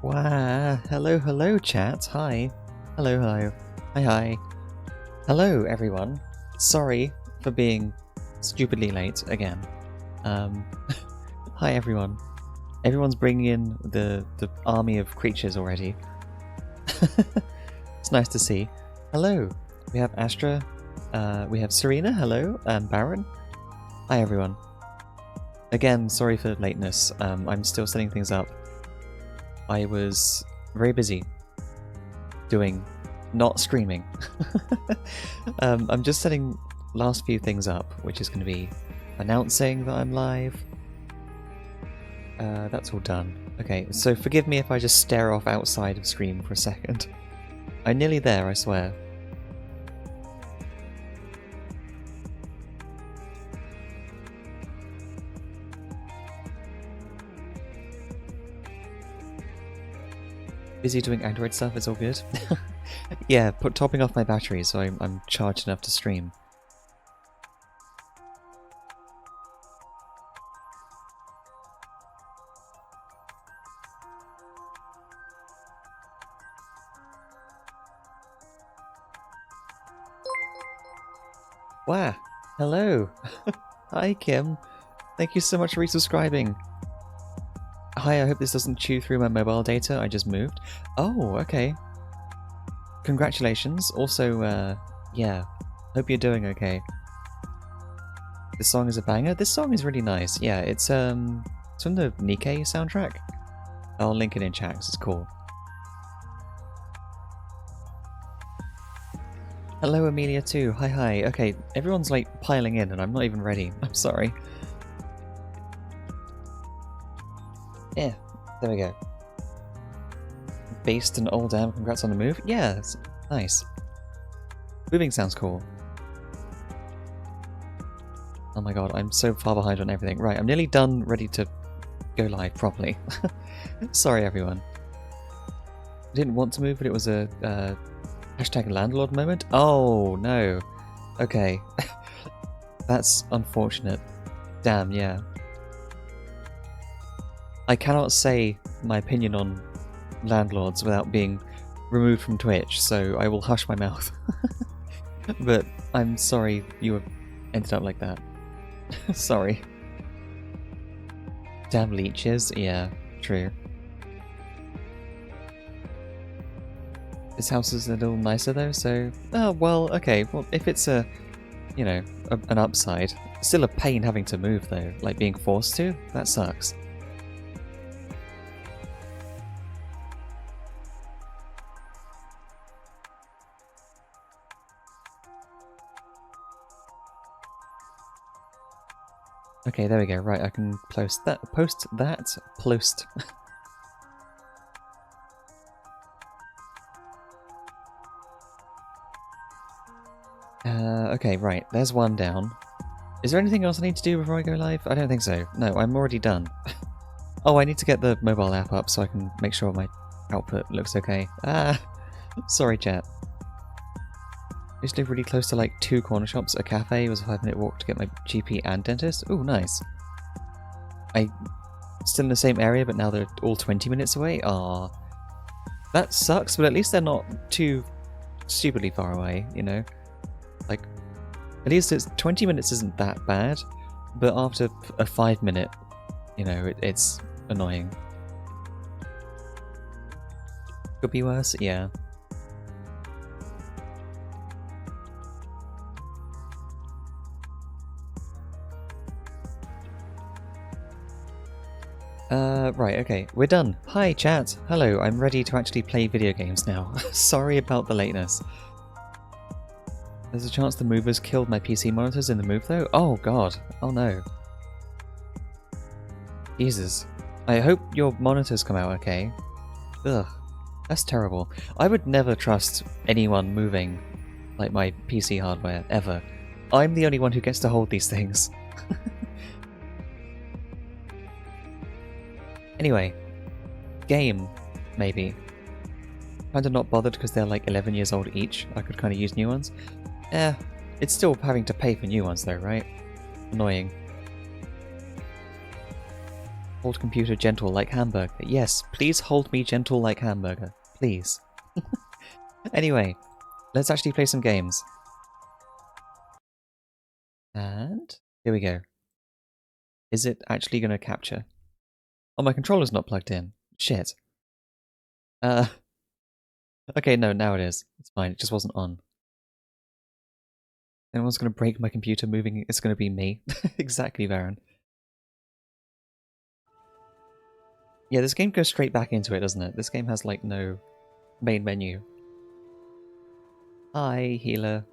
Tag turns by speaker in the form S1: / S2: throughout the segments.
S1: Wow, hello chat, hi. Hello. Hi. Hello everyone. Sorry for being stupidly late again. Hi everyone. Everyone's bringing in the army of creatures already. It's nice to see. Hello. We have Astra, we have Serena, hello, and Baron. Hi everyone. Again, sorry for lateness. I'm still setting things up. I was very busy doing not streaming. I'm just setting last few things up, which is going to be announcing that I'm live. That's all done. Okay, so forgive me if I just stare off outside of screen for a second. I'm nearly there, I swear. Busy doing Android stuff, it's all good. Yeah, topping off my battery so I'm charged enough to stream. Wow, hello. Hi Kim. Thank you so much for resubscribing. Hi, I hope this doesn't chew through my mobile data, I just moved. Oh, okay. Congratulations. Also, yeah, hope you're doing okay. This song is a banger. This song is really nice. Yeah, it's from the Nikkei soundtrack. I'll link it in chat 'cause it's cool. Hello Amelia too. Hi. Okay, everyone's like piling in and I'm not even ready. I'm sorry. Yeah, there we go. Based and old damn, congrats on the move. Yeah, it's nice. Moving sounds cool. Oh my god, I'm so far behind on everything. Right, I'm nearly done, ready to go live properly. Sorry everyone. I didn't want to move, but it was a hashtag landlord moment. Oh no. Okay. That's unfortunate. Damn, yeah. I cannot say my opinion on landlords without being removed from Twitch, so I will hush my mouth. But I'm sorry you ended up like that. Sorry. Damn leeches? Yeah, true. This house is a little nicer though, so... Oh, well, okay. Well, if it's a, you know, an upside. Still a pain having to move though, like being forced to. That sucks. Okay, there we go. Right, I can post that. Okay, right. There's one down. Is there anything else I need to do before I go live? I don't think so. No, I'm already done. Oh, I need to get the mobile app up so I can make sure my output looks okay. Ah, sorry, chat. I used to live really close to like 2 corner shops. A cafe. It was a 5-minute walk to get my GP and dentist. Ooh, nice. Still in the same area, but now they're all 20 minutes away? Aww. That sucks, but at least they're not too stupidly far away, you know? Like, at least it's 20 minutes isn't that bad, but after a 5-minute, you know, it's annoying. Could be worse, yeah. Right, okay, we're done. Hi, chat. Hello, I'm ready to actually play video games now. Sorry about the lateness. There's a chance the movers killed my PC monitors in the move, though? Oh, God. Oh, no. Jesus. I hope your monitors come out okay. Ugh. That's terrible. I would never trust anyone moving, like, my PC hardware, ever. I'm the only one who gets to hold these things. Anyway. Game, maybe. Kinda not bothered because they're like 11 years old each. I could kinda use new ones. It's still having to pay for new ones though, right? Annoying. Hold computer gentle like hamburger. Yes, please hold me gentle like hamburger. Please. Anyway, let's actually play some games. And here we go. Is it actually going to capture? Oh, my controller's not plugged in. Shit. Okay, no, now it is. It's fine, it just wasn't on. Anyone's going to break my computer moving, it's going to be me. Exactly, Baron. Yeah, this game goes straight back into it, doesn't it? This game has, like, no main menu. Hi, healer.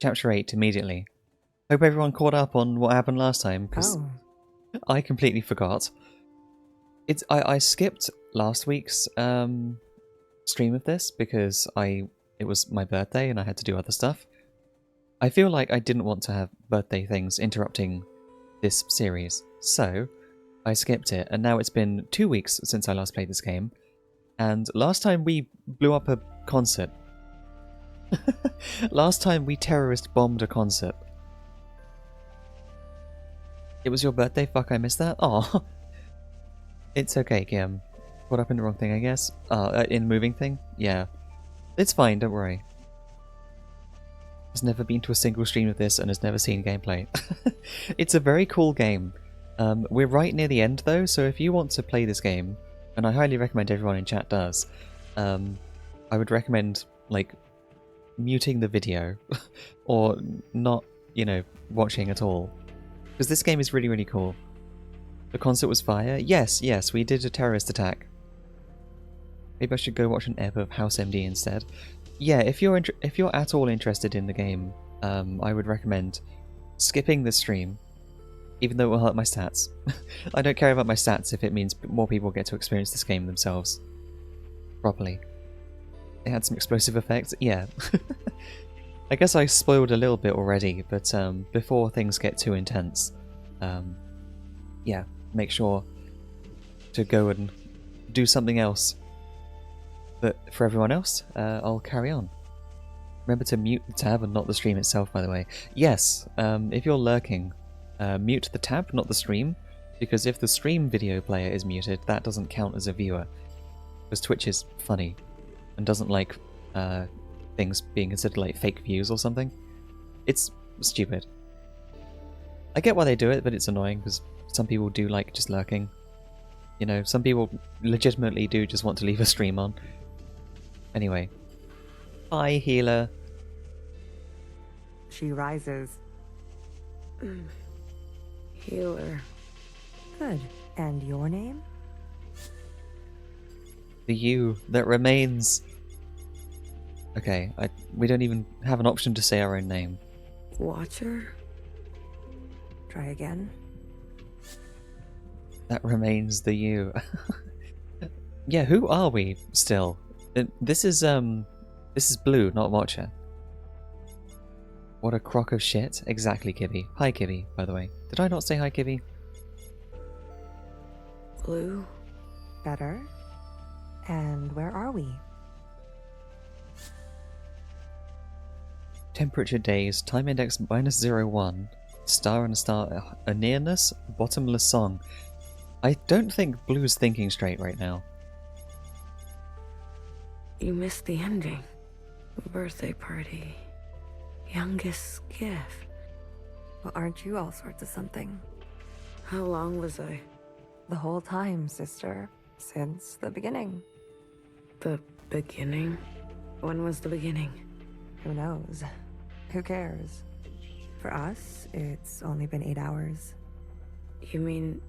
S1: Chapter 8, immediately. Hope everyone caught up on what happened last time, because I completely forgot. I skipped last week's stream of this because it was my birthday and I had to do other stuff. I feel like I didn't want to have birthday things interrupting this series, so I skipped it, and now it's been 2 weeks since I last played this game, and last time we blew up a concert. Last time we terrorist bombed a concert. It was your birthday? Fuck, I missed that? Aw. It's okay, Kim. Caught up in the wrong thing, I guess. In moving thing? Yeah. It's fine, don't worry. Has never been to a single stream of this and has never seen gameplay. It's a very cool game. We're right near the end though, so if you want to play this game, and I highly recommend everyone in chat does, I would recommend, like, muting the video, or not, you know, watching at all. Because this game is really, really cool. The concert was fire? Yes, we did a terrorist attack. Maybe I should go watch an ep of House MD instead. Yeah, if you're at all interested in the game, I would recommend skipping the stream, even though it will hurt my stats. I don't care about my stats if it means more people get to experience this game themselves properly. It had some explosive effects, yeah. I guess I spoiled a little bit already, but before things get too intense, yeah, make sure to go and do something else. But for everyone else, I'll carry on. Remember to mute the tab and not the stream itself, by the way. Yes, if you're lurking, mute the tab, not the stream, because if the stream video player is muted, that doesn't count as a viewer. Because Twitch is funny, and doesn't like things being considered like fake views or something. It's stupid. I get why they do it, but it's annoying, because some people do like just lurking. You know, some people legitimately do just want to leave a stream on. Anyway. Hi, healer.
S2: She rises.
S3: Healer.
S2: Good. And your name?
S1: The you that remains. Okay, we don't even have an option to say our own name.
S3: Watcher?
S2: Try again.
S1: That remains the you. Yeah, who are we still? This is Blue, not Watcher. What a crock of shit. Exactly, Kibby. Hi, Kibby, by the way. Did I not say hi, Kibby?
S3: Blue?
S2: Better. And where are we?
S1: Temperature days, time index -01, star and a star, a nearness, bottomless song. I don't think Blue's thinking straight right now.
S3: You missed the ending. Birthday party. Youngest gift.
S2: Well, aren't you all sorts of something?
S3: How long was I?
S2: The whole time, sister. Since the beginning.
S3: The beginning? When was the beginning?
S2: Who knows? Who cares? For us, it's only been 8 hours.
S3: You mean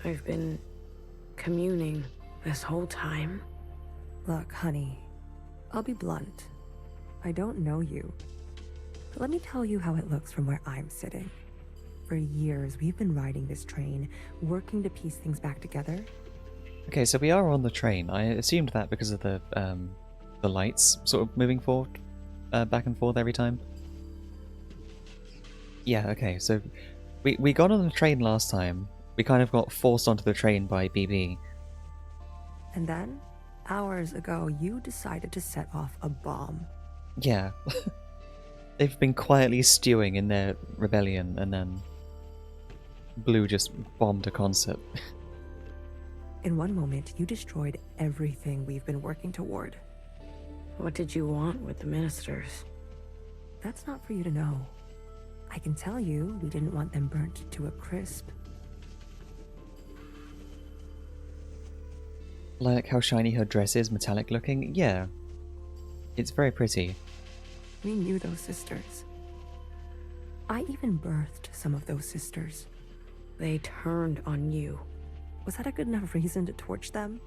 S3: I've been communing this whole time?
S2: Look, honey, I'll be blunt. I don't know you. But let me tell you how it looks from where I'm sitting. For years, we've been riding this train, working to piece things back together.
S1: Okay, so we are on the train. I assumed that because of the lights sort of moving forward, back and forth every time. Yeah, okay, so we got on the train last time. We kind of got forced onto the train by BB.
S2: And then, hours ago, you decided to set off a bomb.
S1: Yeah. They've been quietly stewing in their rebellion, and then Blue just bombed a concert.
S2: In one moment, you destroyed everything we've been working toward.
S3: What did you want with the ministers?
S2: That's not for you to know. I can tell you we didn't want them burnt to a crisp.
S1: Like how shiny her dress is, metallic looking? Yeah. It's very pretty.
S2: We knew those sisters. I even birthed some of those sisters.
S3: They turned on you.
S2: Was that a good enough reason to torch them?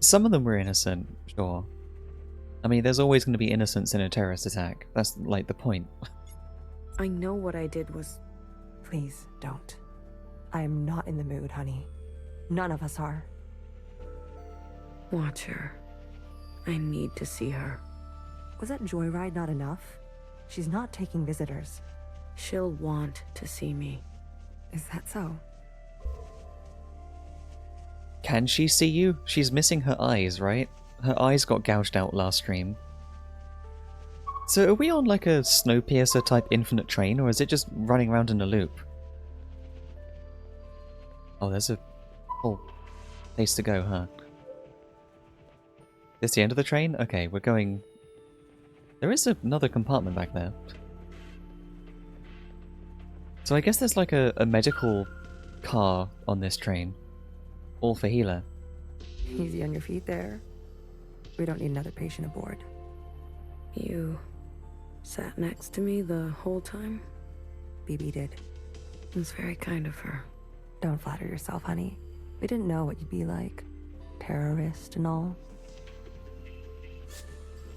S1: Some of them were innocent, sure. I mean, there's always going to be innocents in a terrorist attack. That's, like, the point.
S3: I know what I did was...
S2: Please, don't. I am not in the mood, honey. None of us are.
S3: Watch her. I need to see her.
S2: Was that joyride not enough? She's not taking visitors.
S3: She'll want to see me.
S2: Is that so?
S1: Can she see you? She's missing her eyes, right? Her eyes got gouged out last stream. So are we on like a Snowpiercer type infinite train, or is it just running around in a loop? Oh, there's a whole place to go, huh? This the end of the train? Okay, we're going... There is another compartment back there. So I guess there's like a medical car on this train. All for healer.
S2: Easy on your feet there. We don't need another patient aboard.
S3: You sat next to me the whole time?
S2: BB did.
S3: It was very kind of her.
S2: Don't flatter yourself, honey. We didn't know what you'd be like. Terrorist and all.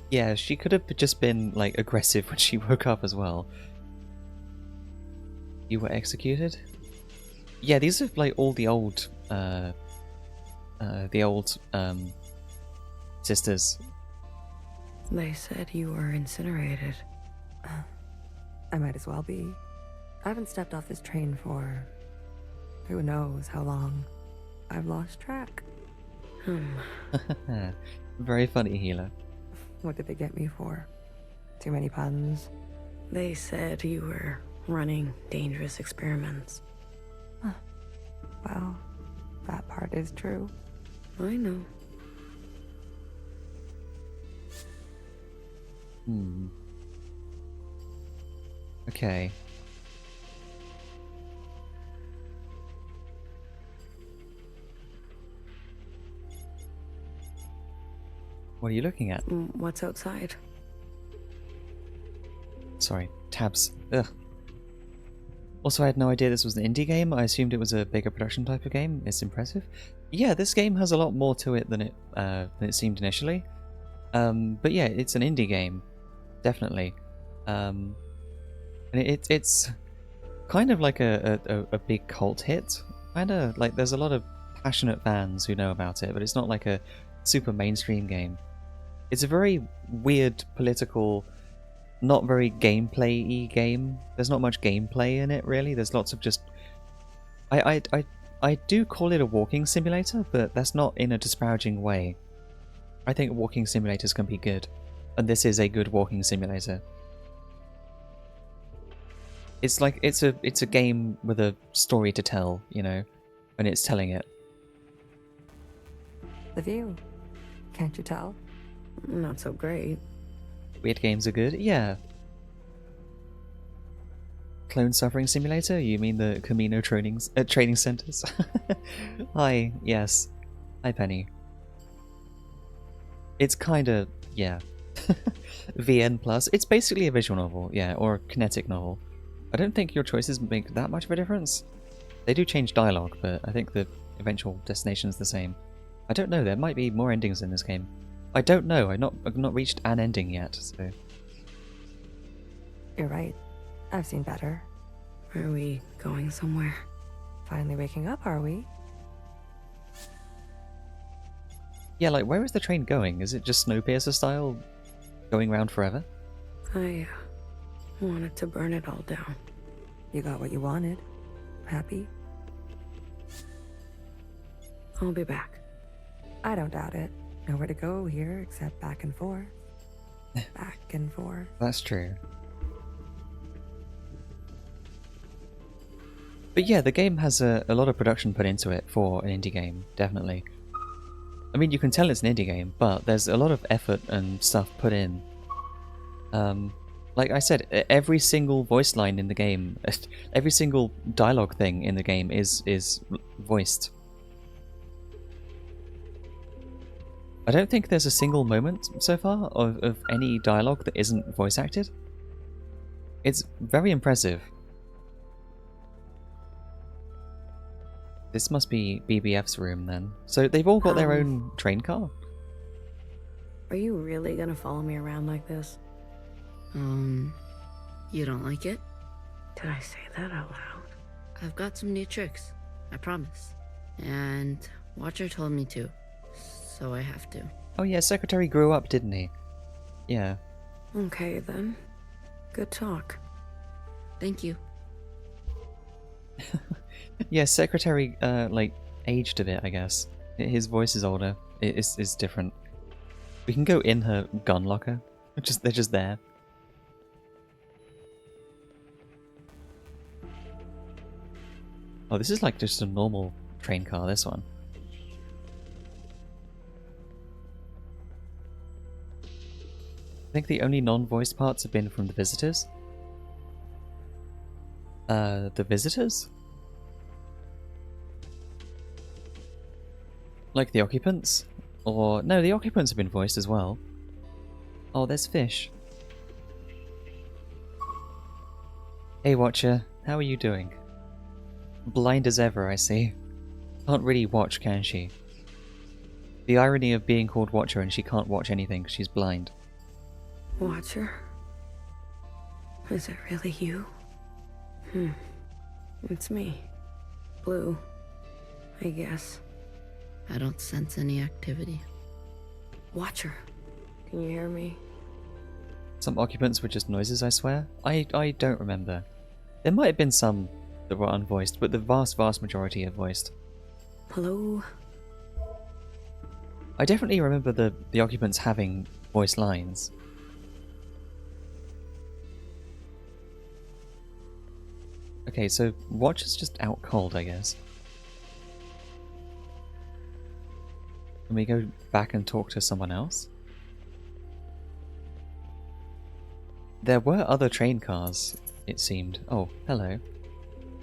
S1: Yeah, she could have just been, like, aggressive when she woke up as well. You were executed? Yeah, these are, like, all the old, sisters.
S3: They said you were incinerated.
S2: I might as well be. I haven't stepped off this train for... who knows how long. I've lost track.
S1: Very funny, healer.
S2: What did they get me for? Too many puns?
S3: They said you were running dangerous experiments.
S2: Well, that part is true.
S3: I know.
S1: Okay. What are you looking at?
S3: What's outside?
S1: Sorry, tabs. Ugh. Also, I had no idea this was an indie game. I assumed it was a bigger production type of game. It's impressive. Yeah, this game has a lot more to it than it seemed initially. But yeah, it's an indie game, definitely. And it's kind of like a big cult hit. Kind of like there's a lot of passionate fans who know about it, but it's not like a super mainstream game. It's a very weird political, not very gameplay-y game. There's not much gameplay in it, really. There's lots of just... I do call it a walking simulator, but that's not in a disparaging way. I think walking simulators can be good, and this is a good walking simulator. It's like it's a game with a story to tell, you know, and it's telling it.
S2: The view. Can't you tell?
S3: Not so great.
S1: Weird games are good, yeah. Clone Suffering Simulator? You mean the Camino training centers? Hi, yes. Hi, Penny. It's kinda, yeah. VN Plus. It's basically a visual novel, yeah, or a kinetic novel. I don't think your choices make that much of a difference. They do change dialogue, but I think the eventual destination's the same. I don't know, there might be more endings in this game. I don't know, I've not reached an ending yet, so...
S2: You're right. I've seen better.
S3: Are we going somewhere?
S2: Finally waking up, are we?
S1: Yeah, like, where is the train going? Is it just Snowpiercer style? Going round forever?
S3: I wanted to burn it all down.
S2: You got what you wanted. Happy?
S3: I'll be back.
S2: I don't doubt it. Nowhere to go here except back and forth. Back and forth.
S1: That's true. But yeah, the game has a lot of production put into it for an indie game, definitely. I mean, you can tell it's an indie game, but there's a lot of effort and stuff put in. Like I said, every single voice line in the game, every single dialogue thing in the game is voiced. I don't think there's a single moment so far of any dialogue that isn't voice acted. It's very impressive. This must be BBF's room then. So they've all got their own train car?
S3: Are you really gonna follow me around like this? You don't like it?
S2: Did I say that out loud?
S3: I've got some new tricks, I promise. And Watcher told me to, so I have to.
S1: Oh yeah, Secretary grew up, didn't he? Yeah.
S2: Okay then. Good talk.
S3: Thank you.
S1: Yeah, Secretary, like, aged a bit, I guess. His voice is older. It's different. We can go in her gun locker. They're just there. Oh, this is like just a normal train car, this one. I think the only non-voiced parts have been from the visitors. The visitors? Like the occupants? Or... no, the occupants have been voiced as well. Oh, there's fish. Hey Watcher, how are you doing? Blind as ever, I see. Can't really watch, can she? The irony of being called Watcher and she can't watch anything because she's blind.
S2: Watcher? Is it really you? It's me. Blue. I guess.
S3: I don't sense any activity.
S2: Watcher. Can you hear me?
S1: Some occupants were just noises, I swear. I don't remember. There might have been some that were unvoiced, but the vast majority are voiced.
S2: Hello?
S1: I definitely remember the occupants having voice lines. Okay, so Watcher's just out cold, I guess. Can we go back and talk to someone else? There were other train cars, it seemed. Oh, hello.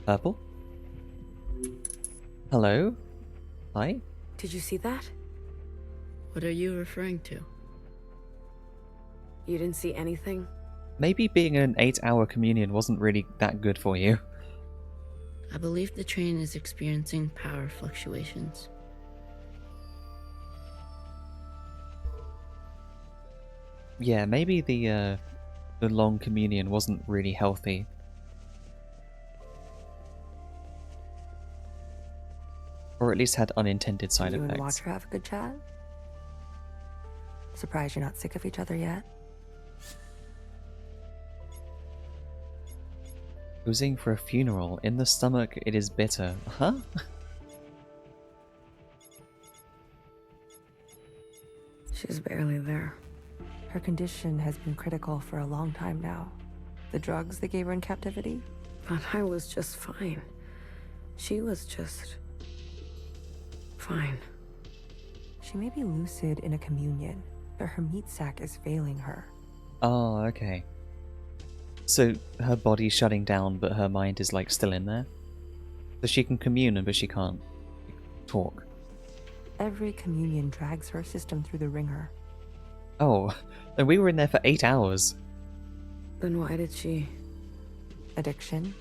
S1: Purple? Hello? Hi?
S2: Did you see that?
S3: What are you referring to?
S2: You didn't see anything?
S1: Maybe being in an 8-hour communion wasn't really that good for you.
S3: I believe the train is experiencing power fluctuations.
S1: Yeah, maybe the long communion wasn't really healthy. Or at least had unintended side
S2: You
S1: effects.
S2: and Watcher have a good chat? Surprised you're not sick of each other yet?
S1: Oozing for a funeral. In the stomach, it is bitter. Huh?
S2: She's barely there. Her condition has been critical for a long time now. The drugs they gave her in captivity? But I was just fine. She was just... fine. She may be lucid in a communion, but her meat sac is failing her.
S1: Oh, okay. So her body's shutting down, but her mind is like still in there? So she can commune, but she can't talk.
S2: Every communion drags her system through the ringer.
S1: Oh, and we were in there for 8 hours.
S2: Then why did she... Addiction?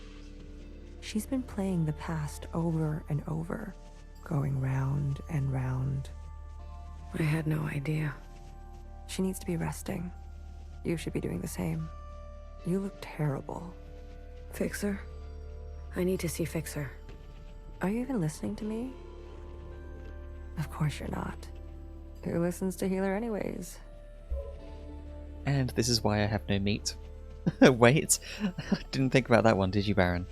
S2: She's been playing the past over and over, going round and round. I had no idea. She needs to be resting. You should be doing the same. You look terrible. Fixer? I need to see Fixer. Are you even listening to me? Of course you're not. Who listens to Healer anyways?
S1: And this is why I have no meat. Wait, didn't think about that one, did you, Baron?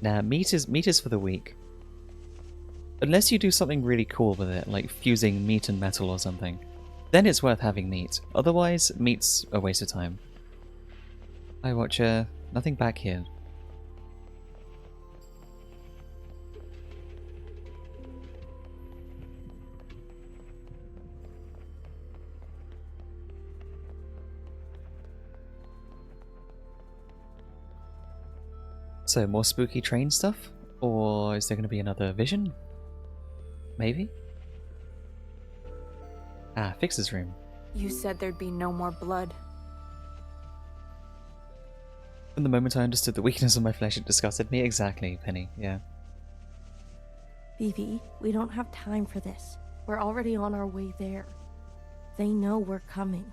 S1: Nah, meat is for the weak. Unless you do something really cool with it, like fusing meat and metal or something. Then it's worth having meat. Otherwise, meat's a waste of time. Hi, Watcher. Nothing back here. So, more spooky train stuff? Or is there going to be another vision? Maybe? Ah, Fix's room.
S4: You said there'd be no more blood.
S1: From the moment I understood the weakness of my flesh, it disgusted me. Exactly, Penny, yeah.
S5: Vivi, we don't have time for this. We're already on our way there. They know we're coming.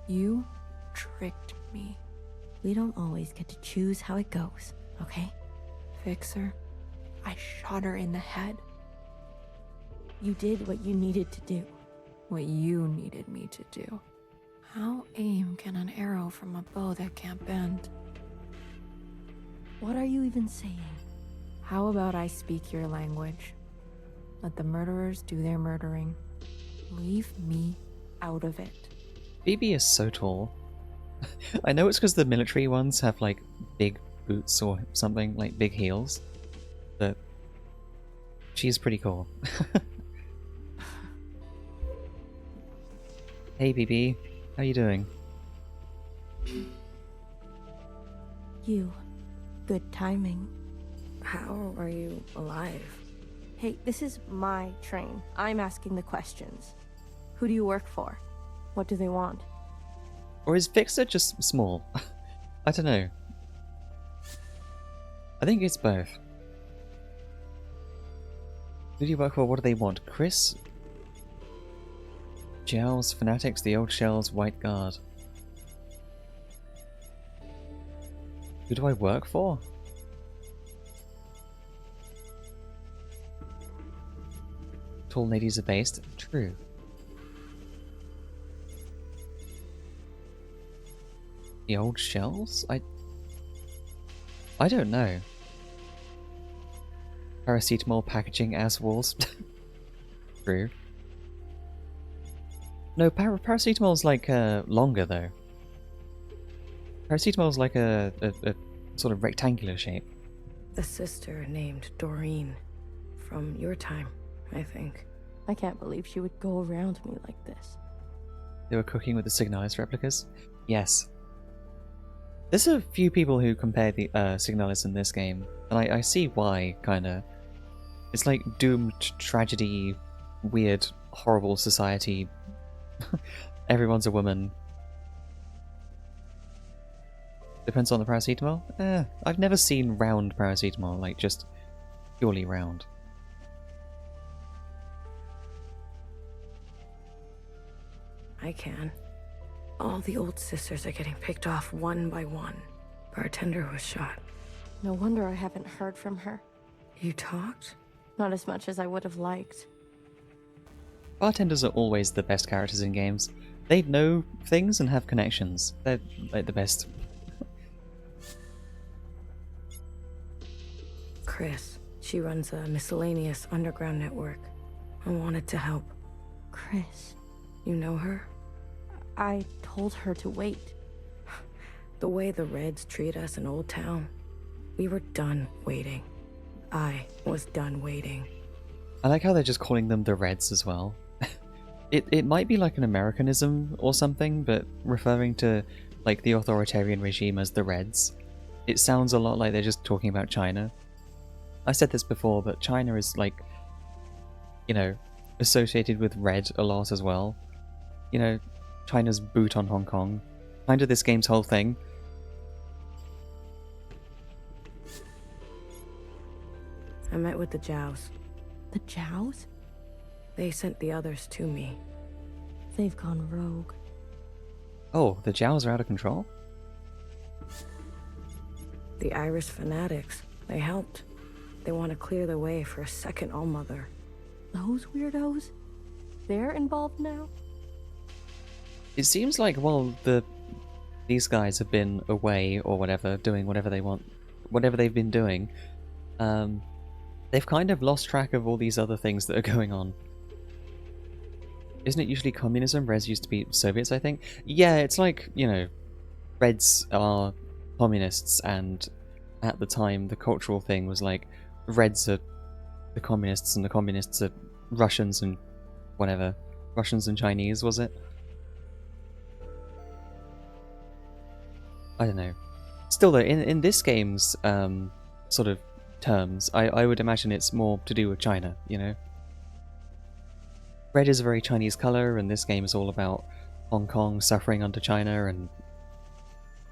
S4: You tricked me.
S5: We don't always get to choose how it goes, okay?
S4: Fixer, I shot her in the head.
S5: You did what you needed to do.
S4: What you needed me to do. How aim can an arrow from a bow that can't bend?
S5: What are you even saying?
S4: How about I speak your language? Let the murderers do their murdering. Leave me out of it.
S1: Phoebe is so tall. I know it's because the military ones have like big boots or something, like big heels, but she's pretty cool. Hey BB, how you doing?
S5: You. Good timing.
S6: How are you alive?
S5: Hey, this is my train. I'm asking the questions. Who do you work for? What do they want?
S1: Or is Fixer just small? I don't know. I think it's both. Who do you work for? What do they want? Chris? Gels, Fanatics, the Old Shells, White Guard. Who do I work for? Tall ladies are based. True. The Old Shells? I don't know. Paracetamol packaging as walls. True. No, paracetamol's like longer though. Paracetamol's like a sort of rectangular shape.
S6: A sister named Doreen. From your time, I think.
S5: I can't believe she would go around me like this.
S1: They were cooking with the Signalis replicas? Yes. There's a few people who compare the Signalis in this game, and I see why, kinda. It's like doomed tragedy, weird, horrible society. Everyone's a woman. Depends on the paracetamol? I've never seen round paracetamol, like just purely round.
S6: I can. All the old sisters are getting picked off one by one. Bartender was shot.
S5: No wonder I haven't heard from her.
S6: You talked?
S5: Not as much as I would have liked.
S1: Bartenders are always the best characters in games. They know things and have connections. They're like the best.
S6: Chris. She runs a miscellaneous underground network. I wanted to help.
S5: Chris.
S6: You know her?
S5: I told her to wait.
S6: The way the Reds treat us in Old Town. We were done waiting. I was done waiting.
S1: I like how they're just calling them the Reds as well. It might be like an Americanism or something, but referring to like the authoritarian regime as the Reds, it sounds a lot like they're just talking about China. I said this before, but China is like, you know, associated with red a lot as well. You know, China's boot on Hong Kong. Kind of this game's whole thing.
S6: I met with the Jows.
S5: The Jows?
S6: They sent the others to me.
S5: They've gone rogue.
S1: Oh, the Jows are out of control?
S6: The Irish fanatics. They helped. They want to clear the way for a second Allmother.
S5: Those weirdos? They're involved now?
S1: It seems like while these guys have been away or whatever, doing whatever they want, whatever they've been doing, they've kind of lost track of all these other things that are going on. Isn't it usually communism? Reds used to be Soviets, I think. Yeah, it's like, you know, Reds are communists, and at the time the cultural thing was like Reds are the communists and the communists are Russians and whatever. Russians and Chinese, was it? I don't know. Still though, in this game's sort of terms, I would imagine it's more to do with China, you know? Red is a very Chinese colour, and this game is all about Hong Kong suffering under China and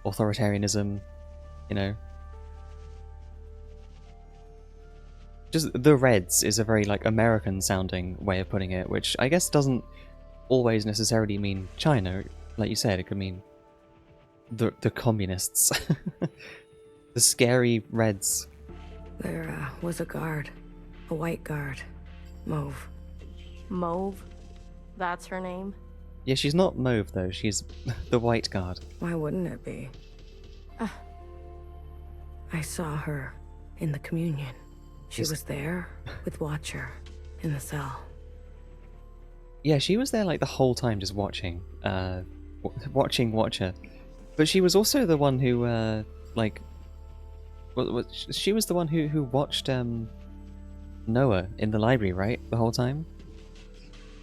S1: authoritarianism, you know? Just the Reds is a very like American sounding way of putting it, which I guess doesn't always necessarily mean China. Like you said, it could mean the communists. The scary Reds.
S6: There was a guard. A white guard. Mauve.
S5: Mauve? That's her name?
S1: Yeah, she's not Mauve though, she's the White Guard.
S6: Why wouldn't it be? I saw her in the communion. She was there with Watcher in the cell.
S1: Yeah, she was there like the whole time just watching. Watching Watcher. But she was also the one who, like... Well, she was the one who watched Noah in the library, right? The whole time?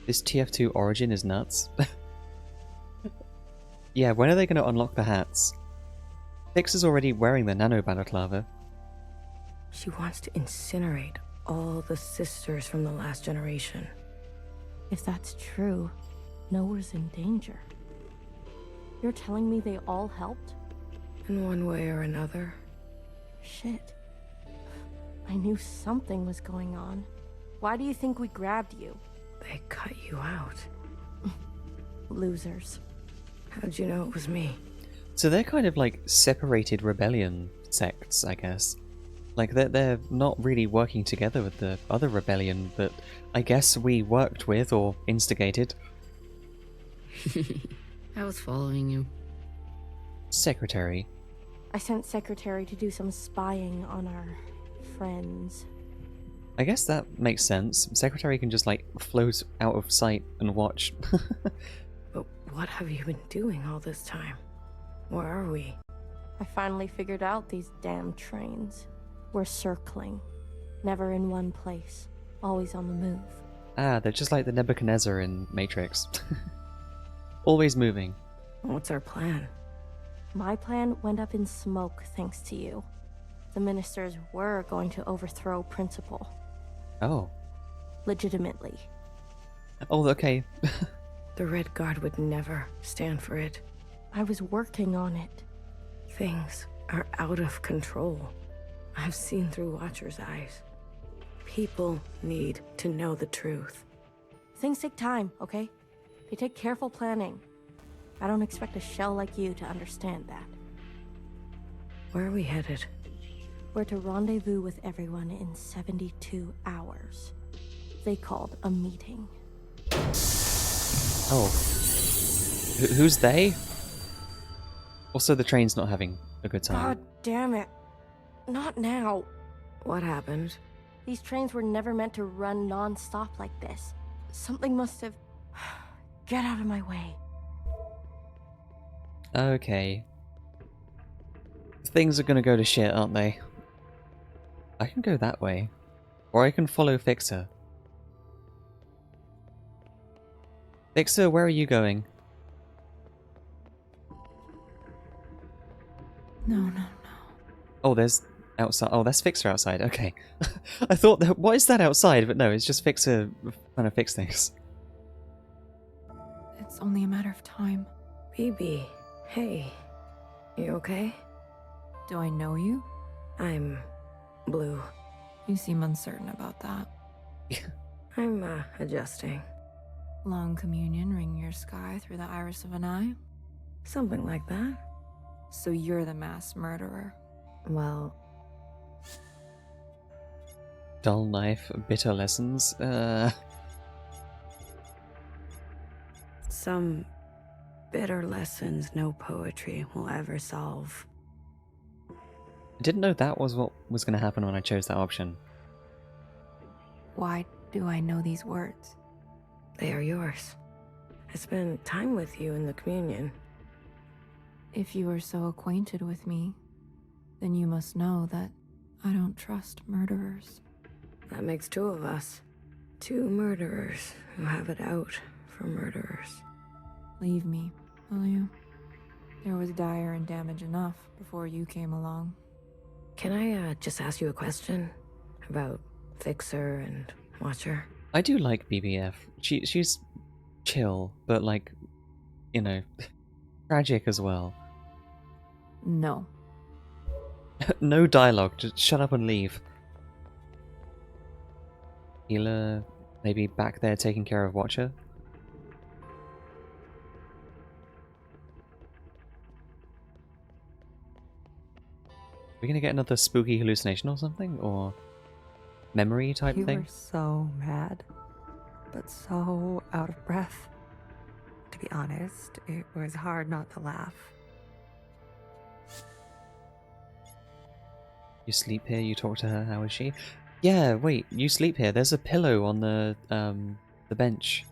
S1: This TF2 origin is nuts. Yeah, when are they going to unlock the hats? Fix is already wearing the nano balaclava.
S6: She wants to incinerate all the sisters from the last generation.
S5: If that's true, Noah's in danger. You're telling me they all helped?
S6: In one way or another.
S5: Shit. I knew something was going on. Why do you think we grabbed you?
S6: They cut you out.
S5: Losers.
S6: How'd you know it was me?
S1: So they're kind of like separated rebellion sects, I guess. Like they're not really working together with the other rebellion that I guess we worked with or instigated.
S3: I was following you.
S1: Secretary.
S5: I sent Secretary to do some spying on our friends.
S1: I guess that makes sense. Secretary can just like float out of sight and watch.
S6: But what have you been doing all this time? Where are we?
S5: I finally figured out these damn trains. We're circling. Never in one place. Always on the move.
S1: Ah, they're just like the Nebuchadnezzar in Matrix. Always moving.
S6: What's our plan?
S5: My plan went up in smoke thanks to you. The ministers were going to overthrow Principal.
S1: Oh.
S5: Legitimately.
S1: Oh, okay.
S6: The Red Guard would never stand for it.
S5: I was working on it.
S6: Things are out of control. I've seen through Watcher's eyes. People need to know the truth.
S5: Things take time, okay? They take careful planning. I don't expect a shell like you to understand that.
S6: Where are we headed?
S5: We're to rendezvous with everyone in 72 hours. They called a meeting.
S1: Oh. Who's they? Also, the train's not having a good time.
S5: God damn it. Not now.
S6: What happened?
S5: These trains were never meant to run non-stop like this. Something must have... Get out of my way.
S1: Okay. Things are gonna go to shit, aren't they? I can go that way. Or I can follow Fixer. Fixer, where are you going?
S4: No.
S1: Oh, there's outside. Oh, that's Fixer outside. Okay. I thought, that, what is that outside? But no, it's just Fixer trying to fix things.
S4: It's only a matter of time.
S6: BB, hey. You okay?
S4: Do I know you?
S6: I'm blue.
S4: You seem uncertain about that.
S6: I'm adjusting.
S4: Long communion ring your sky through the iris of an eye?
S6: Something like that.
S4: So you're the mass murderer.
S6: Well,
S1: Dull knife, bitter lessons.
S6: some bitter lessons no poetry will ever solve.
S1: I didn't know that was what was going to happen when I chose that option.
S4: Why do I know these words?
S6: They are yours. I spent time with you in the communion.
S4: If you are so acquainted with me, then you must know that I don't trust murderers.
S6: That makes two of us. Two murderers who have it out for murderers.
S4: Leave me, will you? There was dire and damage enough before you came along.
S6: Can I just ask you a question about Fixer and Watcher?
S1: I do like BBF. She's chill, but like, you know, tragic as well.
S4: No.
S1: No dialogue, just shut up and leave. Healer, maybe back there taking care of Watcher? We're gonna get another spooky hallucination or something? Or memory type
S2: You
S1: thing?
S2: were so mad, but so out of breath. To be honest, it was hard not to laugh.
S1: You sleep here, you talk to her, how is she? Yeah, wait, you sleep here. There's a pillow on the bench.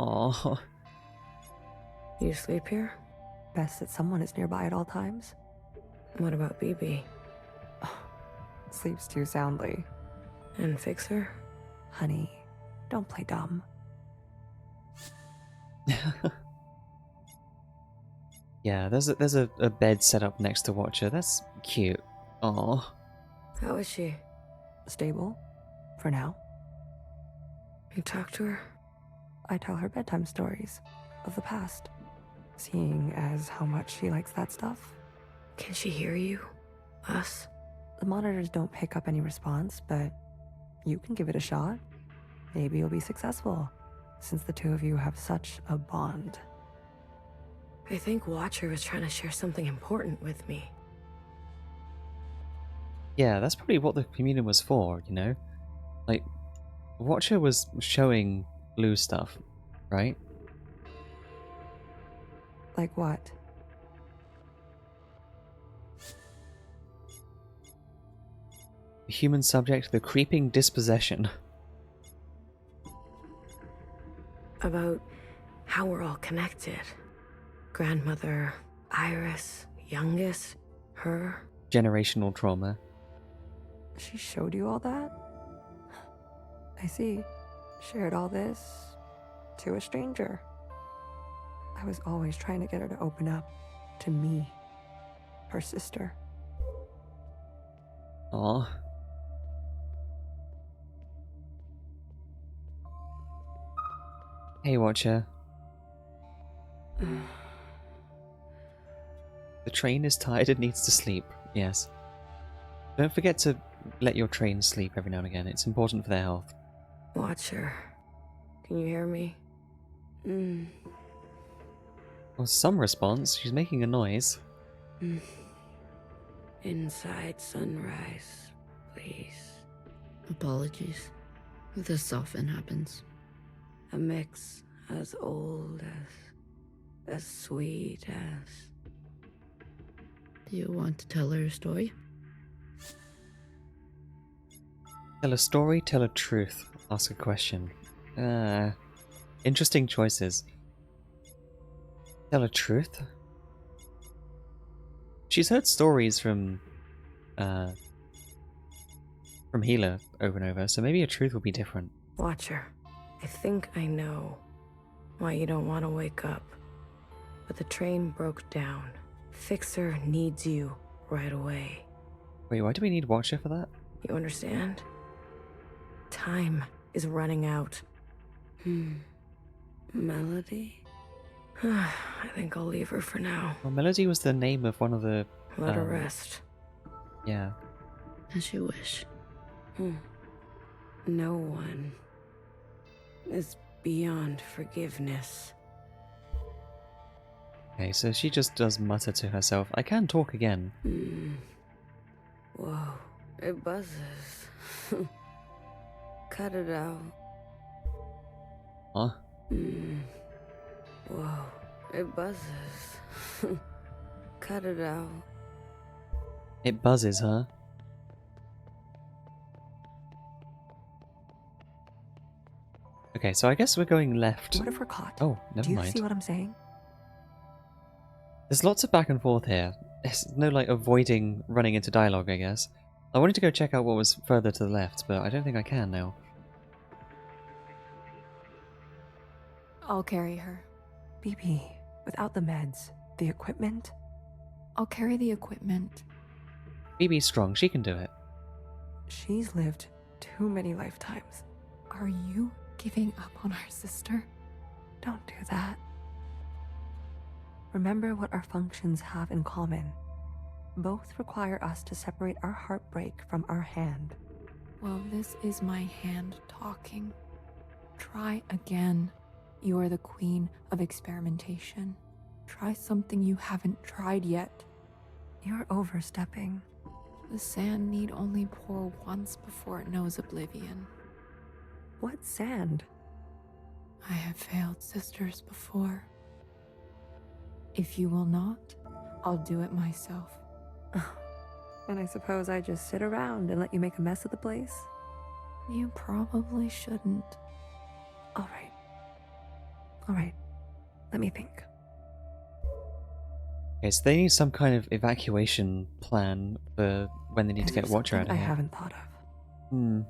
S1: Aww.
S6: You sleep here?
S2: Best that someone is nearby at all times.
S6: What about BB?
S2: Sleeps too soundly.
S6: And Fixer?
S2: Honey, don't play dumb.
S1: Yeah, there's a bed set up next to Watcher. That's cute. Aww.
S6: How is she?
S2: Stable, for now.
S6: You talk to her?
S2: I tell her bedtime stories of the past, seeing as how much she likes that stuff.
S6: Can she hear you? Us?
S2: The monitors don't pick up any response, but you can give it a shot. Maybe you'll be successful, since the two of you have such a bond.
S6: I think Watcher was trying to share something important with me.
S1: Yeah, that's probably what the communion was for, you know? Like, Watcher was showing Blue stuff, right?
S2: Like what?
S1: The human subject, the creeping dispossession.
S6: About how we're all connected. Grandmother, Iris, youngest, her.
S1: Generational trauma.
S2: She showed you all that? I see. Shared all this to a stranger. I was always trying to get her to open up to me, her sister.
S1: Aw. Hey, Watcher. The train is tired and needs to sleep. Yes. Don't forget to let your train sleep every now and again. It's important for their health.
S6: Watcher. Can you hear me?
S1: Well, some response. She's making a noise.
S6: Inside sunrise, please.
S3: Apologies. This often happens.
S6: A mix as old as sweet as.
S3: Do you want to tell her a story?
S1: Tell a story, tell a truth. Ask a question. Interesting choices. Tell a truth? She's heard stories from Healer over and over, so maybe a truth will be different.
S6: Watcher, I think I know why you don't want to wake up. But the train broke down. Fixer needs you right away.
S1: Wait, why do we need Watcher for that?
S6: You understand? Time is running out. Melody? I think I'll leave her for now.
S1: Well, Melody was the name of one of the...
S6: Let her rest.
S1: Yeah.
S3: As you wish.
S6: No one is beyond forgiveness.
S1: Okay, so she just does mutter to herself. I can talk again.
S6: Whoa, it buzzes. Cut it out.
S1: Huh?
S6: Whoa, it buzzes. Cut it out.
S1: It buzzes, huh? Okay, so I guess we're going left.
S2: What if we're caught?
S1: Oh, never
S2: Do you
S1: mind.
S2: see what I'm saying?
S1: There's lots of back and forth here. There's no, like, avoiding running into dialogue, I guess. I wanted to go check out what was further to the left, but I don't think I can now.
S4: I'll carry her.
S2: BB, without the meds, the equipment,
S4: I'll carry the equipment.
S1: BB's strong, she can do it.
S2: she's lived too many lifetimes.
S4: Are you giving up on our sister?
S2: Don't do that. Remember what our functions have in common. Both require us to separate our heartbreak from our hand.
S4: Well, this is my hand talking. Try again. You are the queen of experimentation. Try something you haven't tried yet.
S2: You're overstepping.
S4: The sand need only pour once before it knows oblivion.
S2: What sand?
S4: I have failed sisters before. If you will not, I'll do it myself.
S2: And I suppose I just sit around and let you make a mess of the place?
S4: You probably shouldn't.
S2: All right. All right. Let me think.
S1: Okay, so they need some kind of evacuation plan for when they need to
S2: Is
S1: get
S2: there
S1: Watcher out
S2: something
S1: of
S2: I
S1: here.
S2: haven't thought of.
S1: Hmm.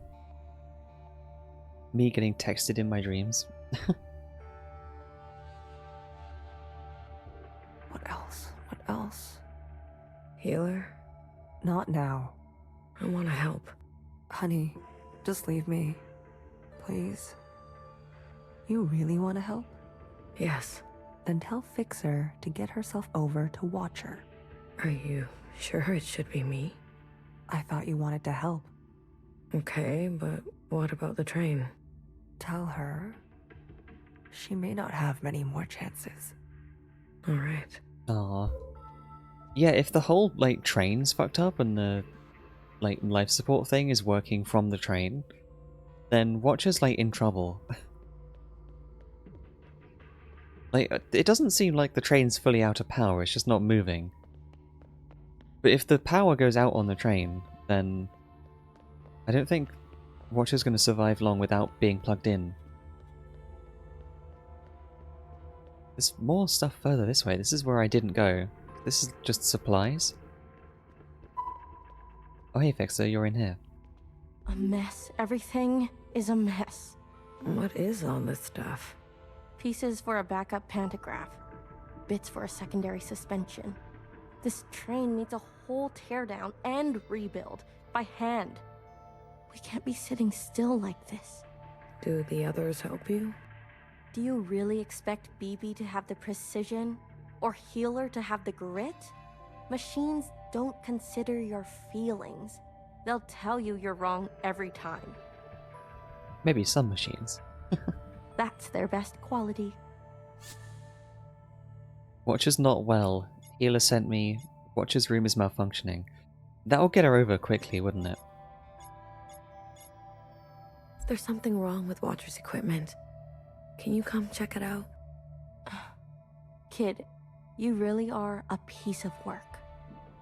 S1: Me getting texted in my dreams.
S2: What else? What else?
S6: Healer,
S2: Not now.
S6: I want to help.
S2: Honey, just leave me. Please. You really want to help?
S6: Yes.
S2: Then tell Fixer to get herself over to Watcher.
S6: Are you sure it should be me?
S2: I thought you wanted to help.
S6: Okay, but what about the train?
S2: Tell her she may not have many more chances.
S6: All right.
S1: Aw. Yeah, if the whole, like, train's fucked up and the, like, life support thing is working from the train, then Watcher's, like, in trouble. Like, it doesn't seem like the train's fully out of power, it's just not moving. But if the power goes out on the train, then I don't think Watcher's going to survive long without being plugged in. There's more stuff further this way. This is where I didn't go. This is just supplies. Oh hey Fixer, you're in here.
S5: A mess. Everything is a mess.
S6: What is all this stuff?
S5: Pieces for a backup pantograph. Bits for a secondary suspension. This train needs a whole teardown and rebuild by hand. We can't be sitting still like this.
S6: Do the others help you?
S5: Do you really expect BB to have the precision? Or Healer to have the grit? Machines don't consider your feelings. They'll tell you you're wrong every time.
S1: Maybe some machines.
S5: That's their best quality.
S1: Watcher's not well. Healer sent me. Watcher's room is malfunctioning. That'll get her over quickly, wouldn't it?
S6: There's something wrong with Watcher's equipment. Can you come check it out?
S5: Kid, you really are a piece of work.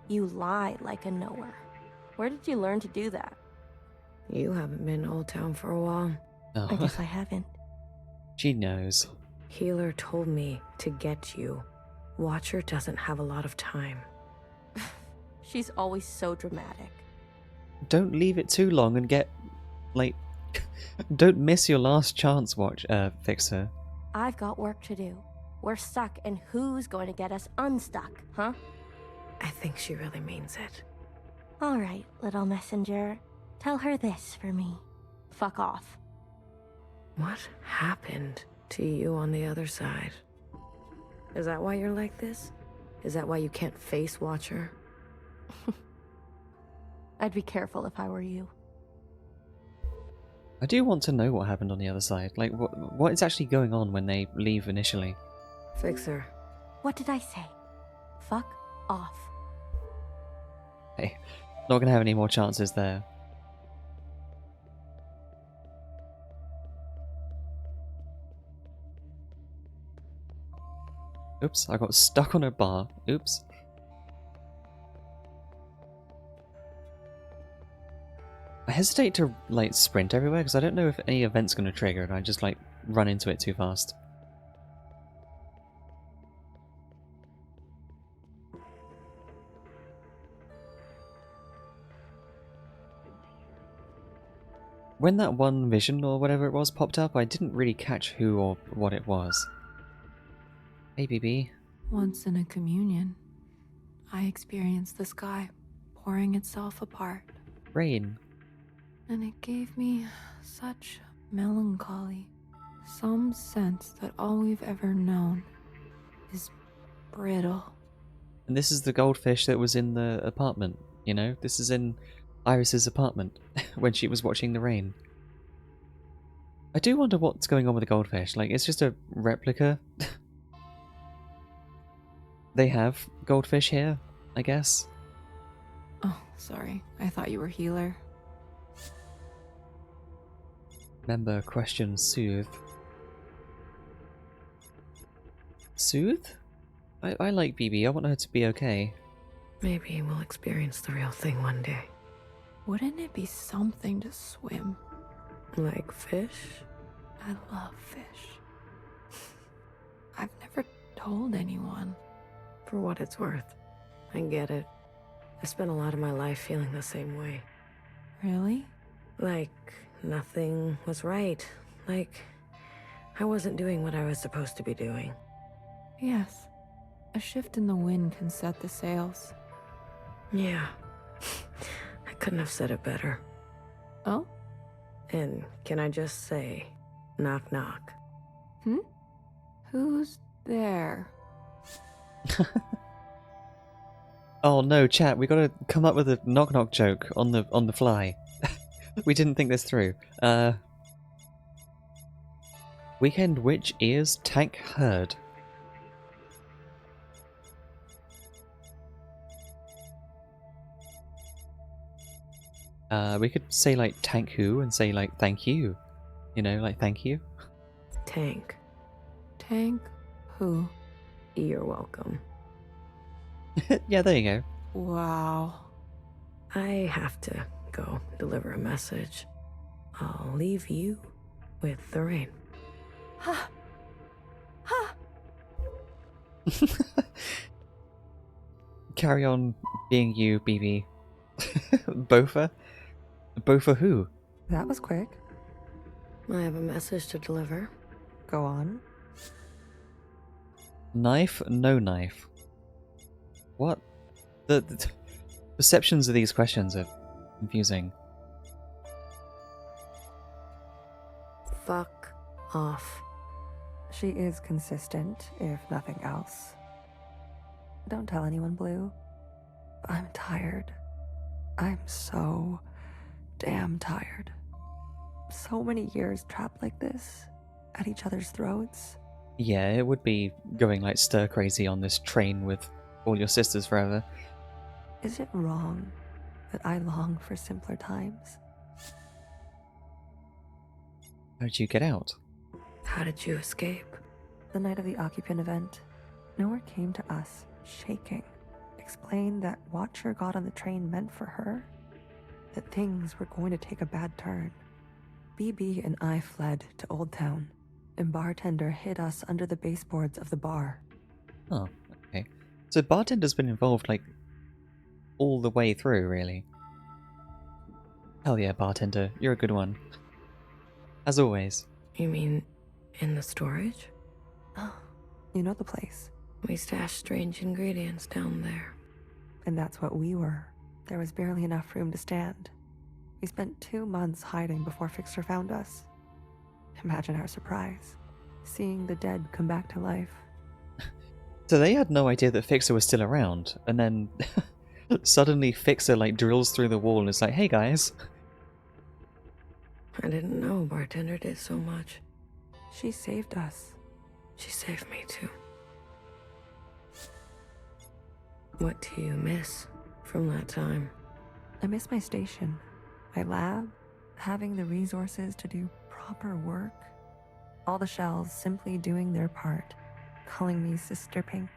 S5: You lie like a knower. Where did you learn to do that?
S6: You haven't been to Old Town for a while.
S5: I
S1: Oh,
S5: guess I haven't.
S1: she knows.
S6: Healer told me to get you. Watcher doesn't have a lot of time.
S5: She's always so dramatic.
S1: Don't leave it too long and get, like, don't miss your last chance, Fixer.
S5: I've got work to do. We're stuck, and who's going to get us unstuck, huh?
S6: I think she really means it.
S5: All right, little messenger. Tell her this for me. Fuck off.
S6: What happened to you on the other side? Is that why you're like this? Is that why you can't face Watcher?
S5: I'd be careful if I were you.
S1: I do want to know what happened on the other side. Like, what is actually going on when they leave initially?
S6: Fixer.
S5: What did I say? Fuck off.
S1: Hey, not gonna have any more chances there. Oops, I got stuck on a bar. Oops. I hesitate to like sprint everywhere because I don't know if any event's going to trigger and I just like run into it too fast. When that one vision or whatever it was popped up, I didn't really catch who or what it was. Hey, BB.
S4: Once in a communion, I experienced the sky pouring itself apart,
S1: Rain.
S4: and it gave me such melancholy. Some sense that all we've ever known is brittle.
S1: And this is the goldfish that was in the apartment, you know? This is in Iris's apartment when she was watching the rain. I do wonder what's going on with the goldfish. Like, it's just a replica. They have goldfish here, I guess.
S4: Oh, sorry. I thought you were healer.
S1: Member question soothe. Soothe? I like BB. I want her to be okay.
S6: Maybe we'll experience the real thing one day.
S4: Wouldn't it be something to swim?
S6: Like fish?
S4: I love fish. I've never told anyone.
S6: For what it's worth. I get it. I spent a lot of my life feeling the same way.
S4: Really?
S6: Like, nothing was right. Like, I wasn't doing what I was supposed to be doing.
S4: Yes. A shift in the wind can set the sails.
S6: Yeah. I couldn't have said it better.
S4: Oh?
S6: And can I just say, knock knock.
S4: Who's there?
S1: Oh no, chat, we gotta come up with a knock knock joke on the fly. We didn't think this through. Weekend Witch Ears Tank Herd. We could say like tank who and say like thank you. You know, like thank you.
S6: Tank.
S4: Tank who?
S6: You're welcome.
S1: Yeah, there you go.
S4: Wow.
S6: I have to go deliver a message. I'll leave you with the rain.
S4: Ha! Ha!
S1: Carry on being you, BB. Bofa? Bofa who?
S2: That was quick.
S6: I have a message to deliver.
S2: Go on.
S1: Knife, no knife. What? The perceptions of these questions are confusing.
S6: Fuck off.
S2: She is consistent, if nothing else. Don't tell anyone, Blue. I'm tired. I'm so damn tired. So many years trapped like this, at each other's throats.
S1: Yeah, it would be going like stir crazy on this train with all your sisters forever.
S2: Is it wrong that I long for simpler times?
S1: How did you get out?
S6: How did you escape?
S2: The night of the occupant event, Nora came to us, shaking, explained that what Watcher got on the train meant for her, that things were going to take a bad turn. BB and I fled to Old Town, and Bartender hid us under the baseboards of the bar.
S1: Oh, okay. So Bartender's been involved like all the way through, really. Hell yeah, Bartender, you're a good one. As always.
S6: You mean in the storage?
S2: You know the place.
S6: We stashed strange ingredients down there.
S2: And that's what we were. There was barely enough room to stand. We spent 2 months hiding before Fixer found us. Imagine our surprise, seeing the dead come back to life.
S1: So they had no idea that Fixer was still around, and then suddenly Fixer like drills through the wall and is like, hey guys.
S6: I didn't know Bartender did so much.
S2: She saved us.
S6: She saved me too. What do you miss from that time?
S2: I miss my station, my lab, having the resources to do proper work. All the shells simply doing their part, calling me Sister Pink.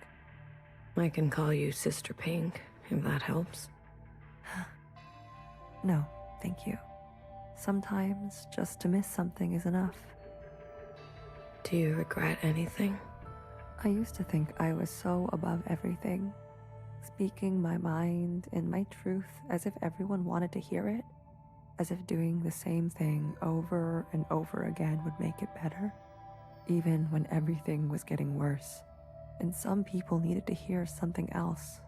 S6: I can call you Sister Pink, if that helps.
S2: No, thank you. Sometimes just to miss something is enough.
S6: Do you regret anything?
S2: I used to think I was so above everything, speaking my mind and my truth as if everyone wanted to hear it, as if doing the same thing over and over again would make it better, even when everything was getting worse, and some people needed to hear something else.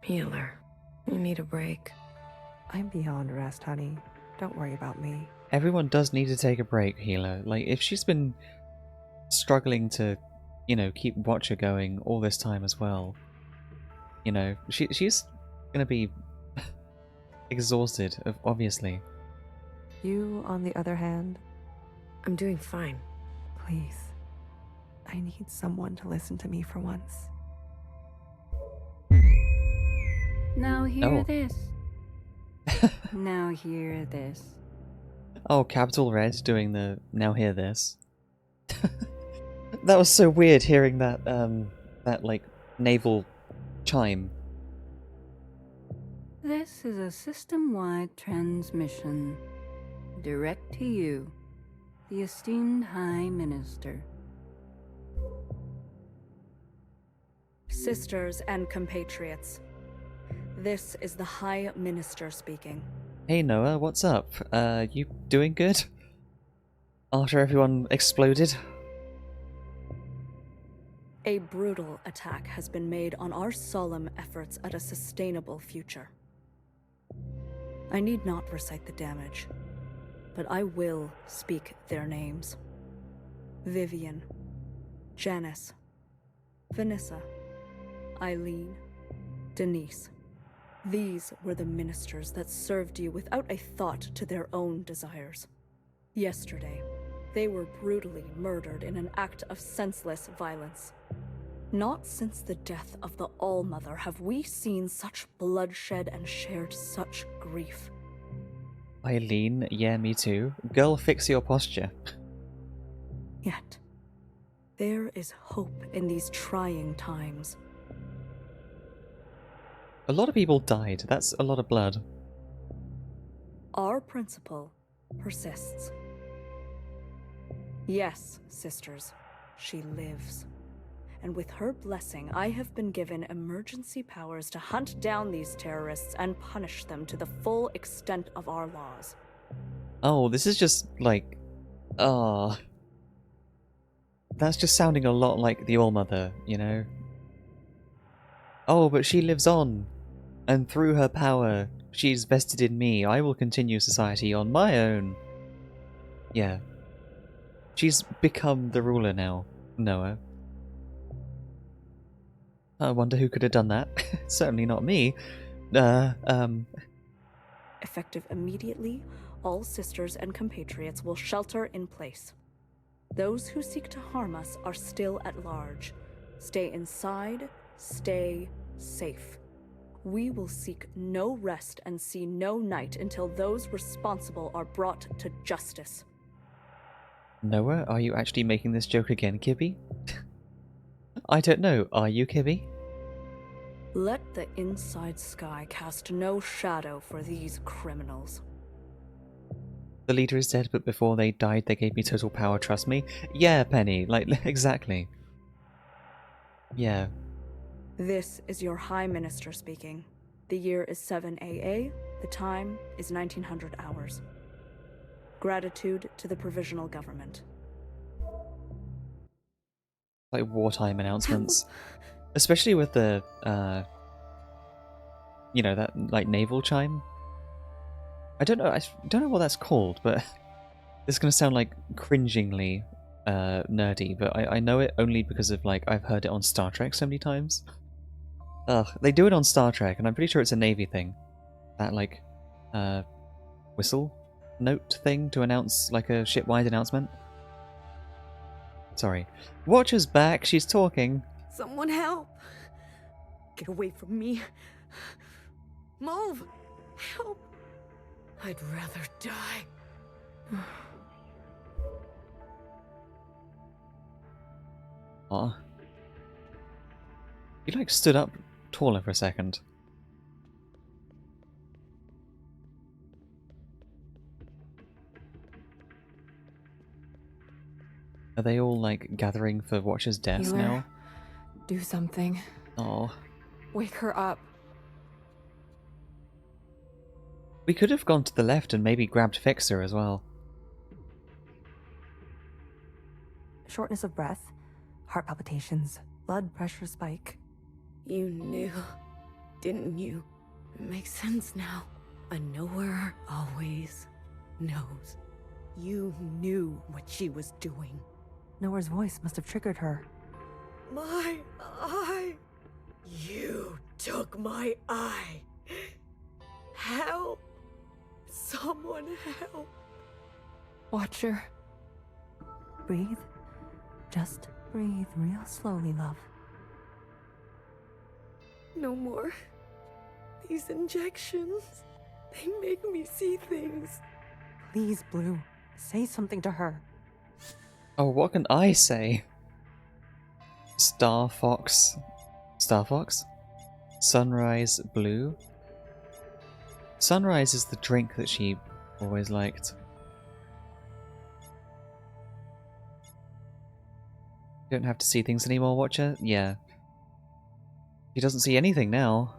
S6: Healer, you need a break.
S2: I'm beyond rest, honey. Don't worry about me.
S1: Everyone does need to take a break, Healer. Like, if she's been struggling to, you know, keep Watcher going all this time as well, you know, she's gonna be exhausted, obviously.
S2: You, on the other hand,
S6: I'm doing fine.
S2: please. I need someone to listen to me for once.
S7: Now hear
S1: Oh.
S7: this. Now hear this.
S1: Oh, Capital Red doing the now hear this. That was so weird hearing that that like naval chime.
S7: This is a system-wide transmission. Direct to you, the esteemed High Minister.
S8: Sisters and compatriots, this is the High Minister speaking.
S1: Hey Noah, what's up? You doing good? After everyone exploded?
S8: A brutal attack has been made on our solemn efforts at a sustainable future. I need not recite the damage, but I will speak their names. Vivian, Janice, Vanessa, Eileen, Denise. These were the ministers that served you without a thought to their own desires. Yesterday, they were brutally murdered in an act of senseless violence. Not since the death of the All-Mother have we seen such bloodshed and shared such grief.
S1: Eileen, yeah, me too. Girl, fix your posture.
S8: Yet, there is hope in these trying times.
S1: A lot of people died. That's a lot of blood.
S8: Our principle persists. Yes, sisters, she lives. And with her blessing, I have been given emergency powers to hunt down these terrorists and punish them to the full extent of our laws.
S1: Oh, this is just like... That's just sounding a lot like the All-Mother, you know? Oh, but she lives on. And through her power, she's vested in me. I will continue society on my own. Yeah. She's become the ruler now, Noah. I wonder who could have done that. Certainly not me.
S8: Effective immediately, all sisters and compatriots will shelter in place. Those who seek to harm us are still at large. Stay inside, stay safe. We will seek no rest and see no night until those responsible are brought to justice.
S1: Noah, are you actually making this joke again, Kibby? I don't know. Are you, Kibby?
S8: Let the inside sky cast no shadow for these criminals.
S1: The leader is dead, but before they died, they gave me total power, trust me. Yeah, Penny, like, exactly. Yeah.
S8: This is your High Minister speaking. The year is 7 AA, the time is 1900 hours. Gratitude to the Provisional Government.
S1: Like wartime announcements. Especially with the, you know, that, like, naval chime. I don't know what that's called, but it's gonna sound, like, cringingly, nerdy, but I know it only because of, like, I've heard it on Star Trek so many times. Ugh, they do it on Star Trek, and I'm pretty sure it's a Navy thing. That, like, whistle note thing to announce, like, a ship-wide announcement. Sorry. Watcher's back, she's talking.
S5: Someone help! Get away from me. Move! Help! I'd rather die.
S1: Aw. You, like, stood up taller for a second. Are they all, like, gathering for Watcher's death
S4: Healer,
S1: now?
S4: do something.
S1: Oh.
S4: Wake her up.
S1: We could have gone to the left and maybe grabbed Fixer as well.
S2: Shortness of breath, heart palpitations, blood pressure spike.
S6: You knew, didn't you? It makes sense now. A knower always knows. You knew what she was doing.
S2: Noah's voice must have triggered her.
S6: My eye! You took my eye! Help! Someone help!
S4: Watcher.
S2: Breathe. Just breathe real slowly, love.
S6: No more. These injections, they make me see things.
S2: Please, Blue, say something to her.
S1: Oh, what can I say? Star Fox? Sunrise Blue? Sunrise is the drink that she always liked. You don't have to see things anymore, Watcher? Yeah. She doesn't see anything now.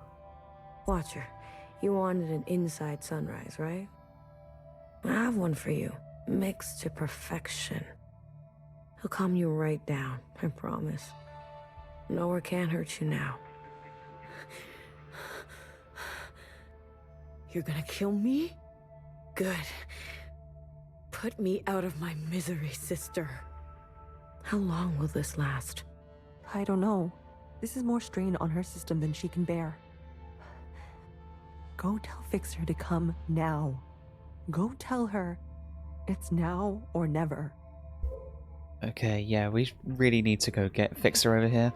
S6: Watcher, you wanted an inside sunrise, right? I have one for you, mixed to perfection. He'll calm you right down, I promise. Nowhere can hurt you now. You're gonna kill me? Good. Put me out of my misery, sister. How long will this last?
S2: I don't know. This is more strain on her system than she can bear. Go tell Fixer to come now. Go tell her it's now or never.
S1: Okay, yeah, we really need to go get Fixer over here.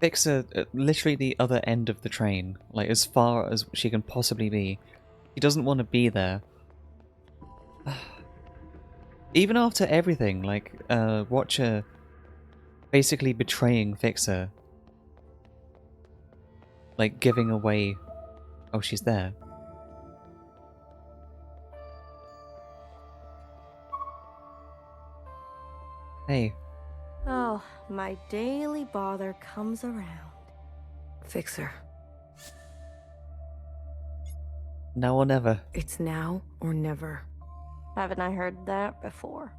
S1: Fixer at literally the other end of the train, like as far as she can possibly be. She doesn't want to be there. Even after everything, like, Watcher basically betraying Fixer. Like, giving away... Oh, she's there. Hey.
S5: Oh, my daily bother comes around.
S6: Fixer.
S1: Now or never.
S6: It's now or never.
S5: Haven't I heard that before?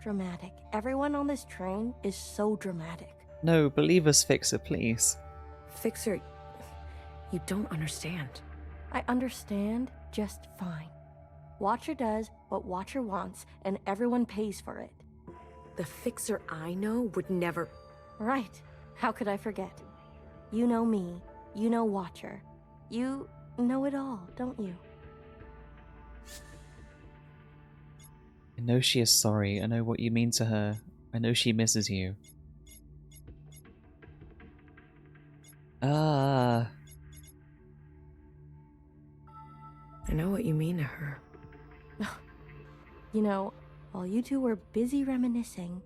S5: Dramatic. Everyone on this train is so dramatic.
S1: No, believe us, Fixer, please.
S6: Fixer, you don't understand.
S5: I understand just fine. Watcher does what Watcher wants, and everyone pays for it.
S6: The Fixer I know would never...
S5: Right. How could I forget? You know me. You know Watcher. You know it all, don't you?
S1: I know she is sorry. I know what you mean to her. I know she misses you. Ah.
S6: I know what you mean to her.
S5: You know, while you two were busy reminiscing,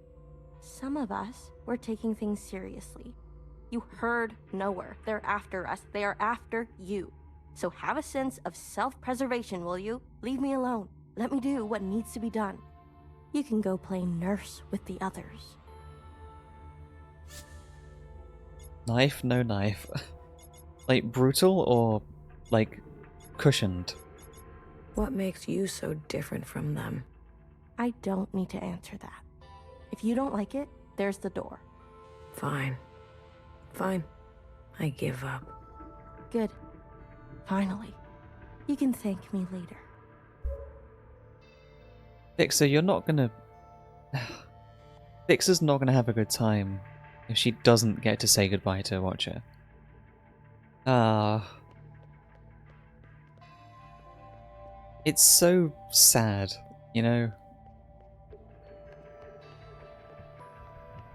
S5: some of us were taking things seriously. You heard nowhere. They're after us. They are after you. So have a sense of self-preservation, will you? Leave me alone. Let me do what needs to be done. You can go play nurse with the others.
S1: Knife, no knife. Like, brutal or, like, cushioned?
S6: What makes you so different from them?
S5: I don't need to answer that. If you don't like it, there's the door.
S6: Fine. Fine. I give up.
S5: Good. Finally. You can thank me later.
S1: Fixer, you're not gonna... Fixer's not gonna have a good time if she doesn't get to say goodbye to Watcher. Ah. It's so sad, you know?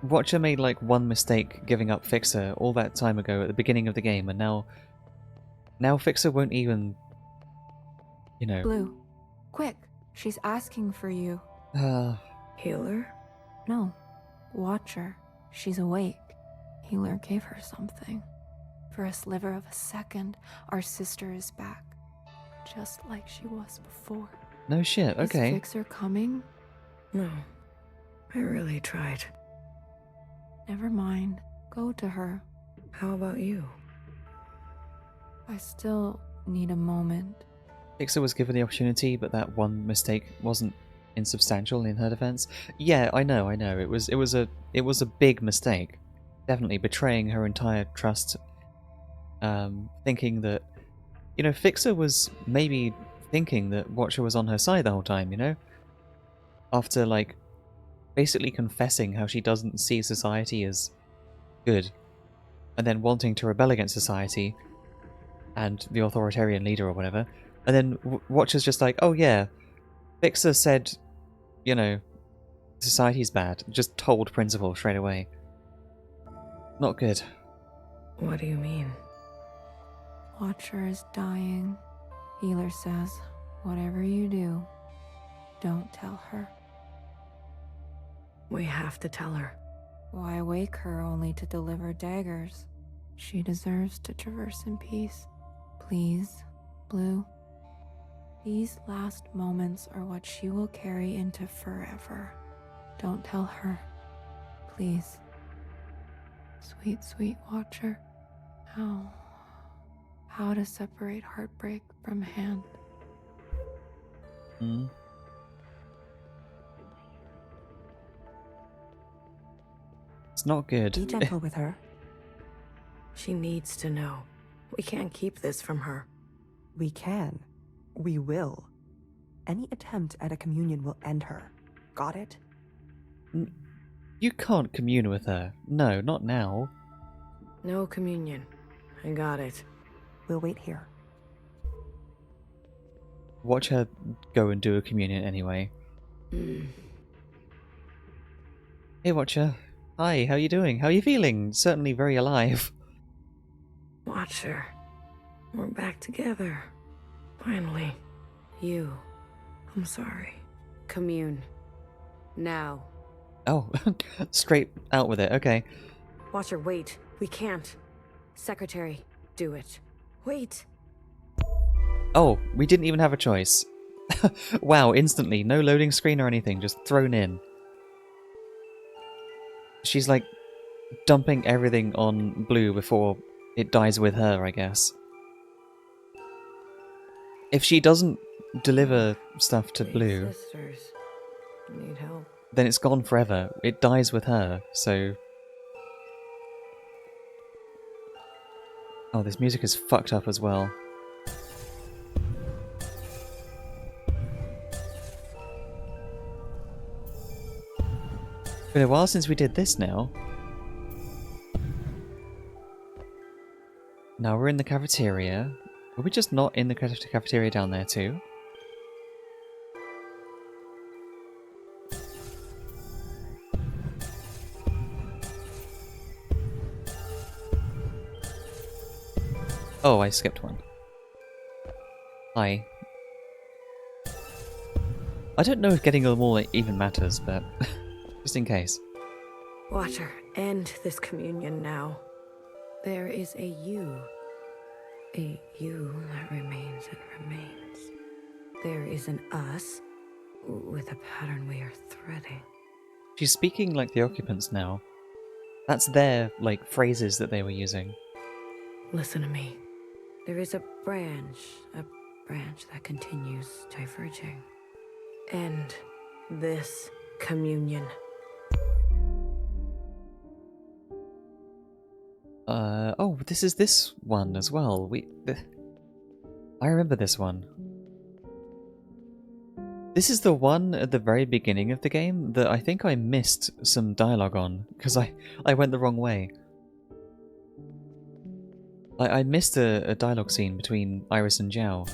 S1: Watcher made like one mistake giving up Fixer all that time ago at the beginning of the game, and now Fixer won't even, you know...
S4: Blue, quick. She's asking for you.
S6: Healer?
S4: No. Watcher. She's awake. Healer gave her something. For a sliver of a second, our sister is back. Just like she was before.
S1: No shit, okay.
S4: Is Fixer coming?
S6: No. I really tried.
S4: Never mind. Go to her.
S6: How about you?
S4: I still need a moment.
S1: Fixer was given the opportunity, but that one mistake wasn't insubstantial in her defense. Yeah, I know. It was a big mistake. Definitely betraying her entire trust. Thinking that, Fixer was maybe thinking that Watcher was on her side the whole time. After like basically confessing how she doesn't see society as good, and then wanting to rebel against society and the authoritarian leader or whatever, and then Watcher's just like, oh yeah, Fixer said, society's bad. Just told Principal straight away. Not good.
S6: What do you mean?
S4: Watcher is dying. Healer says, whatever you do, don't tell her.
S6: We have to tell her.
S4: Why wake her only to deliver daggers? She deserves to traverse in peace. Please, Blue. These last moments are what she will carry into forever. Don't tell her. Please. Sweet, sweet Watcher. How to separate heartbreak from hand.
S1: It's not good.
S2: Be gentle with her.
S6: She needs to know. We can't keep this from her.
S2: We can. We will. Any attempt at a communion will end her. Got it?
S1: You can't commune with her. No, not now.
S6: No communion. I got it.
S2: We'll wait here.
S1: Watch her go and do a communion anyway. Hey, Watcher. Hi, how you doing? How you feeling? Certainly very alive.
S6: Watcher. We're back together. Finally. You. I'm sorry.
S7: Commune. Now.
S1: Oh, straight out with it, okay.
S7: Watcher, wait. We can't. Secretary, do it.
S6: Wait!
S1: Oh, we didn't even have a choice. Wow, instantly. No loading screen or anything, just thrown in. She's like dumping everything on Blue before it dies with her, I guess. If she doesn't deliver stuff to Blue,
S6: Sisters. Need help.
S1: then it's gone forever. It dies with her, so... Oh, this music is fucked up as well. Been a while since we did this now. Now we're in the cafeteria. Were we just not in the cafeteria down there too? Oh, I skipped one. Hi. I don't know if getting them all even matters, but just in case.
S6: Watcher, end this communion now. There is a you. A you that remains and remains. There is an us with a pattern we are threading.
S1: She's speaking like the occupants now. That's their, like, phrases that they were using.
S6: Listen to me. There is a branch that continues diverging. End this communion.
S1: Oh, this is this one as well. I remember this one. This is the one at the very beginning of the game that I think I missed some dialogue on, because I went the wrong way. I missed a dialogue scene between Iris and Zhao.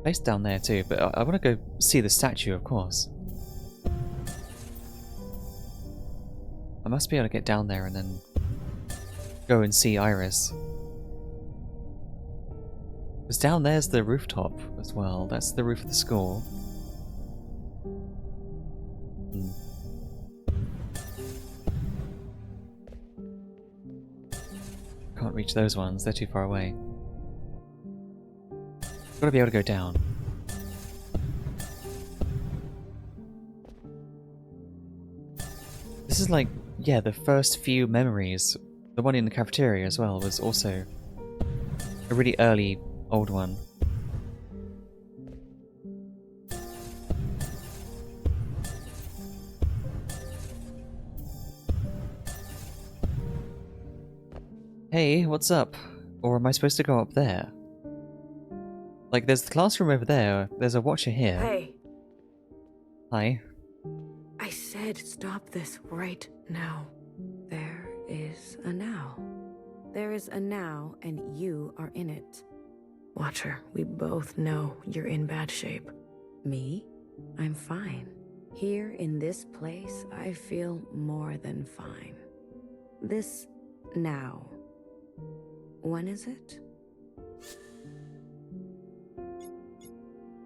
S1: Based down there too, but I want to go see the statue, of course. I must be able to get down there and then go and see Iris. Because down there's the rooftop as well. That's the roof of the school. Can't reach those ones, they're too far away. Gotta be able to go down. This is like, yeah, the first few memories. The one in the cafeteria as well was also a really early old one. Hey, what's up? Or am I supposed to go up there? Like, there's the classroom over there, there's a watcher here.
S6: Hey,
S1: Hi.
S6: I said stop this right now. There is a now. There is a now, and you are in it. Watcher, we both know you're in bad shape. Me? I'm fine. Here in this place, I feel more than fine. This now. When is it?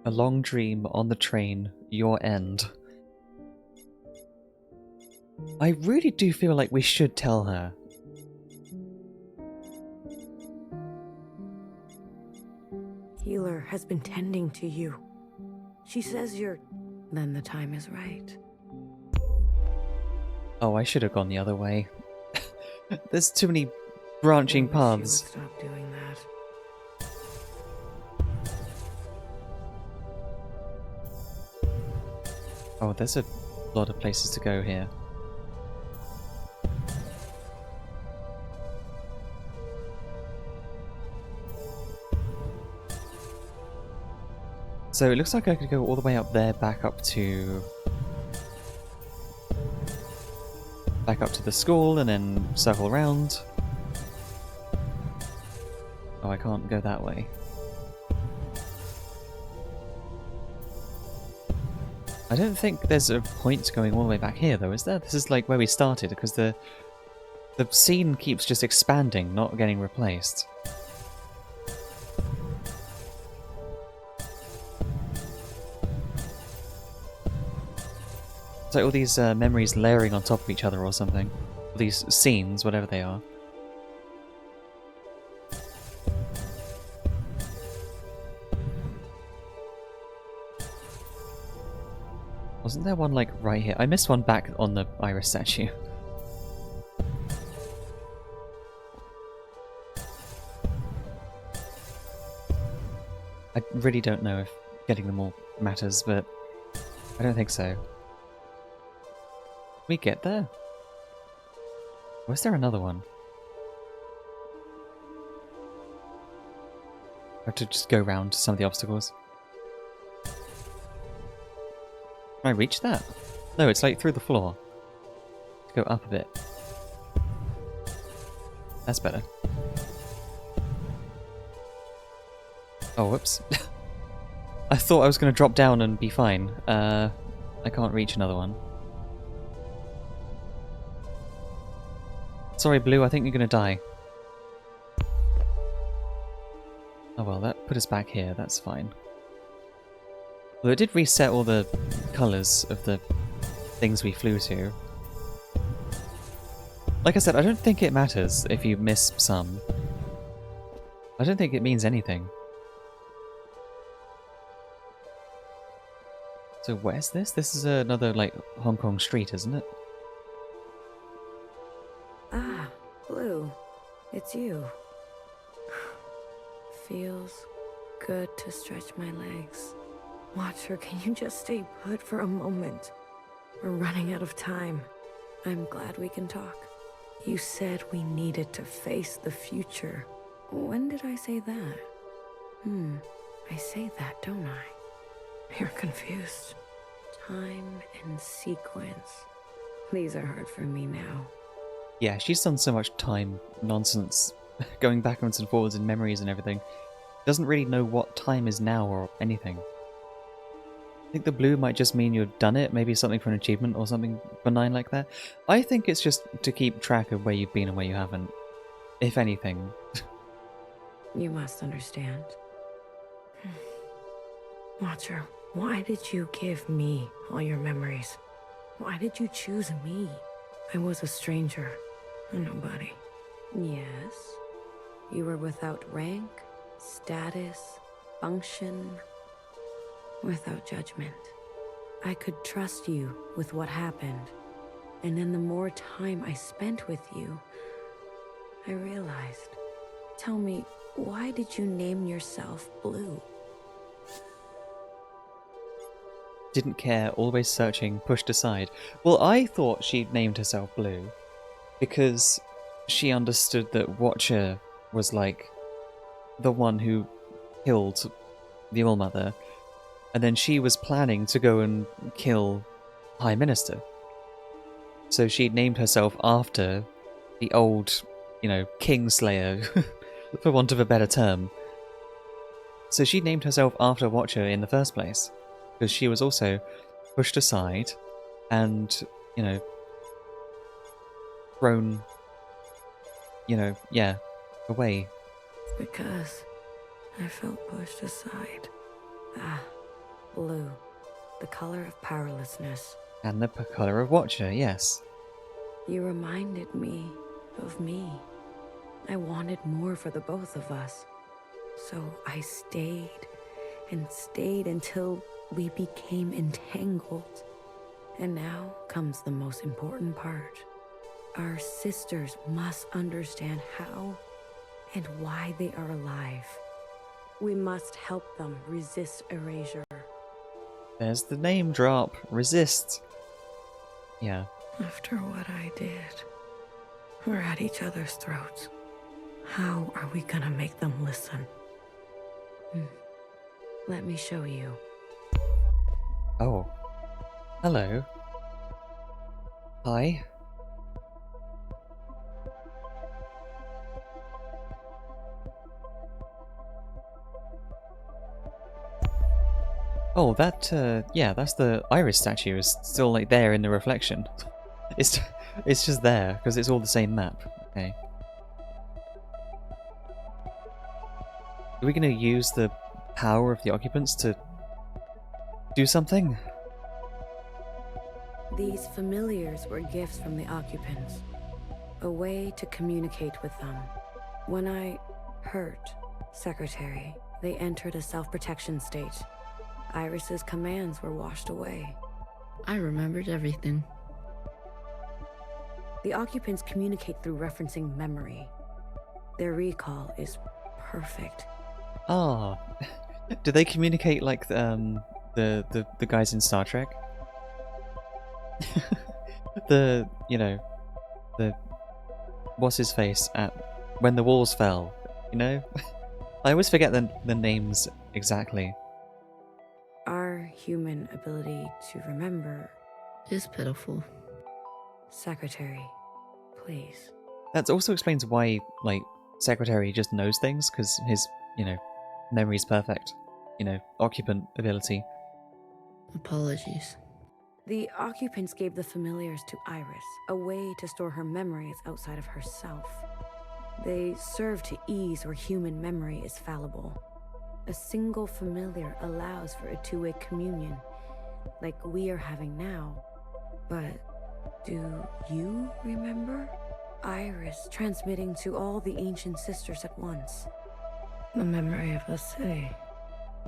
S1: A long dream on the train, your end. I really do feel like we should tell her.
S6: Healer has been tending to you. She says you're... Then the time is right.
S1: Oh, I should have gone the other way. There's too many branching
S6: I wish you would
S1: paths.
S6: stop doing that.
S1: Oh, there's a lot of places to go here. So it looks like I could go all the way up there, back up to the school, and then circle around. Oh, I can't go that way. I don't think there's a point going all the way back here, though, is there? This is like where we started, because the scene keeps just expanding, not getting replaced. It's like all these memories layering on top of each other or something. All these scenes, whatever they are. Wasn't there one, like, right here? I missed one back on the iris statue. I really don't know if getting them all matters, but I don't think so. We get there? Or is there another one? I have to just go round some of the obstacles. Can I reach that? No, it's like through the floor. Let's go up a bit. That's better. Oh, whoops. I thought I was going to drop down and be fine. I can't reach another one. Sorry, Blue, I think you're going to die. Oh well, that put us back here, that's fine. Well, it did reset all the colours of the things we flew to. Like I said, I don't think it matters if you miss some. I don't think it means anything. So where's this? This is another, like, Hong Kong street, isn't it?
S6: Ah, Blue. It's you. Feels good to stretch my legs. Watcher, can you just stay put for a moment? We're running out of time. I'm glad we can talk. You said we needed to face the future. When did I say that? I say that, don't I? You're confused. Time and sequence. These are hard for me now.
S1: Yeah, she's done so much time nonsense, going backwards and forwards in memories and everything. Doesn't really know what time is now or anything. I think the blue might just mean you've done it, maybe something for an achievement or something benign like that. I think it's just to keep track of where you've been and where you haven't, if anything.
S6: You must understand. Watcher, why did you give me all your memories? Why did you choose me? I was a stranger, a nobody. Yes, you were without rank, status, function without judgment. I could trust you with what happened. And then the more time I spent with you, I realized. Tell me, why did you name yourself Blue?
S1: Didn't care, always searching, pushed aside. Well, I thought she'd named herself Blue because she understood that Watcher was like the one who killed the All-Mother, and then she was planning to go and kill High Minister. So she'd named herself after the old, Kingslayer, for want of a better term. So she named herself after Watcher in the first place, because she was also pushed aside and, thrown, away.
S6: Because I felt pushed aside. Ah, blue. The color of powerlessness.
S1: And the color of Watcher, yes.
S6: You reminded me of me. I wanted more for the both of us. So I stayed and stayed until we became entangled. And now comes the most important part. Our sisters must understand how and why they are alive. We must help them resist erasure.
S1: There's the name drop. Resist. Yeah.
S6: After what I did, we're at each other's throats. How are we gonna make them listen? Let me show you.
S1: Oh. Hello. Hi. Oh, that's the iris statue is still like there in the reflection. It's just there because it's all the same map. Okay. Are we gonna use the power of the occupants to do something?
S6: These familiars were gifts from the occupants. A way to communicate with them. When I hurt Secretary, they entered a self-protection state. Iris's commands were washed away.
S3: I remembered everything.
S6: The occupants communicate through referencing memory. Their recall is perfect.
S1: Ah. Do they communicate like the guys in Star Trek? The what's his face at When the Walls Fell, I always forget the names exactly.
S6: Our human ability to remember.
S3: It's pitiful.
S6: Secretary, please.
S1: That also explains why, Secretary just knows things, because his, memory's perfect. Occupant ability.
S3: Apologies.
S6: The occupants gave the familiars to Iris, a way to store her memories outside of herself. They serve to ease where human memory is fallible. A single familiar allows for a two-way communion, like we are having now. But do you remember? Iris transmitting to all the ancient sisters at once. The memory of the city.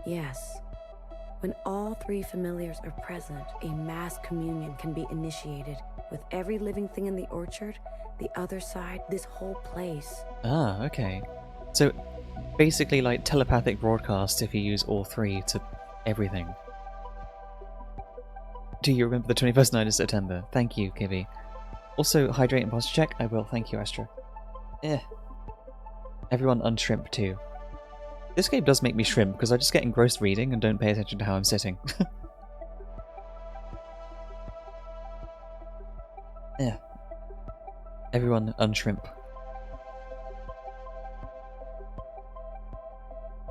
S6: Yes. When all three familiars are present, a mass communion can be initiated with every living thing in the orchard, the other side, this whole place.
S1: Ah, okay. So, basically like telepathic broadcast if you use all three to everything. Do you remember the 21st night of September? Thank you, Kibby. Also, hydrate and posture check? I will, thank you, Astra. Everyone unshrimp too. This game does make me shrimp because I just get engrossed reading and don't pay attention to how I'm sitting. Yeah. Everyone unshrimp.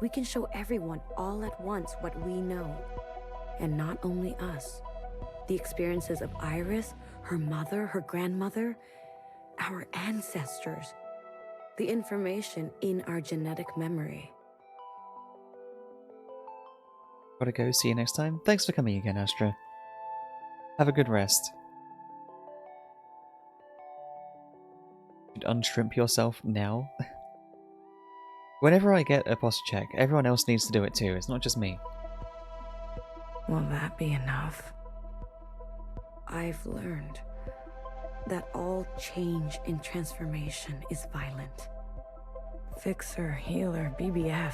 S6: We can show everyone all at once what we know. And not only us. The experiences of Iris, her mother, her grandmother, our ancestors. The information in our genetic memory.
S1: Gotta go, see you next time. Thanks for coming again, Astra. Have a good rest. You'd unshrimp yourself now? Whenever I get a posture check, everyone else needs to do it too. It's not just me.
S6: Will that be enough? I've learned that all change and transformation is violent. Fixer, healer, BBF,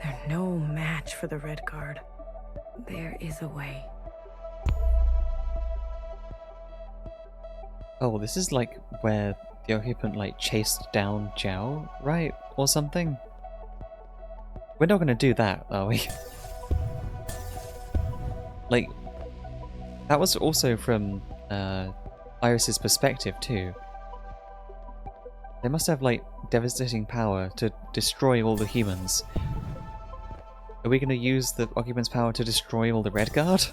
S6: they're no match for the Red Guard. There is a way.
S1: Oh, this is like where the occupant like chased down Jiao, right? Or something? We're not gonna do that, are we? Like, that was also from Iris's perspective too. They must have like devastating power to destroy all the humans. Are we gonna use the occupant's power to destroy all the Red Guard?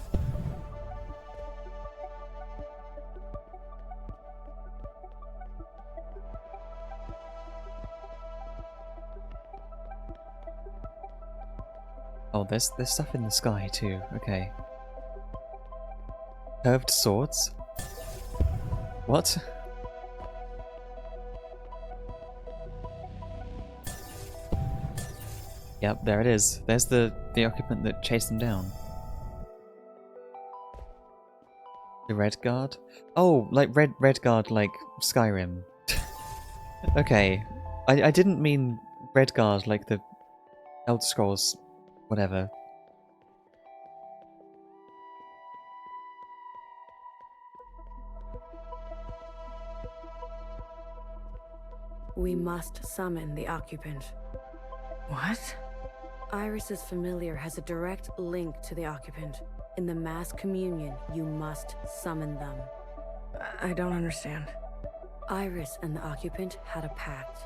S1: Oh, there's stuff in the sky too. Okay. Curved swords? What? Yep, there it is. There's the occupant that chased them down. The Red Guard? Oh, like Red Guard like Skyrim. Okay. I didn't mean Red Guard like the Elder Scrolls whatever.
S6: We must summon the occupant. What? Iris's familiar has a direct link to the occupant. In the mass communion, you must summon them. I don't understand. Iris and the occupant had a pact.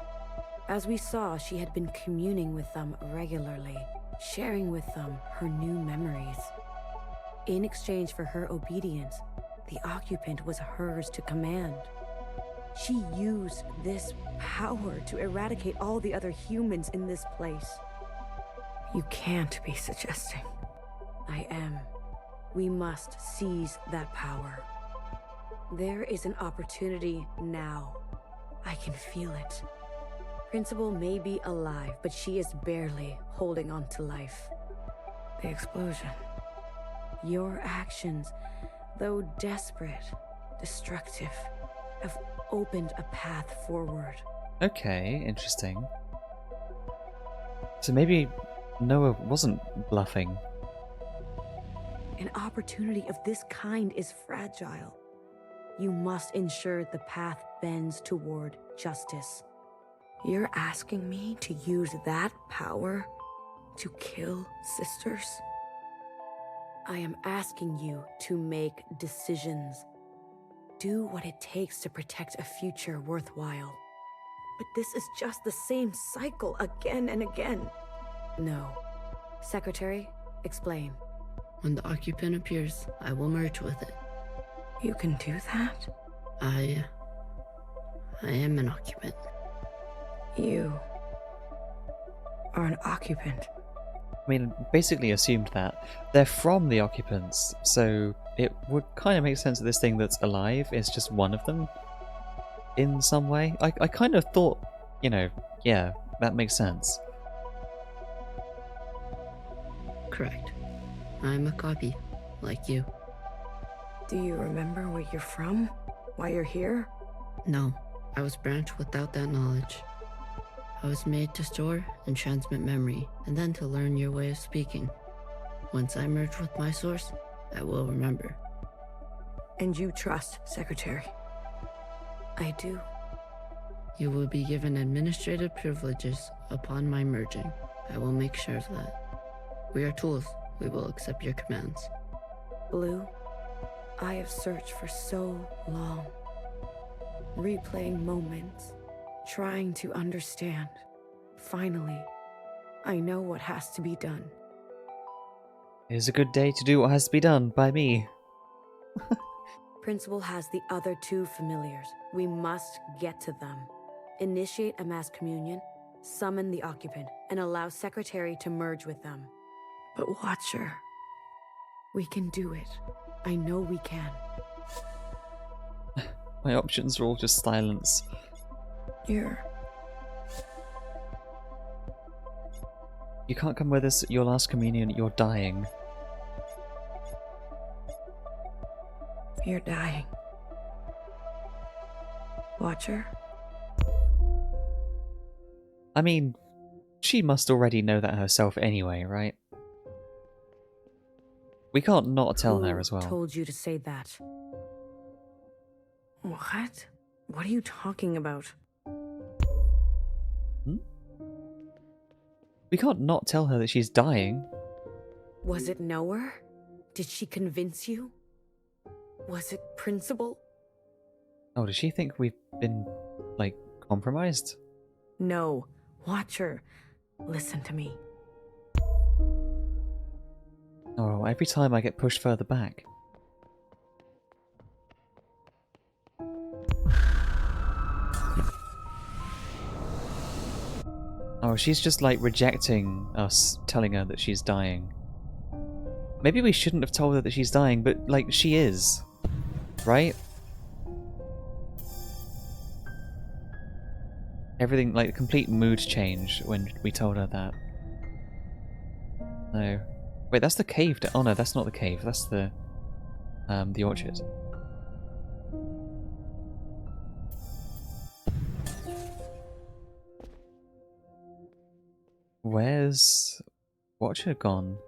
S6: As we saw, she had been communing with them regularly, sharing with them her new memories. In exchange for her obedience, the occupant was hers to command. She used this power to eradicate all the other humans in this place. You can't be suggesting. I am. We must seize that power. There is an opportunity now. I can feel it. Principal may be alive, but she is barely holding on to life. The explosion. Your actions, though desperate, destructive, have opened a path forward.
S1: Okay, interesting. So maybe Noah wasn't bluffing.
S6: An opportunity of this kind is fragile. You must ensure the path bends toward justice. You're asking me to use that power to kill sisters? I am asking you to make decisions. Do what it takes to protect a future worthwhile. But this is just the same cycle again and again. No. Secretary, explain.
S3: When the occupant appears, I will merge with it.
S6: You can do that?
S3: I am an occupant.
S6: You are an occupant.
S1: I mean, basically assumed that. They're from the occupants, so it would kind of make sense that this thing that's alive is just one of them in some way. I kind of thought, you know, yeah, that makes sense.
S3: Correct. I'm a copy, like you.
S6: Do you remember where you're from? Why you're here?
S3: No, I was branched without that knowledge. I was made to store and transmit memory, and then to learn your way of speaking. Once I merge with my source, I will remember.
S6: And you trust, Secretary? I do.
S3: You will be given administrative privileges upon my merging. I will make sure of that. We are tools. We will accept your commands.
S6: Blue, I have searched for so long. Replaying moments, trying to understand. Finally, I know what has to be done.
S1: It is a good day to do what has to be done by me.
S6: Principal has the other two familiars. We must get to them. Initiate a mass communion, summon the occupant, and allow Secretary to merge with them. But Watcher, we can do it. I know we can.
S1: My options are all just silence.
S6: You're
S1: You can't come with us at your last communion, you're dying.
S6: You're dying. Watcher?
S1: I mean, she must already know that herself anyway, right? We can't not tell her as well.
S6: Who told you to say that? What? What are you talking about?
S1: Hmm? We can't not tell her that she's dying.
S6: Was it Noah? Did she convince you? Was it Principal?
S1: Oh, does she think we've been, like, compromised?
S6: No. Watcher, listen to me.
S1: Oh, every time I get pushed further back. Oh, she's just like rejecting us telling her that she's dying. Maybe we shouldn't have told her that she's dying, but like she is. Right? Everything, like, complete mood change when we told her that. No. Wait, that's the cave. Oh no, that's not the cave. That's the orchard. Where's Watcher gone?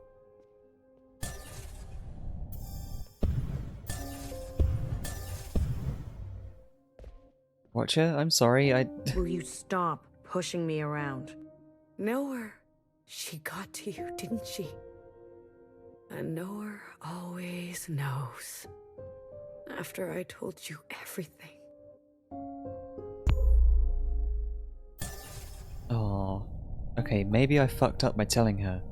S1: Watcher, I'm sorry,
S6: Will you stop pushing me around? Noah, she got to you, didn't she? And Noah always knows. After I told you everything.
S1: Oh. Okay, maybe I fucked up by telling her.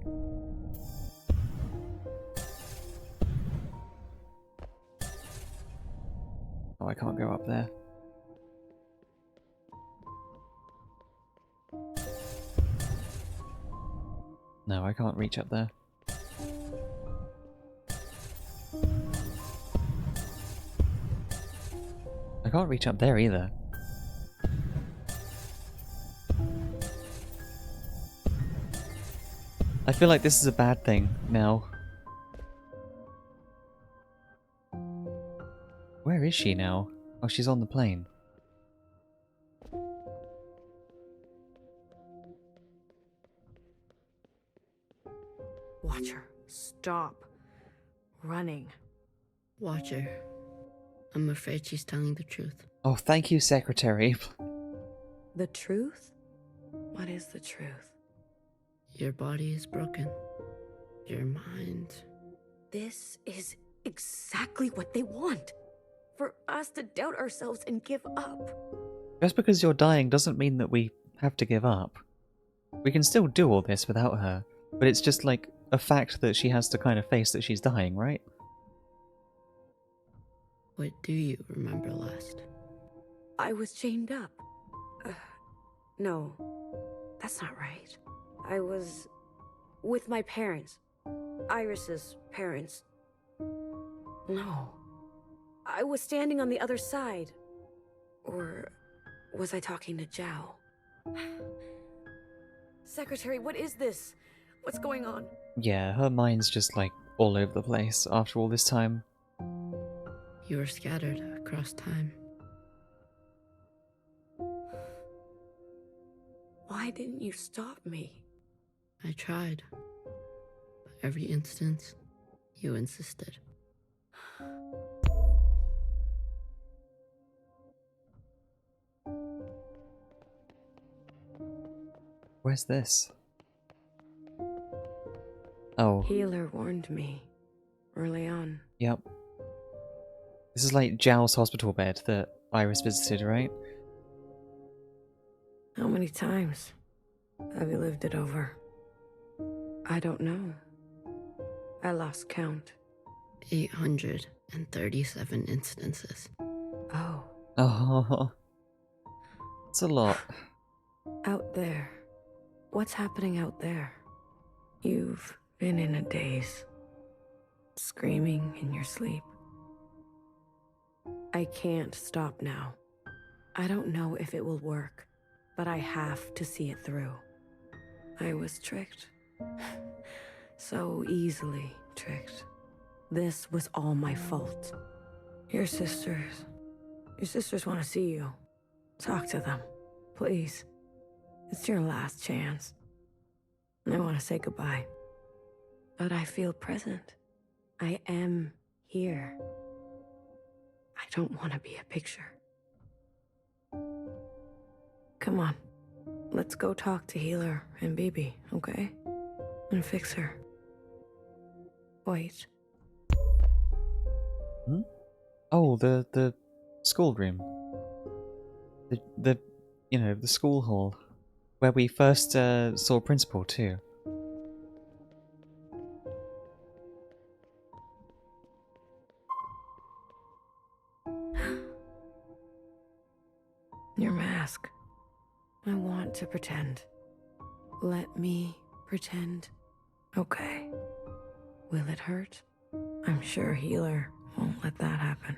S1: Oh, I can't go up there. No, I can't reach up there. I can't reach up there either. I feel like this is a bad thing now. Where is she now? Oh, she's on the plane.
S6: Watcher, stop running.
S3: Watcher, I'm afraid she's telling the truth.
S1: Oh, thank you, Secretary.
S6: The truth? What is the truth?
S3: Your body is broken. Your mind.
S6: This is exactly what they want. For us to doubt ourselves and give up.
S1: Just because you're dying doesn't mean that we have to give up. We can still do all this without her, but it's just like a fact that she has to kind of face that she's dying, right?
S3: What do you remember last?
S6: I was chained up. No, that's not right. I was with my parents. Iris's parents. No. I was standing on the other side. Or was I talking to Zhao? Secretary, what is this? What's going on?
S1: Yeah, her mind's just like all over the place after all this time.
S3: You were scattered across time.
S6: Why didn't you stop me?
S3: I tried. But every instance, you insisted.
S1: Where's this? Oh.
S6: Healer warned me early on.
S1: Yep. This is like Zhao's hospital bed that Iris visited, right?
S6: How many times have you lived it over? I don't know. I lost count.
S3: 837 instances.
S6: Oh.
S1: Oh. It's a lot.
S6: Out there. What's happening out there? You've been in a daze. Screaming in your sleep. I can't stop now. I don't know if it will work, but I have to see it through. I was tricked. So easily tricked. This was all my fault. Your sisters. Your sisters want to see you. Talk to them. Please. It's your last chance. I want to say goodbye. But I feel present. I am here. I don't want to be a picture. Come on. Let's go talk to Healer and Bibi, okay? And fix her. Wait.
S1: Hmm? Oh, the schoolroom. The the school hall. Where we first saw Principal too.
S6: Your mask. I want to pretend. Let me pretend. Okay. Will it hurt? I'm sure Healer won't let that happen.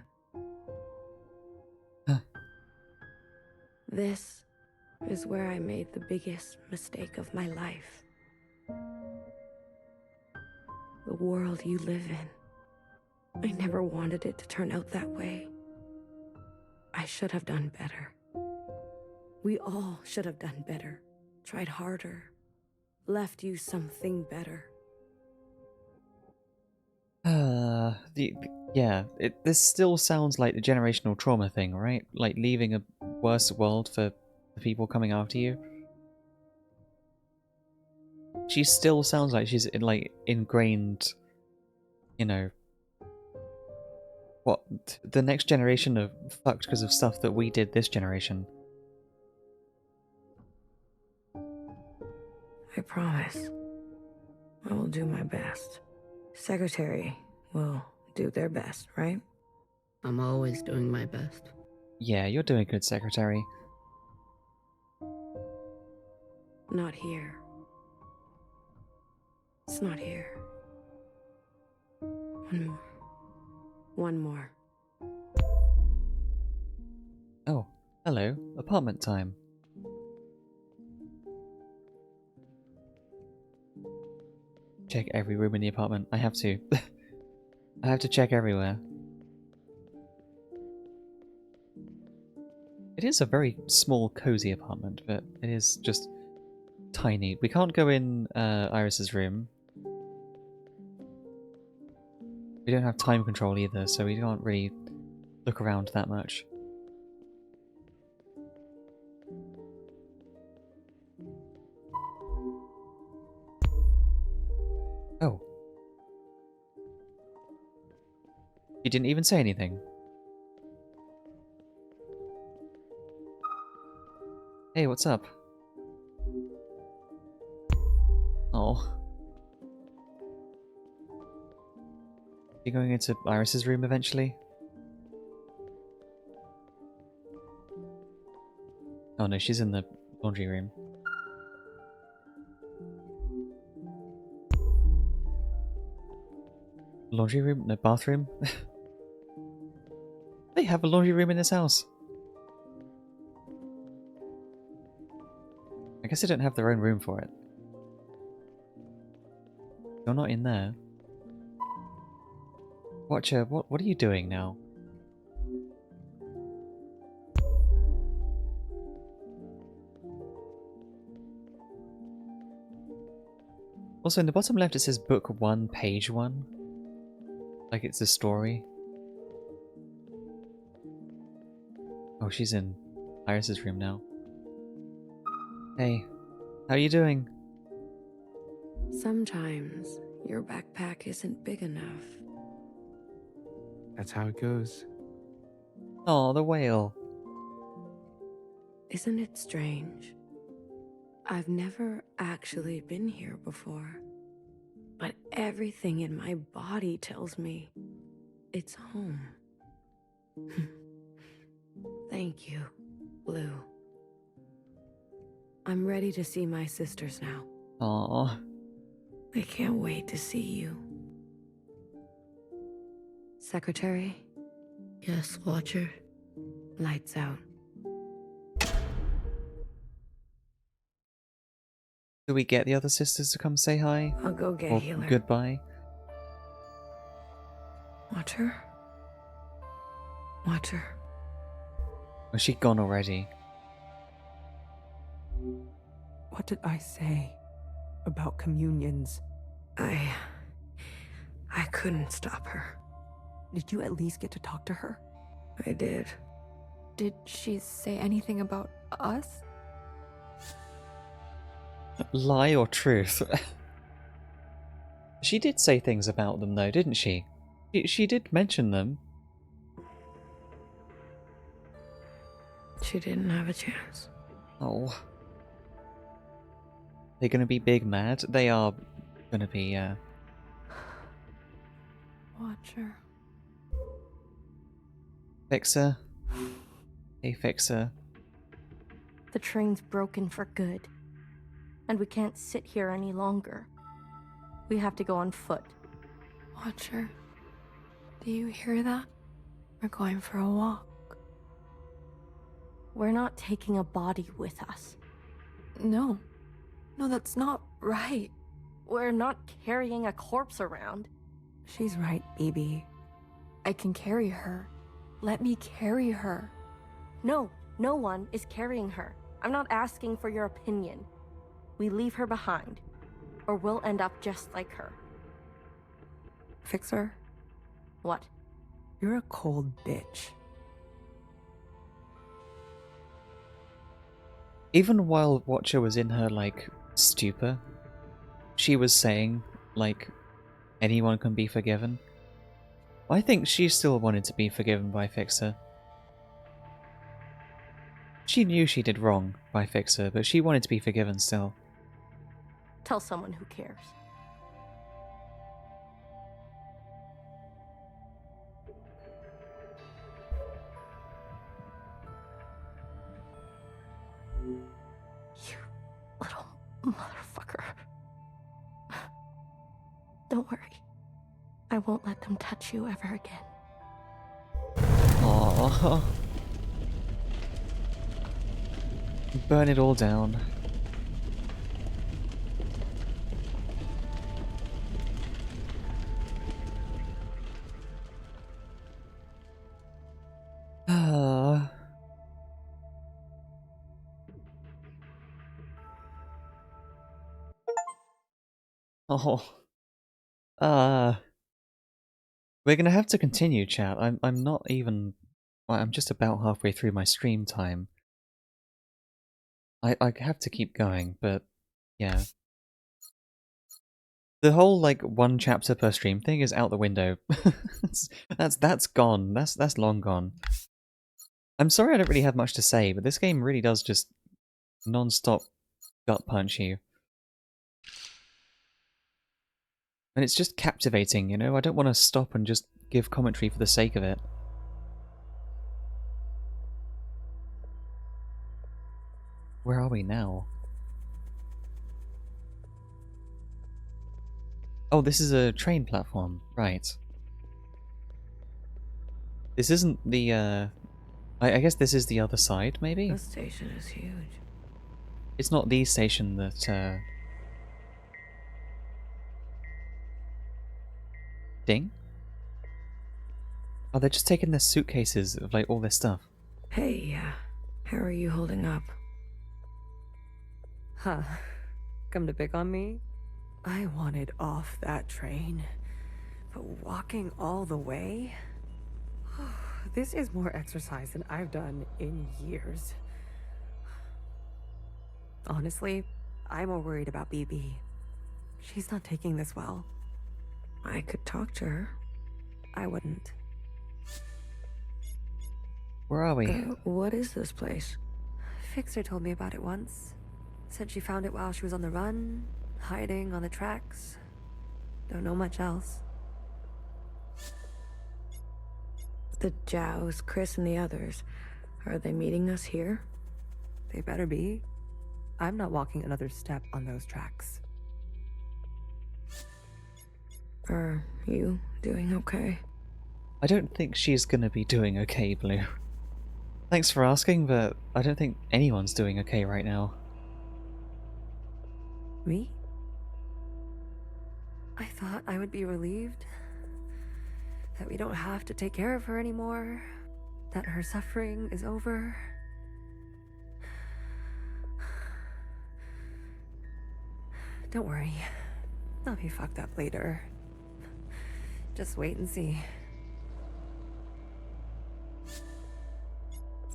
S1: Huh.
S6: This is where I made the biggest mistake of my life. The world you live in. I never wanted it to turn out that way. I should have done better. We all should have done better. Tried harder. Left you something better.
S1: This still sounds like the generational trauma thing, right? Like leaving a worse world for the people coming after you. She still sounds like she's ingrained, what, the next generation are fucked because of stuff that we did this generation.
S6: I promise. I will do my best. Secretary will do their best, right?
S3: I'm always doing my best.
S1: Yeah, you're doing good, Secretary.
S6: Not here. It's not here. One more. One more.
S1: Oh, hello. Apartment time. Check every room in the apartment. I have to. I have to check everywhere. It is a very small, cozy apartment, but it is just tiny. We can't go in Iris's room. We don't have time control either, so we can't really look around that much. Oh. You didn't even say anything. Hey, what's up? Oh. You going into Iris's room eventually? Oh no, she's in the laundry room. Laundry room? No, bathroom? They have a laundry room in this house. I guess they don't have their own room for it. You're not in there. Watcher, what are you doing now? Also, in the bottom left it says book 1, page 1. Like it's a story. Oh, she's in Iris's room now. Hey, how are you doing?
S6: Sometimes your backpack isn't big enough.
S9: That's how it goes.
S1: Oh, the whale.
S6: Isn't it strange? I've never actually been here before, but everything in my body tells me it's home. Thank you, Blue. I'm ready to see my sisters now.
S1: Aww.
S6: I can't wait to see you. Secretary?
S3: Yes, Watcher.
S6: Lights out.
S1: Do we get the other sisters to come say hi?
S6: I'll go get
S1: Or
S6: healer.
S1: goodbye?
S6: Watch her. Watch her.
S1: Or is she gone already?
S2: What did I say about communions?
S6: I couldn't stop her.
S2: Did you at least get to talk to her?
S6: I did.
S4: Did she say anything about us?
S1: Lie or truth? She did say things about them though, didn't she? She did mention them.
S6: She didn't have a chance.
S1: Oh. They're gonna be big mad? They are gonna be, yeah.
S4: Watcher.
S1: Fixer? Hey, Fixer.
S5: The train's broken for good. And we can't sit here any longer. We have to go on foot.
S4: Watcher. Do you hear that? We're going for a walk.
S5: We're not taking a body with us.
S4: No. No, that's not right.
S5: We're not carrying a corpse around.
S2: She's right, BB.
S4: I can carry her. Let me carry her.
S5: No, no one is carrying her. I'm not asking for your opinion. We leave her behind, or we'll end up just like her.
S2: Fixer,
S5: What?
S2: you're a cold bitch.
S1: Even while Watcher was in her, like, stupor, she was saying, like, anyone can be forgiven. I think she still wanted to be forgiven by Fixer. She knew she did wrong by Fixer, but she wanted to be forgiven still.
S5: Tell someone who cares. You little motherfucker. Don't worry. I won't let them touch you ever again.
S1: Aww. Burn it all down. Ah. Oh. We're gonna have to continue, chat. I'm not even. I'm just about halfway through my stream time. I have to keep going, but yeah. The whole like one chapter per stream thing is out the window. that's gone. That's long gone. I'm sorry I don't really have much to say, but this game really does just non-stop gut punch you. And it's just captivating, you know? I don't want to stop and just give commentary for the sake of it. Where are we now? Oh, this is a train platform. Right. This isn't the, I guess this is the other side, maybe?
S6: This station is huge.
S1: It's not the station that, Ding? Oh, they're just taking their suitcases of, like, all their stuff.
S6: Hey, how are you holding up?
S2: Huh. Come to pick on me? I wanted off that train. But walking all the way? This is more exercise than I've done in years. Honestly, I'm more worried about BB. She's not taking this well.
S6: I could talk to her.
S2: I wouldn't.
S1: Where are we?
S6: What is this place?
S2: Fixer told me about it once. Said she found it while she was on the run, hiding on the tracks. Don't know much else.
S6: The Jows, Chris, and the others. Are they meeting us here?
S2: They better be. I'm not walking another step on those tracks.
S6: Are you doing okay?
S1: I don't think she's gonna be doing okay, Blue. Thanks for asking, but I don't think anyone's doing okay right now.
S2: Me? I thought I would be relieved that we don't have to take care of her anymore, that her suffering is over. Don't worry, I'll be fucked up later. Just wait and see.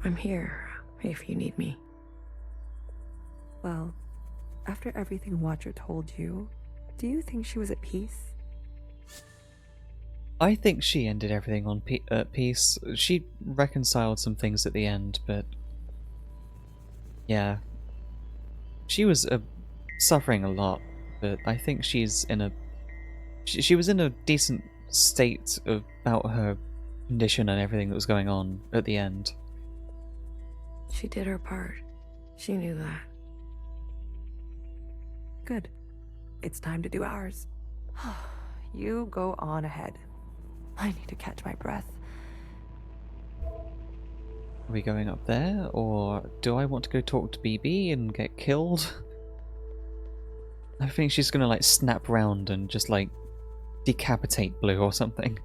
S6: I'm here if you need me.
S2: Well, after everything Watcher told you, do you think she was at peace?
S1: I think she ended everything on peace. She reconciled some things at the end, but yeah, she was suffering a lot. But I think she's in a she was in a decent state about her condition and everything that was going on at the end.
S6: She did her part. She knew that.
S2: Good. It's time to do ours. You go on ahead. I need to catch my breath.
S1: Are we going up there, or do I want to go talk to BB and get killed? I think she's gonna like snap round and just like decapitate Blue or something.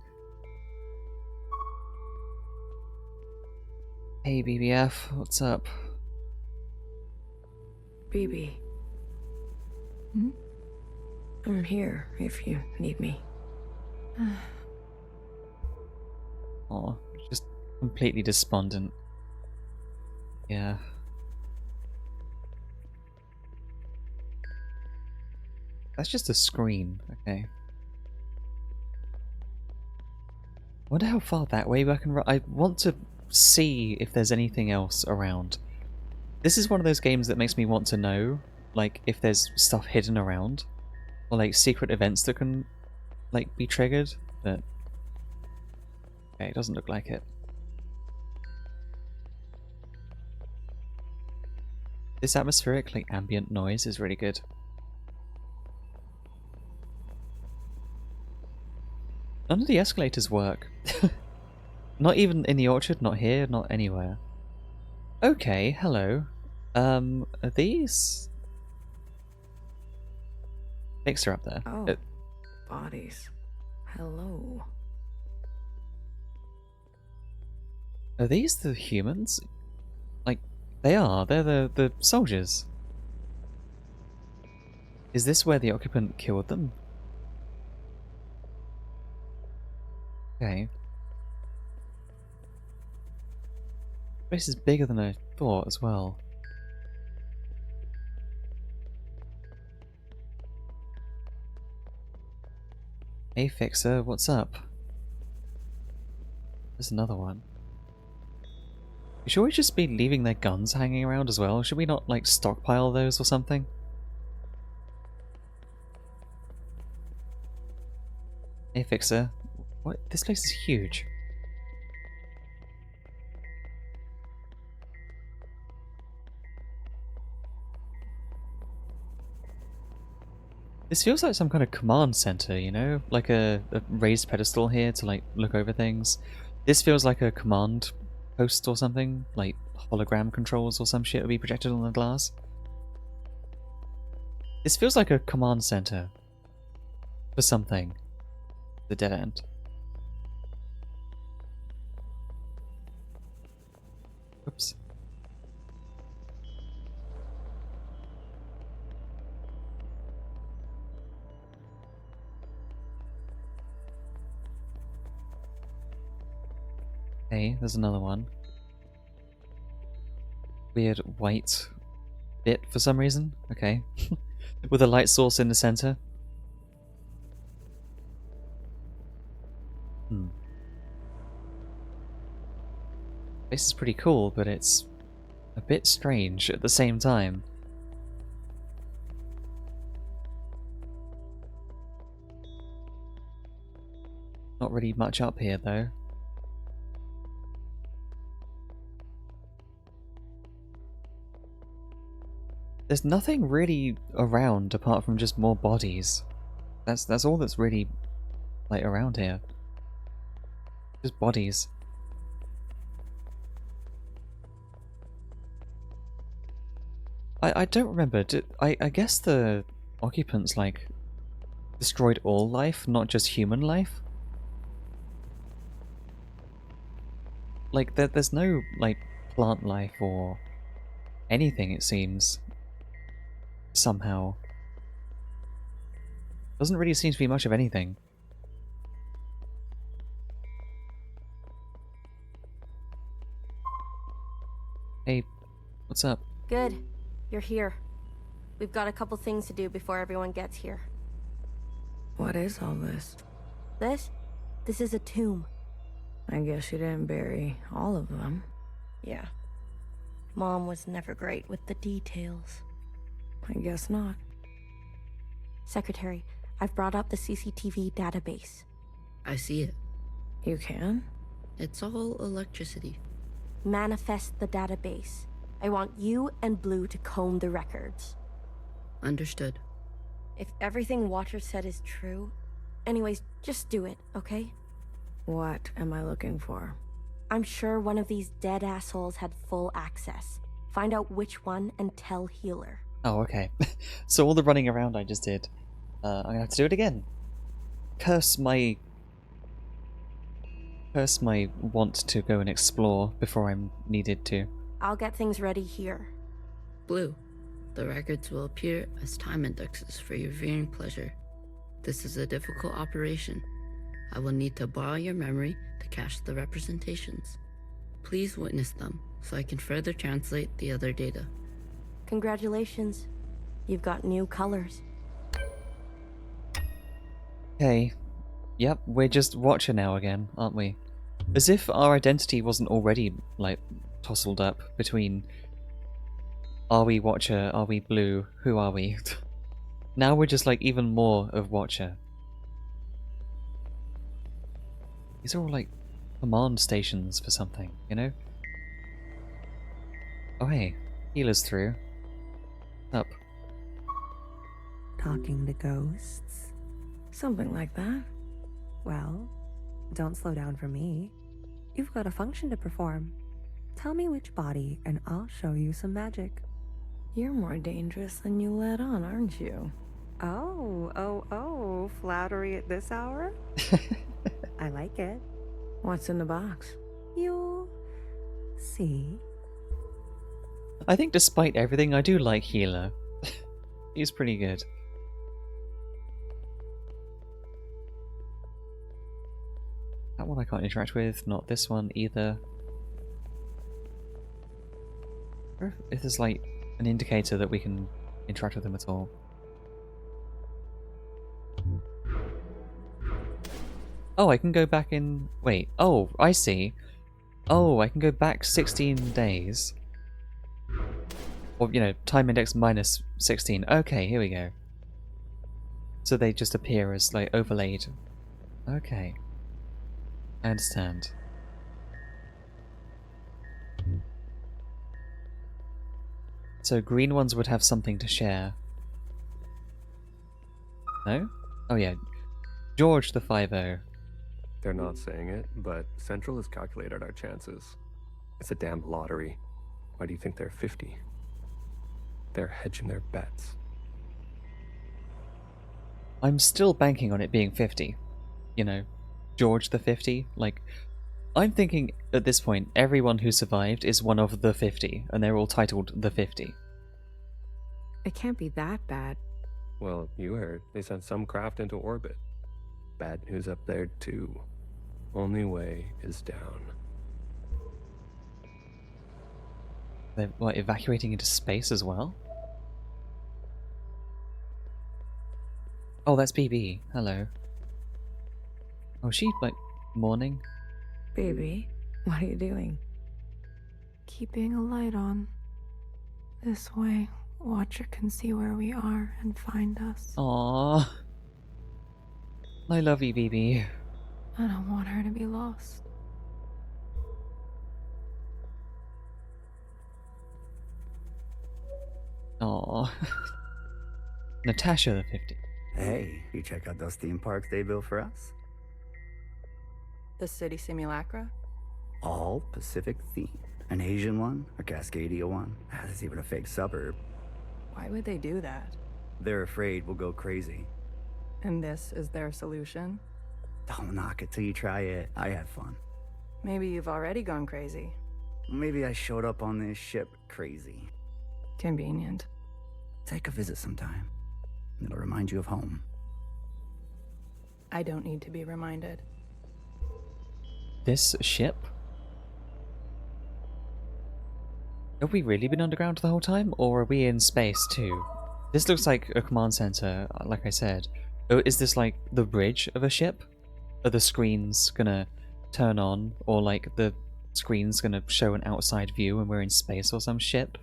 S1: Hey BBF, what's up?
S6: BB.
S4: Hmm?
S6: I'm here if you need me.
S1: Oh, just completely despondent. Yeah. That's just a screen, okay. Wonder how far that way I can run. I want to see if there's anything else around. This is one of those games that makes me want to know, like, if there's stuff hidden around, or like secret events that can, like, be triggered. But okay, it doesn't look like it. This atmospheric, like, ambient noise is really good. None of the escalators work. Not even in the orchard, not here, not anywhere. Okay, hello. Are these? Fixer up there.
S6: Oh, bodies. Hello.
S1: Are these the humans? Like, they are. They're the soldiers. Is this where the occupant killed them? Okay. This is bigger than I thought as well. Hey Fixer, what's up? There's another one. Should we just be leaving their guns hanging around as well? Should we not, like, stockpile those or something? Hey Fixer. What? This place is huge. This feels like some kind of command center, you know? Like a raised pedestal here to, like, look over things. This feels like a command post or something. Like hologram controls or some shit will be projected on the glass. This feels like a command center for something. The dead end. Oops. Hey, there's another one. Weird white bit for some reason. Okay. With a light source in the center. This is pretty cool, but it's a bit strange at the same time. Not really much up here, though. There's nothing really around apart from just more bodies. That's all that's really, like, around here. Just bodies. I don't remember. I guess the occupants, like, destroyed all life, not just human life? Like, there's no, like, plant life or anything, it seems. Somehow. Doesn't really seem to be much of anything. Hey, what's up?
S5: Good. You're here. We've got a couple things to do before everyone gets here.
S6: What is all this?
S5: This is a tomb.
S6: I guess you didn't bury all of them.
S5: Yeah. Mom was never great with the details.
S6: I guess not.
S5: Secretary, I've brought up the CCTV database.
S3: I see it.
S6: You can?
S3: It's all electricity.
S5: Manifest the database. I want you and Blue to comb the records.
S3: Understood.
S5: If everything Watcher said is true... Anyways, just do it, okay?
S6: What am I looking for?
S5: I'm sure one of these dead assholes had full access. Find out which one and tell Healer.
S1: Oh, okay. So all the running around I just did, I'm gonna have to do it again. Curse my want to go and explore before I'm needed to.
S5: I'll get things ready here.
S3: Blue, the records will appear as time indexes for your viewing pleasure. This is a difficult operation. I will need to borrow your memory to cache the representations. Please witness them so I can further translate the other data.
S5: Congratulations. You've got new colors.
S1: Okay. Yep, we're just Watcher now again, aren't we? As if our identity wasn't already, like, tousled up between... Are we Watcher? Are we Blue? Who are we? Now we're just, like, even more of Watcher. These are all, like, command stations for something, you know? Oh, hey. Healer's through. Up.
S2: Talking to ghosts?
S6: Something like that.
S2: Well, don't slow down for me. You've got a function to perform. Tell me which body, and I'll show you some magic.
S6: You're more dangerous than you let on, aren't you?
S2: Oh, flattery at this hour? I like it.
S6: What's in the box?
S2: You'll see.
S1: I think despite everything, I do like Healer. He's pretty good. That one I can't interact with, not this one either. I wonder if there's like an indicator that we can interact with them at all. Oh, I can go back in... Wait, oh, I see. Oh, I can go back 16 days. Or, you know, time index minus 16. Okay, here we go. So they just appear as, like, overlaid. Okay. I understand. So green ones would have something to share. No? Oh yeah. George the 5-0.
S9: They're not saying it, but Central has calculated our chances. It's a damn lottery. Why do you think they're 50? They're hedging their bets.
S1: I'm still banking on it being 50. You know, George the 50. Like, I'm thinking at this point, everyone who survived is one of the 50, and they're all titled the 50.
S10: It can't be that bad.
S9: Well, you heard. They sent some craft into orbit. Bad news up there, too. Only way is down.
S1: They're, what, evacuating into space as well? Oh, that's BB. Hello. Oh, she, like, mourning?
S6: Baby, what are you doing?
S4: Keeping a light on. This way, Watcher can see where we are and find us.
S1: Aww. I love you, BB.
S4: I don't want her to be lost.
S1: Aww. Natasha the 50.
S11: Hey, you check out those theme parks they built for us?
S10: The city simulacra?
S11: All Pacific themed. An Asian one, a Cascadia one. There's even a fake suburb.
S10: Why would they do that?
S11: They're afraid we'll go crazy.
S10: And this is their solution?
S11: Don't knock it till you try it. I have fun.
S10: Maybe you've already gone crazy.
S11: Maybe I showed up on this ship crazy.
S10: Convenient.
S11: Take a visit sometime. It'll remind you of home.
S10: I don't need to be reminded.
S1: This ship? Have we really been underground the whole time, or are we in space too? This looks like a command center, like I said. Oh, is this like the bridge of a ship? Are the screens gonna turn on, or like the screen's gonna show an outside view and we're in space or some shit?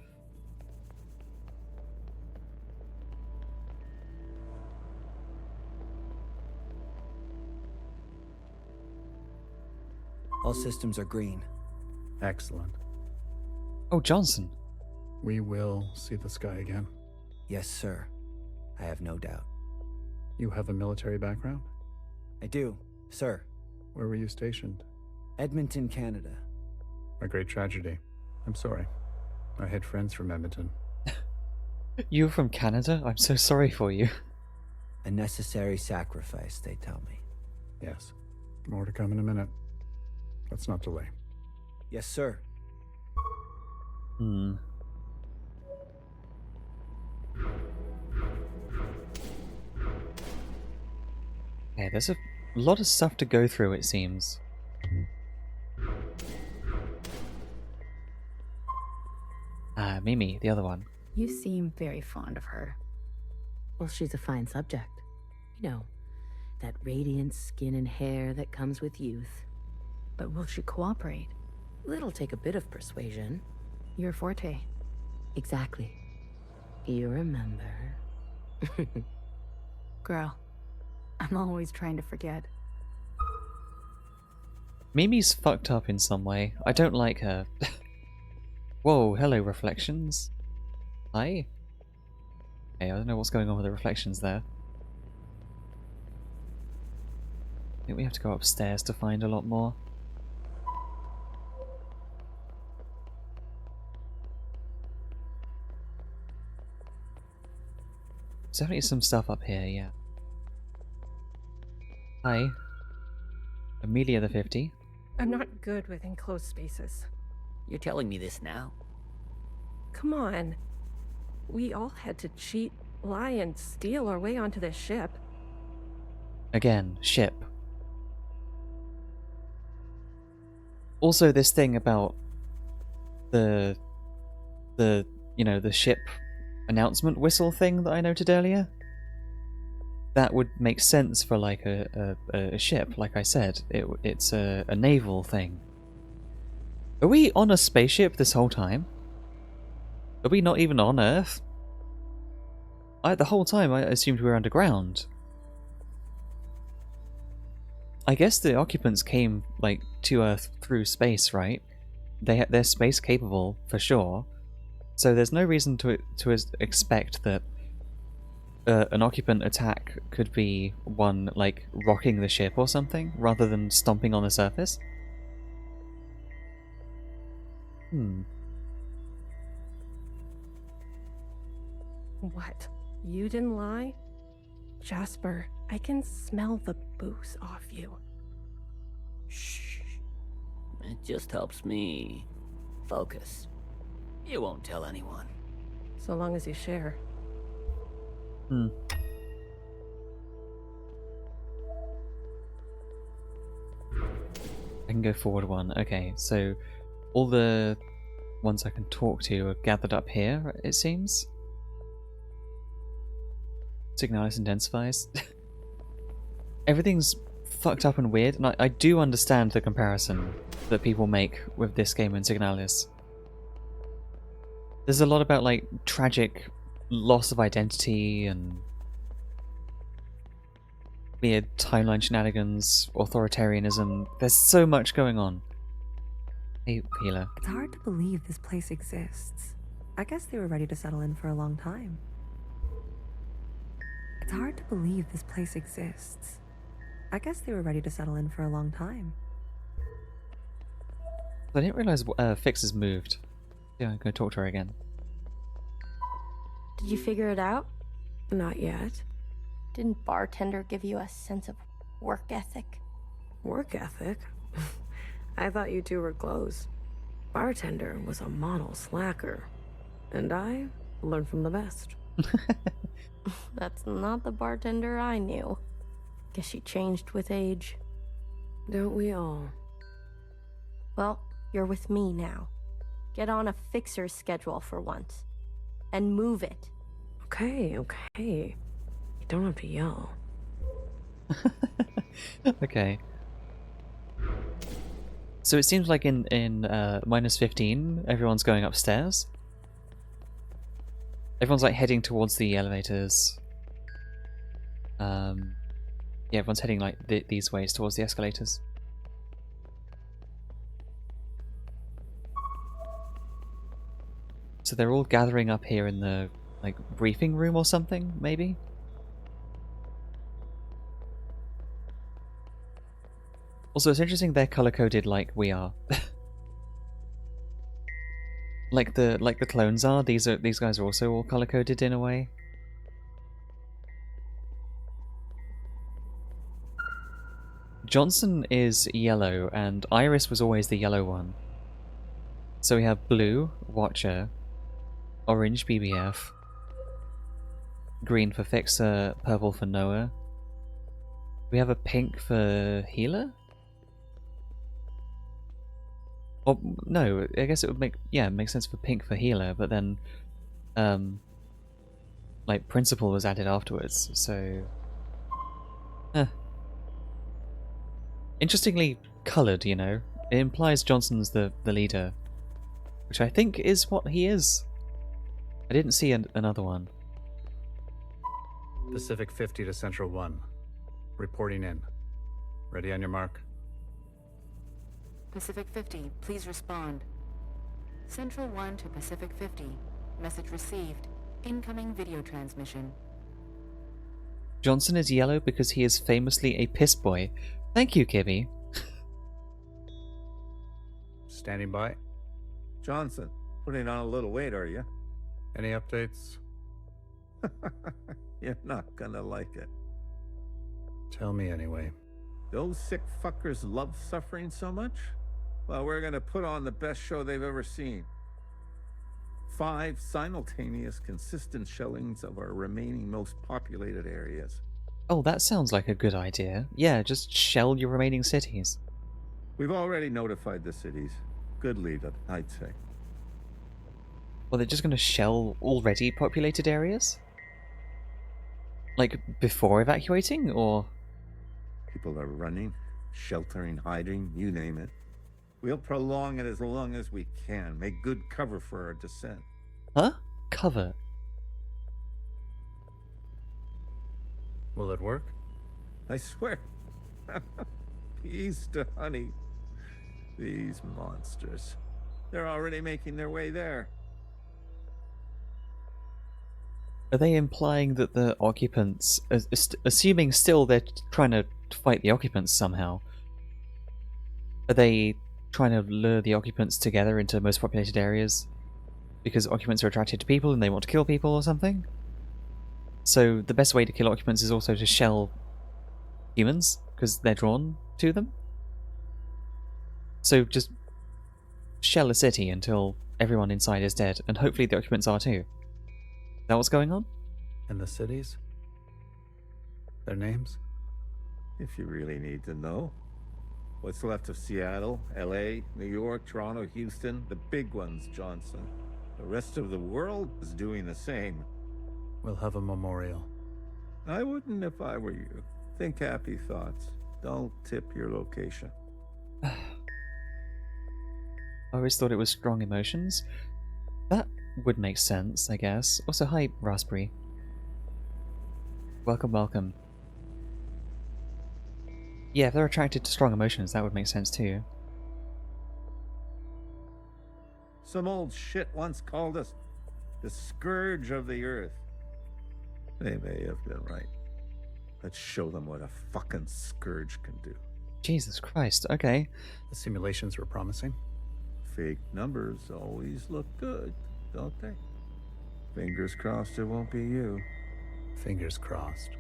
S12: All systems are green.
S13: Excellent.
S1: Oh, Johnson.
S13: We will see the sky again.
S12: Yes, sir. I have no doubt.
S13: You have a military background?
S12: I do, sir.
S13: Where were you stationed?
S12: Edmonton, Canada.
S13: A great tragedy. I'm sorry. I had friends from Edmonton.
S1: You're from Canada? I'm so sorry for you.
S12: A necessary sacrifice, they tell me.
S13: Yes. More to come in a minute. Let's not delay.
S12: Yes, sir.
S1: Hmm. Yeah, there's a lot of stuff to go through, it seems. Mimi, the other one.
S14: You seem very fond of her. Well, she's a fine subject. You know, that radiant skin and hair that comes with youth. But will she cooperate? It'll take a bit of persuasion. Your forte. Exactly. You remember.
S15: Girl, I'm always trying to forget.
S1: Mimi's fucked up in some way. I don't like her. Whoa, hello, reflections. Hi. Hey, I don't know what's going on with the reflections there. I think we have to go upstairs to find a lot more. There's definitely some stuff up here, yeah. Hi. Amelia the 50.
S5: I'm not good with enclosed spaces.
S16: You're telling me this now?
S5: Come on. We all had to cheat, lie, and steal our way onto this ship.
S1: Again, ship. Also, this thing about the ship announcement whistle thing that I noted earlier. That would make sense for like a ship, like I said. It's a naval thing. Are we on a spaceship this whole time? Are we not even on Earth? The whole time I assumed we were underground. I guess the occupants came like to Earth through space, right? They're space capable for sure. So there's no reason to expect that an occupant attack could be one like rocking the ship or something, rather than stomping on the surface.
S5: What? You didn't lie? Jasper, I can smell the booze off you.
S16: Shh. It just helps me focus. You won't tell anyone.
S5: So long as you share.
S1: I can go forward one. Okay, so all the ones I can talk to are gathered up here, it seems. Signalis intensifies. Everything's fucked up and weird, and I do understand the comparison that people make with this game and Signalis. There's a lot about like tragic loss of identity and weird timeline shenanigans, authoritarianism. There's so much going on. Hey, healer.
S2: It's hard to believe this place exists. I guess they were ready to settle in for a long time. It's hard to believe this place exists. I guess they were ready to settle in for a long time.
S1: I didn't realize Fix has moved. Yeah, I'm gonna talk to her again.
S5: Did you figure it out?
S6: Not yet.
S5: Didn't bartender give you a sense of work ethic?
S6: Work ethic? I thought you two were close. Bartender was a model slacker. And I learned from the best.
S5: That's not the bartender I knew. Guess she changed with age.
S6: Don't we all?
S5: Well, you're with me now. Get on a fixer's schedule for once. And move it.
S6: Okay. You don't have to yell.
S1: Okay. So it seems like in -15, everyone's going upstairs. Everyone's like heading towards the elevators. Yeah, everyone's heading like these ways towards the escalators. So they're all gathering up here in the like briefing room or something, maybe? Also, it's interesting they're color-coded like we are. like the clones are. These guys are also all color-coded in a way. Johnson is yellow, and Iris was always the yellow one. So we have blue, Watcher, orange, BBF, green for Fixer, purple for Noah. We have a pink for Healer? Or, no, I guess it would make sense for pink for Healer, but then, like, Principal was added afterwards, so... Interestingly coloured, you know. It implies Johnson's the leader, which I think is what he is. I didn't see another one.
S13: Pacific 50 to Central 1. Reporting in. Ready on your mark.
S17: Pacific 50, please respond. Central 1 to Pacific 50. Message received. Incoming video transmission.
S1: Johnson is yellow because he is famously a piss boy. Thank you, Kibby.
S13: Standing by.
S18: Johnson, putting on a little weight, are you?
S13: Any updates?
S18: You're not gonna like it.
S13: Tell me anyway.
S18: Those sick fuckers love suffering so much? Well, we're gonna put on the best show they've ever seen. 5 simultaneous, consistent shellings of our remaining most populated areas.
S1: Oh, that sounds like a good idea. Yeah, just shell your remaining cities.
S18: We've already notified the cities. Good lead, I'd say.
S1: Well, they're just going to shell already populated areas? Like, before evacuating, or...?
S18: People are running, sheltering, hiding, you name it. We'll prolong it as long as we can, make good cover for our descent.
S1: Huh? Cover?
S13: Will it work?
S18: I swear. Peace to honey. These monsters. They're already making their way there.
S1: Are they implying that the occupants, assuming still they're trying to fight the occupants somehow, are they trying to lure the occupants together into most populated areas? Because occupants are attracted to people and they want to kill people or something? So the best way to kill occupants is also to shell humans, because they're drawn to them? So just shell a city until everyone inside is dead, and hopefully the occupants are too. Is that what's going on?
S13: And the cities? Their names?
S18: If you really need to know. What's left of Seattle, LA, New York, Toronto, Houston, the big ones, Johnson. The rest of the world is doing the same.
S13: We'll have a memorial.
S18: I wouldn't if I were you. Think happy thoughts. Don't tip your location.
S1: I always thought it was strong emotions. That would make sense, I guess. Also, hi, Raspberry. Welcome, welcome. Yeah, if they're attracted to strong emotions, that would make sense too.
S18: Some old shit once called us the scourge of the earth. They may have been right. Let's show them what a fucking scourge can do.
S1: Jesus Christ, okay.
S13: The simulations were promising.
S18: Fake numbers always look good, don't they? Fingers crossed it won't be you.
S13: Fingers crossed.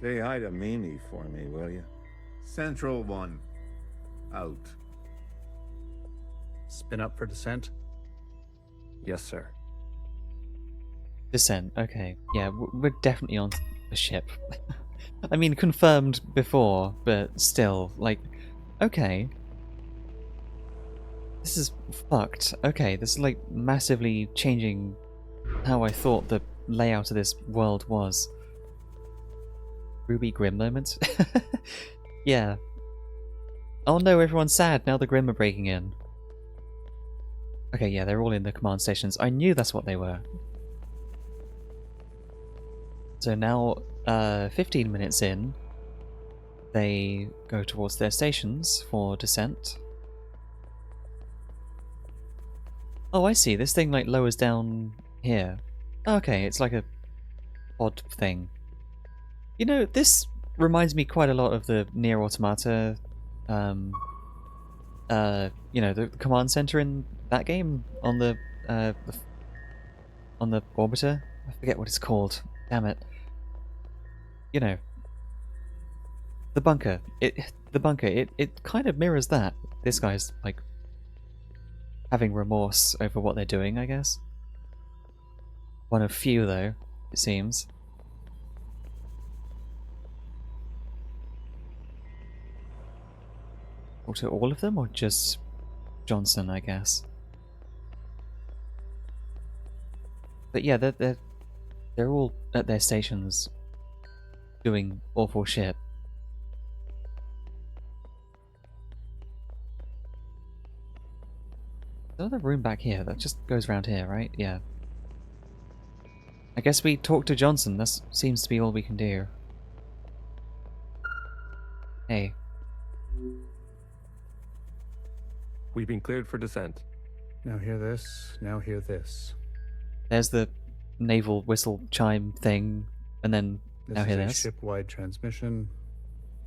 S18: Say hi to Mimi for me, will you? Central 1. Out.
S13: Spin up for descent?
S9: Yes, sir.
S1: Descent, okay. Yeah, we're definitely on a ship. I mean, confirmed before, but still, like, okay. This is fucked. Okay, this is like massively changing how I thought the layout of this world was. Ruby Grimm moments? Yeah. Oh no, everyone's sad, now the Grimm are breaking in. Okay, yeah, they're all in the command stations. I knew that's what they were. So now, 15 minutes in, they go towards their stations for descent. Oh, I see. This thing, like, lowers down here. Okay, it's like a odd thing. You know, this reminds me quite a lot of the Nier Automata, you know, the command center in that game on the orbiter. I forget what it's called. Damn it. You know, the bunker. It kind of mirrors that. This guy's like having remorse over what they're doing, I guess. One of few, though, it seems. Or to all of them, or just Johnson, I guess. But yeah, they're all at their stations doing awful shit. There's another room back here that just goes around here, right? Yeah. I guess we talk to Johnson. That seems to be all we can do. Hey.
S9: We've been cleared for descent.
S13: Now hear this, now hear this.
S1: There's the naval whistle chime thing, and then now hear
S13: This
S1: this.
S13: is a ship-wide transmission.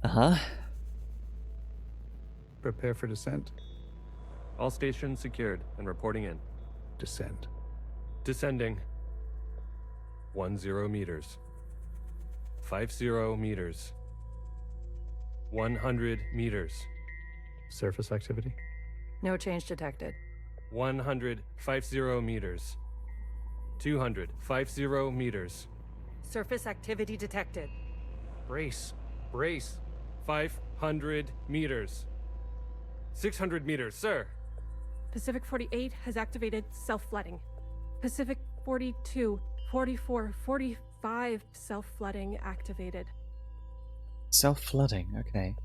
S1: Uh-huh.
S13: Prepare for descent.
S9: All stations secured and reporting in.
S13: Descent.
S9: Descending. 10 meters. 50 meters. 100 meters.
S13: Surface activity.
S10: No change detected.
S9: 150 meters. 250 meters.
S10: Surface activity detected.
S9: Brace. Brace. 500 meters. 600 meters, sir.
S19: Pacific 48 has activated self-flooding. Pacific 42, 44, 45 self-flooding activated.
S1: Self-flooding, okay.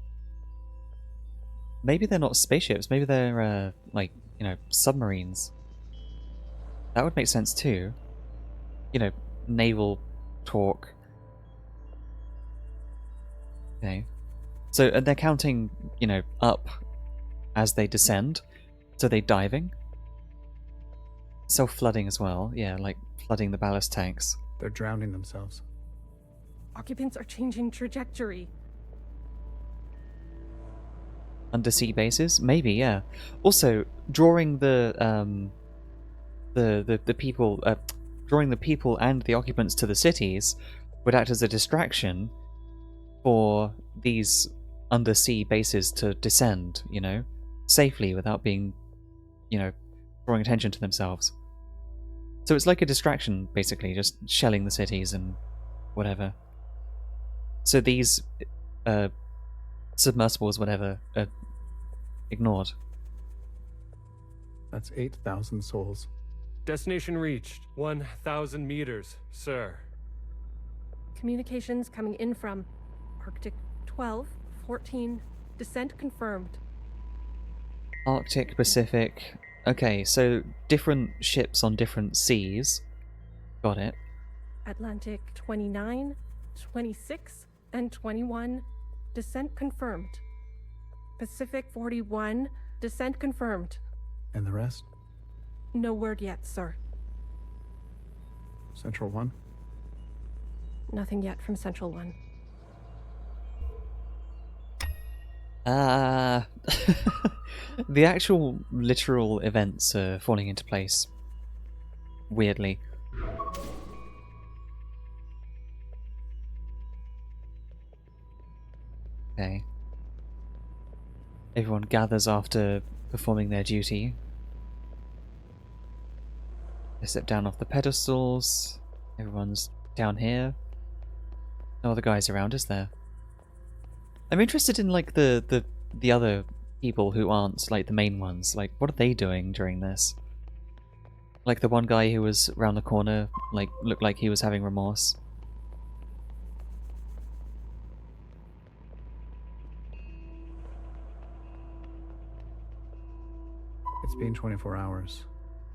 S1: Maybe they're not spaceships, maybe they're, like, you know, submarines. That would make sense too. You know, naval talk. Okay. So, and they're counting, you know, up as they descend. So they diving? Self-flooding as well, yeah, like flooding the ballast tanks.
S13: They're drowning themselves.
S19: Occupants are changing trajectory.
S1: Undersea bases? Maybe, yeah. Also, drawing the people, drawing the people and the occupants to the cities would act as a distraction for these undersea bases to descend, you know, safely without being, you know, drawing attention to themselves. So it's like a distraction, basically, just shelling the cities and whatever. So these submersibles, whatever, are ignored.
S13: That's 8,000 souls.
S9: Destination reached. 1,000 meters, sir.
S19: Communications coming in from Arctic 12, 14, descent confirmed.
S1: Arctic, Pacific. Okay, so different ships on different seas. Got it.
S19: Atlantic 29, 26, and 21, descent confirmed. Pacific 41, descent confirmed.
S13: And the rest?
S19: No word yet, sir.
S13: Central 1?
S19: Nothing yet from Central 1.
S1: The actual literal events are falling into place. Weirdly. Okay. Everyone gathers after performing their duty. They step down off the pedestals. Everyone's down here. No other guys around, is there? I'm interested in like the other people who aren't like the main ones. Like, what are they doing during this? Like the one guy who was around the corner, like looked like he was having remorse.
S13: It's been 24 hours.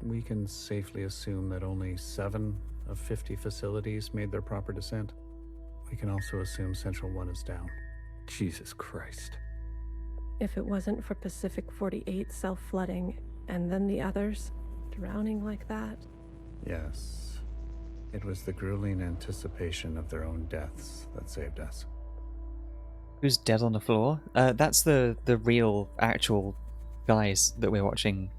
S13: We can safely assume that only 7 of 50 facilities made their proper descent. We can also assume Central 1 is down.
S9: Jesus Christ.
S19: If it wasn't for Pacific 48 self-flooding, and then the others drowning like that.
S13: Yes. It was the grueling anticipation of their own deaths that saved us.
S1: Who's dead on the floor? That's the real, actual guys that we're watching.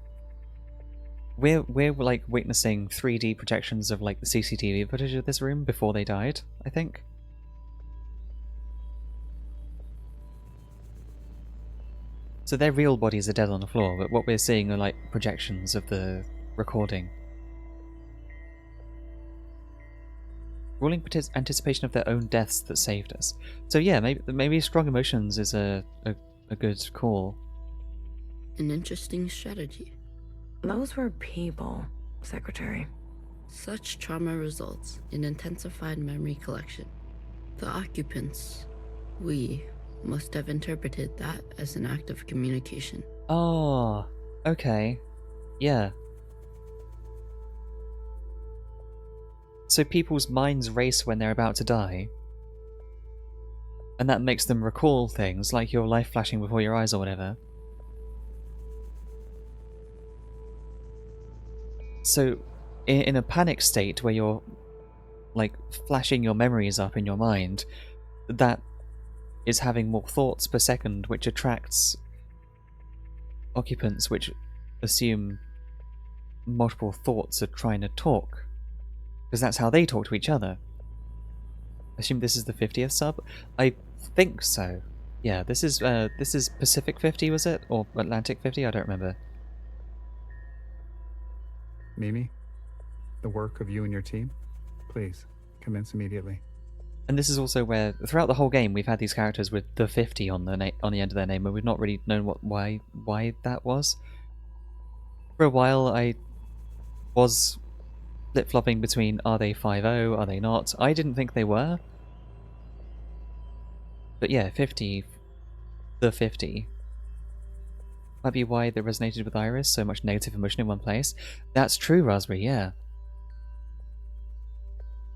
S1: We're like witnessing 3D projections of like the CCTV footage of this room before they died, I think. So their real bodies are dead on the floor, but what we're seeing are like projections of the recording. Ruling anticipation of their own deaths that saved us. So yeah, maybe strong emotions is a good call.
S3: An interesting strategy.
S6: Those were people, Secretary.
S3: Such trauma results in intensified memory collection. The occupants, we, must have interpreted that as an act of communication.
S1: Oh, okay. Yeah. So people's minds race when they're about to die. And that makes them recall things, like your life flashing before your eyes or whatever. So, in a panic state where you're, like, flashing your memories up in your mind, that is having more thoughts per second, which attracts occupants which assume multiple thoughts are trying to talk. Because that's how they talk to each other. I assume this is the 50th sub? I think so. Yeah, this is Pacific 50, was it? Or Atlantic 50? I don't remember.
S13: Mimi, the work of you and your team, please, commence immediately.
S1: And this is also where, throughout the whole game, we've had these characters with the 50 on the end of their name, but we've not really known why that was. For a while, I was flip-flopping between are they 5-0, are they not? I didn't think they were. But yeah, 50, the 50. Might be why they resonated with Iris, so much negative emotion in one place. That's true, Raspberry, yeah.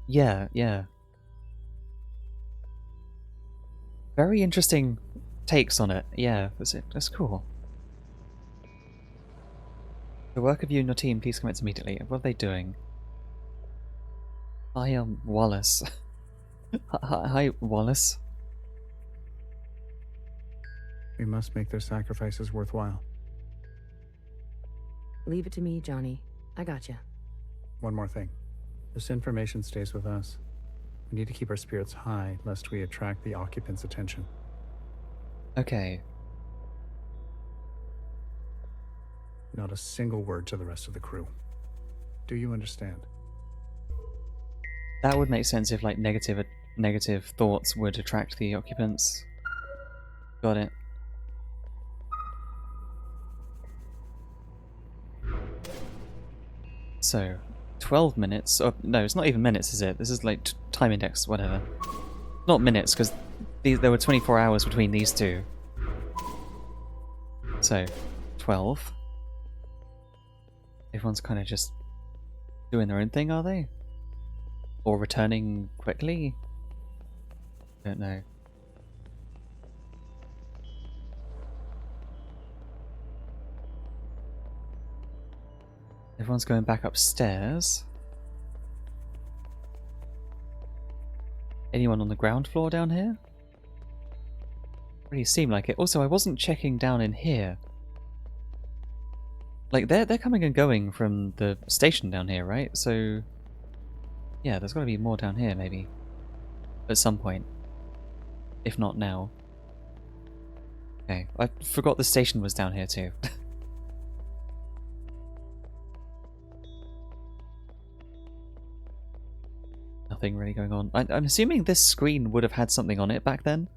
S1: Yeah. Very interesting takes on it, yeah, that's cool. The work of you and your team, please commence immediately. What are they doing? Hi, Wallace. Hi, Wallace.
S13: We must make their sacrifices worthwhile.
S14: Leave it to me, Johnny. I gotcha.
S13: One more thing. This information stays with us. We need to keep our spirits high, lest we attract the occupants' attention.
S1: Okay.
S13: Not a single word to the rest of the crew. Do you understand?
S1: That would make sense if, like, negative thoughts would attract the occupants. Got it. So, 12 minutes. Oh, no, it's not even minutes, is it? This is like time index, whatever. Not minutes, because there were 24 hours between these two. So, 12. Everyone's kind of just doing their own thing, are they? Or returning quickly? Don't know. Everyone's going back upstairs. Anyone on the ground floor down here? Really seemed like it. Also, I wasn't checking down in here. Like, they're coming and going from the station down here, right? So, yeah, there's got to be more down here, maybe. At some point. If not now. Okay, I forgot the station was down here too. Nothing really going on. I'm assuming this screen would have had something on it back then.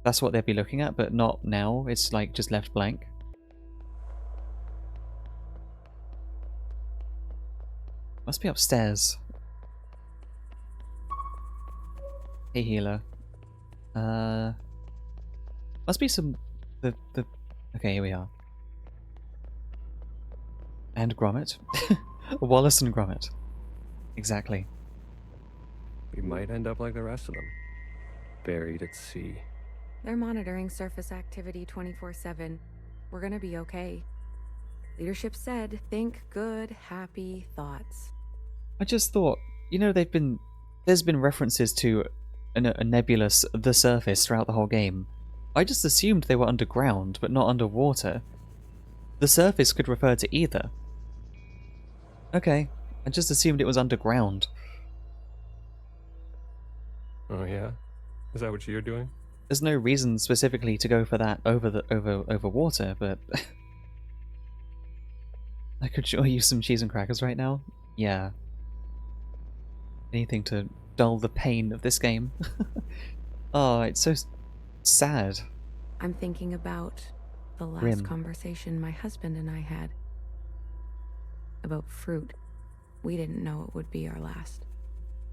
S1: That's what they'd be looking at, but not now. It's like just left blank. Must be upstairs. Hey, healer. Must be some... Okay, here we are. And Gromit. Wallace and Gromit. Exactly.
S9: We might end up like the rest of them. Buried at sea.
S2: They're monitoring surface activity 24/7. We're gonna be okay. Leadership said, think good, happy thoughts.
S1: I just thought, you know, there's been references to a nebulous the surface throughout the whole game. I just assumed they were underground, but not underwater. The surface could refer to either. Okay, I just assumed it was underground.
S9: Oh yeah? Is that what you're doing?
S1: There's no reason specifically to go for that over water, but I could sure use some cheese and crackers right now. Yeah. Anything to dull the pain of this game. Oh, it's so sad.
S2: I'm thinking about the last
S1: Grim.
S2: conversation my husband and I had. About fruit. We didn't know it would be our last.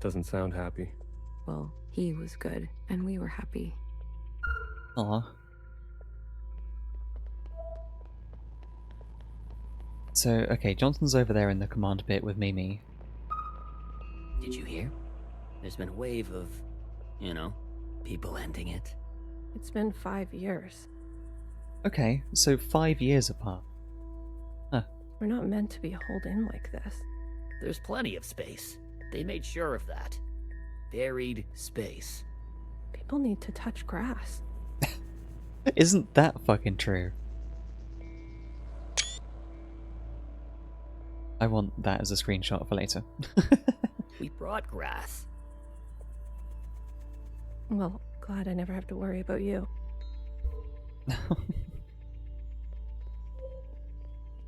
S9: Doesn't sound happy.
S2: Well, he was good, and we were happy.
S1: Aw. So, okay, Johnson's over there in the command bit with Mimi.
S16: Did you hear? There's been a wave of, you know, people ending it.
S19: It's been 5 years.
S1: Okay, so 5 years apart. Huh.
S19: We're not meant to be holed in like this.
S16: There's plenty of space. They made sure of that. Buried space.
S19: People need to touch grass.
S1: Isn't that fucking true? I want that as a screenshot for later.
S16: We brought grass.
S19: Well, glad I never have to worry about you.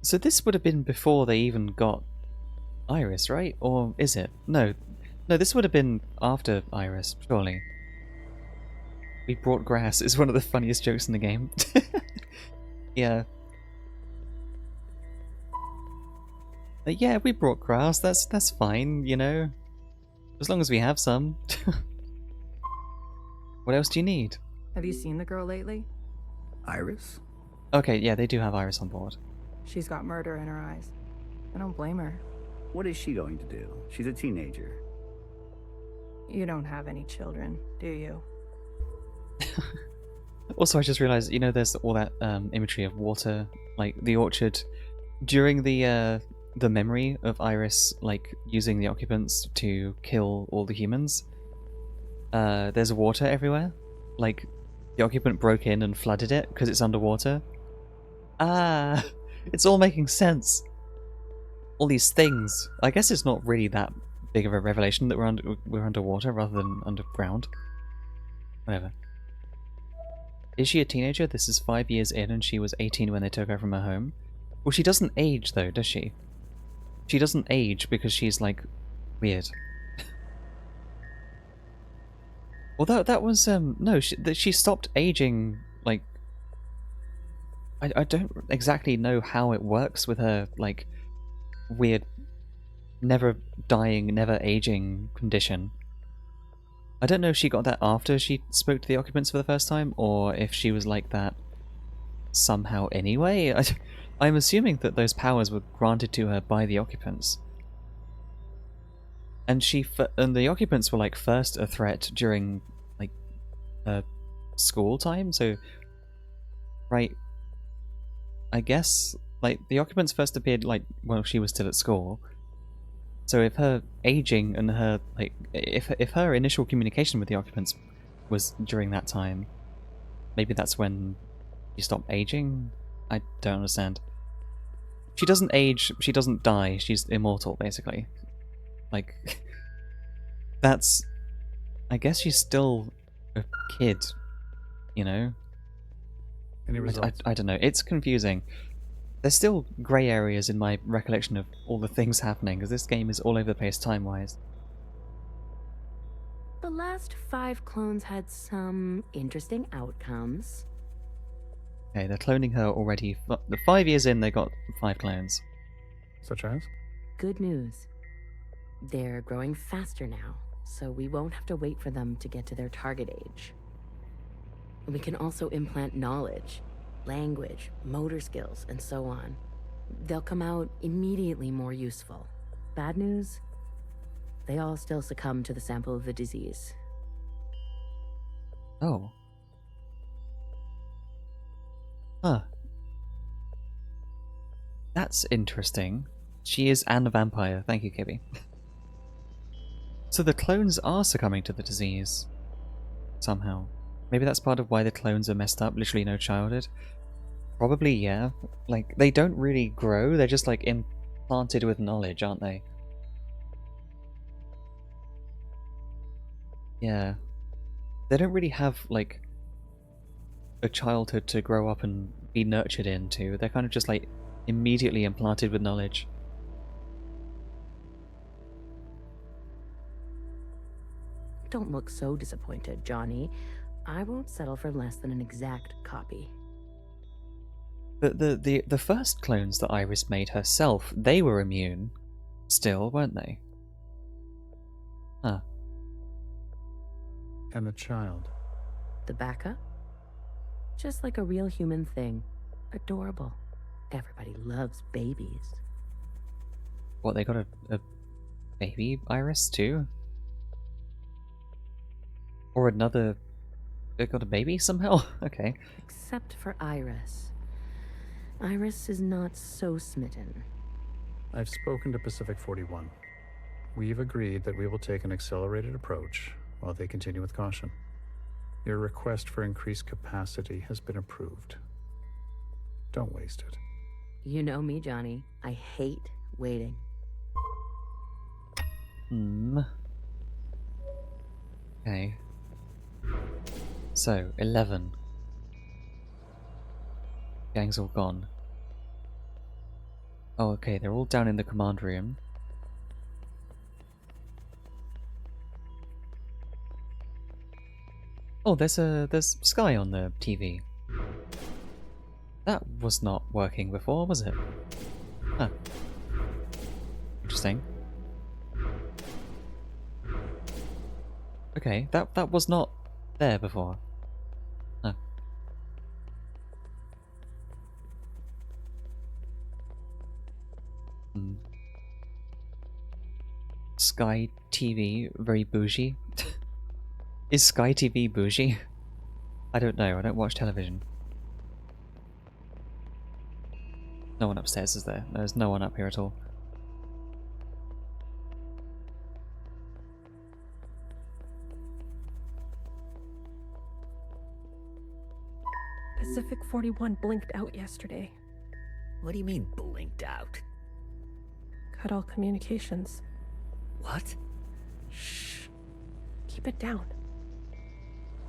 S1: So this would have been before they even got Iris, right? Or is it? No, this would have been after Iris, surely. We brought grass is one of the funniest jokes in the game. Yeah. Yeah, we brought grass, that's fine, you know? As long as we have some. What else do you need?
S15: Have you seen the girl lately?
S11: Iris?
S1: Okay, yeah, they do have Iris on board.
S15: She's got murder in her eyes. I don't blame her.
S11: What is she going to do? She's a teenager.
S15: You don't have any children, do you?
S1: Also, I just realized, you know, there's all that imagery of water, like the orchard. During the memory of Iris, like, using the occupants to kill all the humans, there's water everywhere. Like, the occupant broke in and flooded it because it's underwater. Ah, it's all making sense. All these things. I guess it's not really that big of a revelation that we're underwater rather than underground. Whatever. Is she a teenager? This is 5 years in and she was 18 when they took her from her home. Well, she doesn't age though, does she? She doesn't age because she's, like, weird. Although that was, no, she stopped aging, like... I don't exactly know how it works with her, like, weird, never dying, never aging condition. I don't know if she got that after she spoke to the occupants for the first time, or if she was like that somehow anyway. I'm assuming that those powers were granted to her by the occupants. And the occupants were, like, first a threat during, like, school time, so... Right... I guess, like, the occupants first appeared, like, while she was still at school. So if her aging and her, like, if her initial communication with the occupants was during that time, maybe that's when she stopped aging? I don't understand. She doesn't age, she doesn't die, she's immortal, basically. Like, that's... I guess she's still a kid, you know?
S13: Any results?
S1: I don't know. It's confusing. There's still grey areas in my recollection of all the things happening, because this game is all over the place time-wise.
S14: The last 5 clones had some interesting outcomes.
S1: Okay, they're cloning her already. The 5 years in, they got 5 clones.
S13: Such as?
S14: Good news. They're growing faster now, so we won't have to wait for them to get to their target age. We can also implant knowledge, language, motor skills, and so on. They'll come out immediately more useful. Bad news? They all still succumb to the sample of the disease.
S1: Oh. Huh. That's interesting. She is and a vampire. Thank you, Kibby. So the clones are succumbing to the disease. Somehow. Maybe that's part of why the clones are messed up, literally no childhood. Probably, yeah. Like, they don't really grow, they're just, like, implanted with knowledge, aren't they? Yeah. They don't really have, like, a childhood to grow up and be nurtured into. They're kind of just, like, immediately implanted with knowledge.
S14: Don't look so disappointed, Johnny. I won't settle for less than an exact copy.
S1: But the first clones that Iris made herself, they were immune. Still, weren't they? Huh.
S13: And the child?
S14: The backup? Just like a real human thing. Adorable. Everybody loves babies.
S1: What, they got a baby Iris too? Or another... They got a baby somehow? Okay.
S14: Except for Iris. Iris is not so smitten.
S13: I've spoken to Pacific 41. We've agreed that we will take an accelerated approach while they continue with caution. Your request for increased capacity has been approved. Don't waste it.
S14: You know me, Johnny. I hate waiting.
S1: Okay. So, 11. Gang's all gone. Oh, okay, they're all down in the command room. Oh, there's Sky on the TV. That was not working before, was it? Huh. Interesting. Okay, that was not there before. Huh. Sky TV, very bougie. Is Sky TV bougie? I don't know, I don't watch television. No one upstairs is there. There's no one up here at all.
S19: Pacific 41 blinked out yesterday.
S16: What do you mean, blinked out?
S19: Cut all communications.
S16: What?
S19: Shh. Keep it down.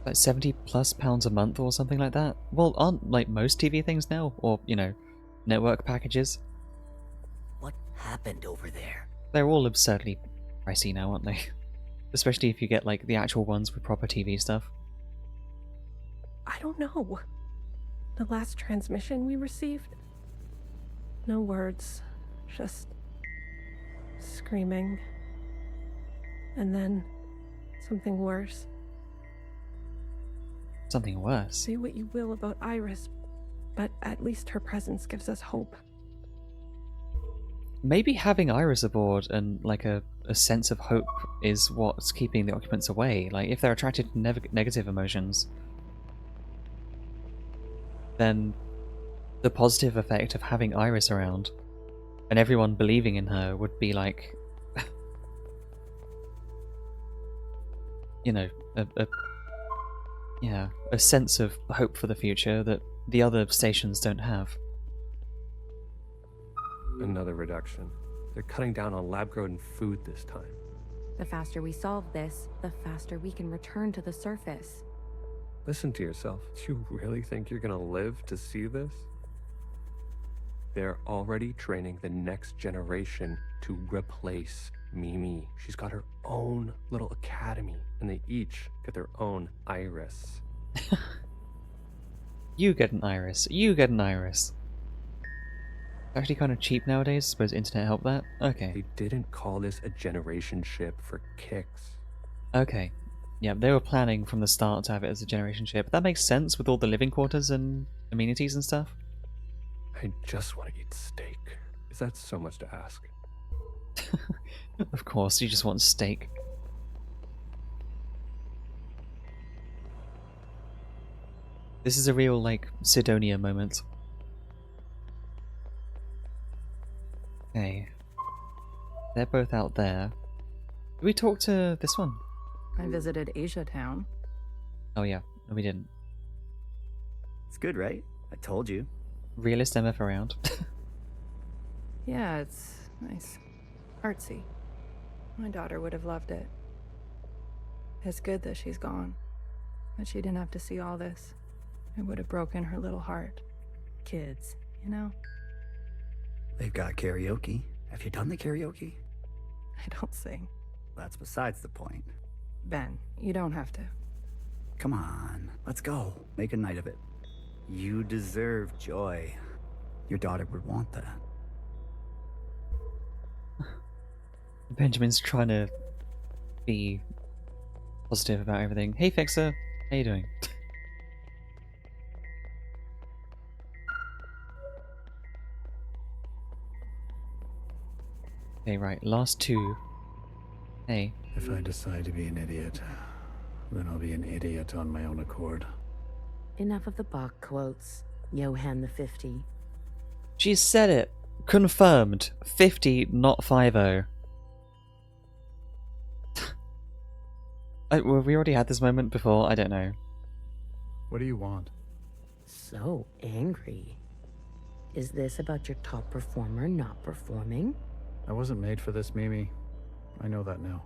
S1: Like 70 plus pounds a month or something like that? Well, aren't like most TV things now? Or, you know, network packages?
S16: What happened over there?
S1: They're all absurdly pricey now, aren't they? Especially if you get like the actual ones with proper TV stuff.
S19: I don't know. The last transmission we received? No words. Just screaming. And then something worse.
S1: Something worse?
S19: Say what you will about Iris, but at least her presence gives us hope.
S1: Maybe having Iris aboard and like a sense of hope is what's keeping the occupants away. Like if they're attracted to negative emotions, then the positive effect of having Iris around and everyone believing in her would be like, you know, a sense of hope for the future that the other stations don't have.
S9: Another reduction. They're cutting down on lab-grown food this time.
S2: The faster we solve this, the faster we can return to the surface.
S9: Listen to yourself. Do you really think you're gonna live to see this? They're already training the next generation to replace Mimi. She's got her own little academy, and they each get their own iris.
S1: You get an iris. You get an iris. Actually kind of cheap nowadays. Suppose internet helped that? Okay.
S9: They didn't call this a generation ship for kicks.
S1: Okay. Yeah, they were planning from the start to have it as a generation ship. That makes sense with all the living quarters and amenities and stuff.
S9: I just want to eat steak. Is that so much to ask?
S1: Of course, you just want steak. This is a real, like, Sidonia moment. Okay. They're both out there. Did we talk to this one?
S15: I visited Asia Town.
S1: Oh yeah, no we didn't.
S11: It's good, right? I told you.
S1: Realist MF around.
S15: Yeah, it's nice. Artsy. My daughter would have loved it. It's good that she's gone. That she didn't have to see all this. It would have broken her little heart. Kids, you know?
S11: They've got karaoke. Have you done the karaoke?
S15: I don't sing.
S11: That's besides the point.
S15: Ben, you don't have to.
S11: Come on, let's go. Make a night of it. You deserve joy. Your daughter would want that.
S1: Benjamin's trying to be positive about everything. Hey Fixer, how you doing? Okay, right, last two. Hey.
S13: If I decide to be an idiot, then I'll be an idiot on my own accord.
S14: Enough of the Bach quotes, Johann the 50.
S1: She said it. Confirmed. 50, not 50. Well, we already had this moment before, I don't know.
S13: What do you want?
S14: So angry. Is this about your top performer not performing?
S13: I wasn't made for this, Mimi. I know that now.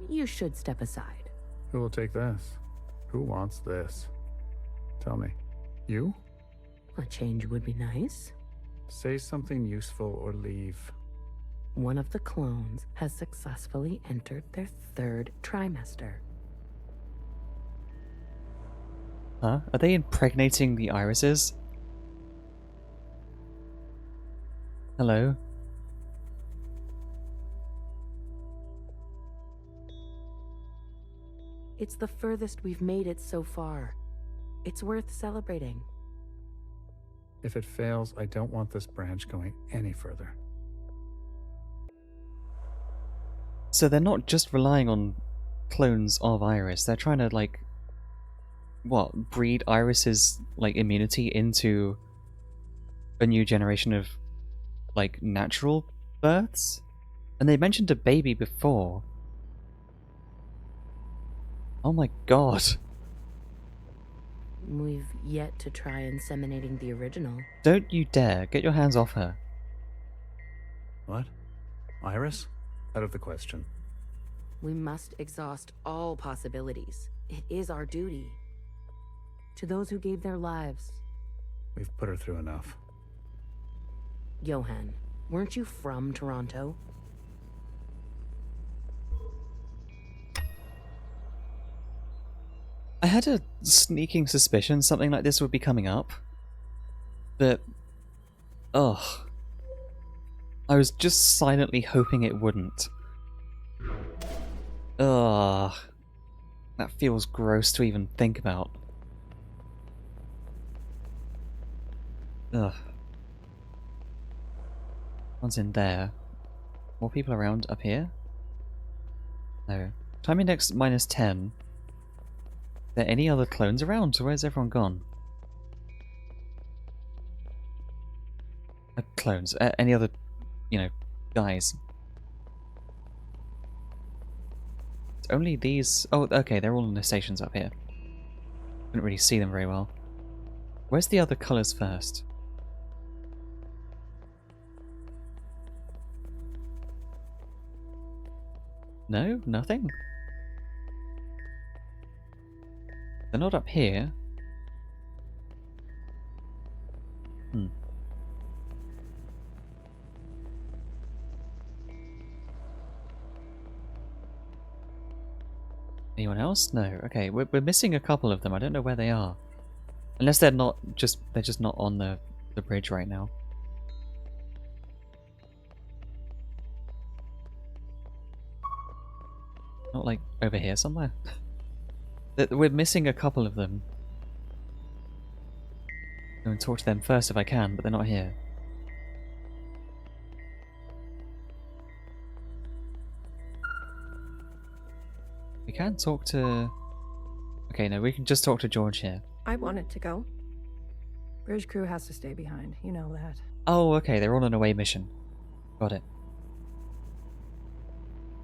S14: You should step aside.
S13: Who will take this? Who wants this? Tell me. You?
S14: A change would be nice.
S13: Say something useful or leave.
S14: One of the clones has successfully entered their 3rd trimester.
S1: Huh? Are they impregnating the irises? Hello?
S14: It's the furthest we've made it so far. It's worth celebrating.
S13: If it fails, I don't want this branch going any further.
S1: So they're not just relying on clones of Iris, they're trying to, like, what, breed Iris's, like, immunity into a new generation of, like, natural births? And they mentioned a baby before. Oh my god.
S14: We've yet to try inseminating the original.
S1: Don't you dare. Get your hands off her.
S13: What? Iris? Out of the question.
S14: We must exhaust all possibilities. It is our duty. To those who gave their lives.
S13: We've put her through enough.
S14: Johann, weren't you from Toronto?
S1: I had a sneaking suspicion something like this would be coming up. But... ugh. I was just silently hoping it wouldn't. Ugh. That feels gross to even think about. Ugh. One's in there. More people around up here? No. Time index -10. Are there any other clones around? So where's everyone gone? Clones. Any other, you know, guys? It's only these... oh, okay, they're all in the stations up here. Couldn't really see them very well. Where's the other colours first? No? Nothing? They're not up here. Hmm. Anyone else? No. Okay, we're missing a couple of them. I don't know where they are. Unless they're just not on the bridge right now. Not like over here somewhere. We're missing a couple of them. I'm going to talk to them first if I can, but they're not here. We can't talk to... Okay, no, we can just talk to George here.
S10: I wanted to go. Bridge crew has to stay behind. You know that.
S1: Oh, okay, they're on an away mission. Got it.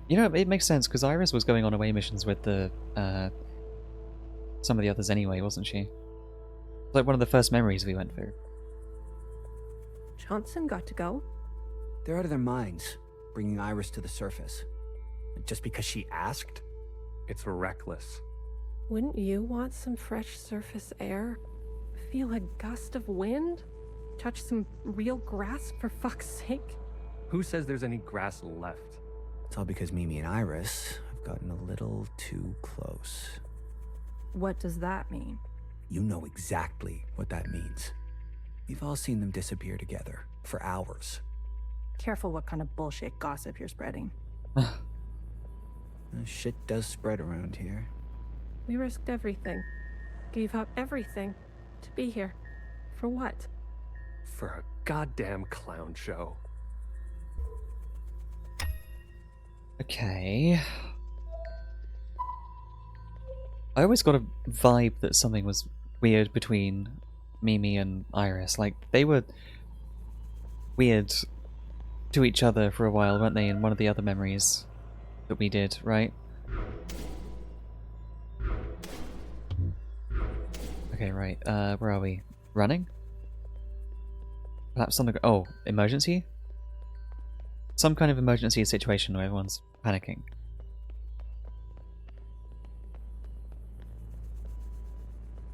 S1: You know, it makes sense, because Iris was going on away missions with the, some of the others anyway, wasn't she? It's like one of the first memories we went through.
S19: Johnson got to go.
S11: They're out of their minds, bringing Iris to the surface. Just because she asked?
S9: It's reckless.
S19: Wouldn't you want some fresh surface air? Feel a gust of wind? Touch some real grass, for fuck's sake?
S9: Who says there's any grass left?
S11: It's all because Mimi and Iris have gotten a little too close.
S10: What does that mean?
S11: You know exactly what that means. We've all seen them disappear together for hours.
S10: Careful what kind of bullshit gossip you're spreading.
S11: Shit does spread around here.
S19: We risked everything. Gave up everything to be here. For what?
S9: For a goddamn clown show.
S1: Okay. I always got a vibe that something was weird between Mimi and Iris. Like, they were weird to each other for a while, weren't they, in one of the other memories that we did, right? Okay, right. Where are we? Running? Perhaps on the... Oh, emergency? Some kind of emergency situation where everyone's panicking.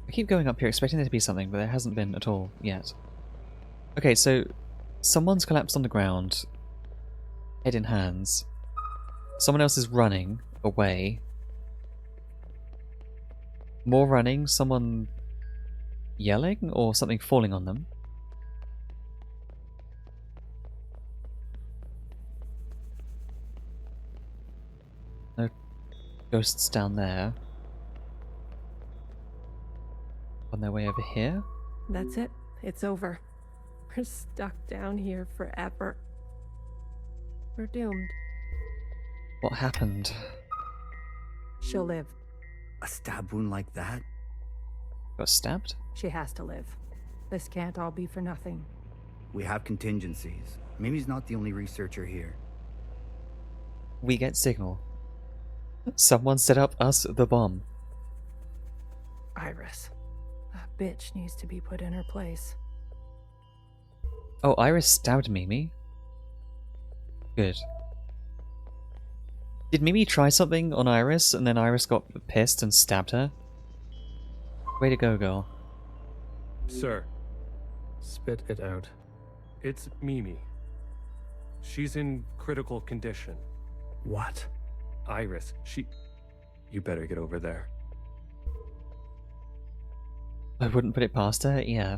S1: I keep going up here expecting there to be something, but there hasn't been at all yet. Okay, so someone's collapsed on the ground, head in hands. Someone else is running away. More running, someone yelling, or something falling on them. No ghosts down there. On their way over here?
S19: That's it. It's over. We're stuck down here forever. We're doomed.
S1: What happened?
S10: She'll live.
S11: A stab wound like that?
S1: Got stabbed?
S10: She has to live. This can't all be for nothing.
S11: We have contingencies. Mimi's not the only researcher here.
S1: We get signal. Someone set up us the bomb.
S10: Iris. That bitch needs to be put in her place.
S1: Oh, Iris stabbed Mimi? Good. Did Mimi try something on Iris and then Iris got pissed and stabbed her? Way to go, girl.
S9: Sir.
S13: Spit it out.
S9: It's Mimi. She's in critical condition.
S11: What?
S9: Iris, You better get over there.
S1: I wouldn't put it past her, yeah.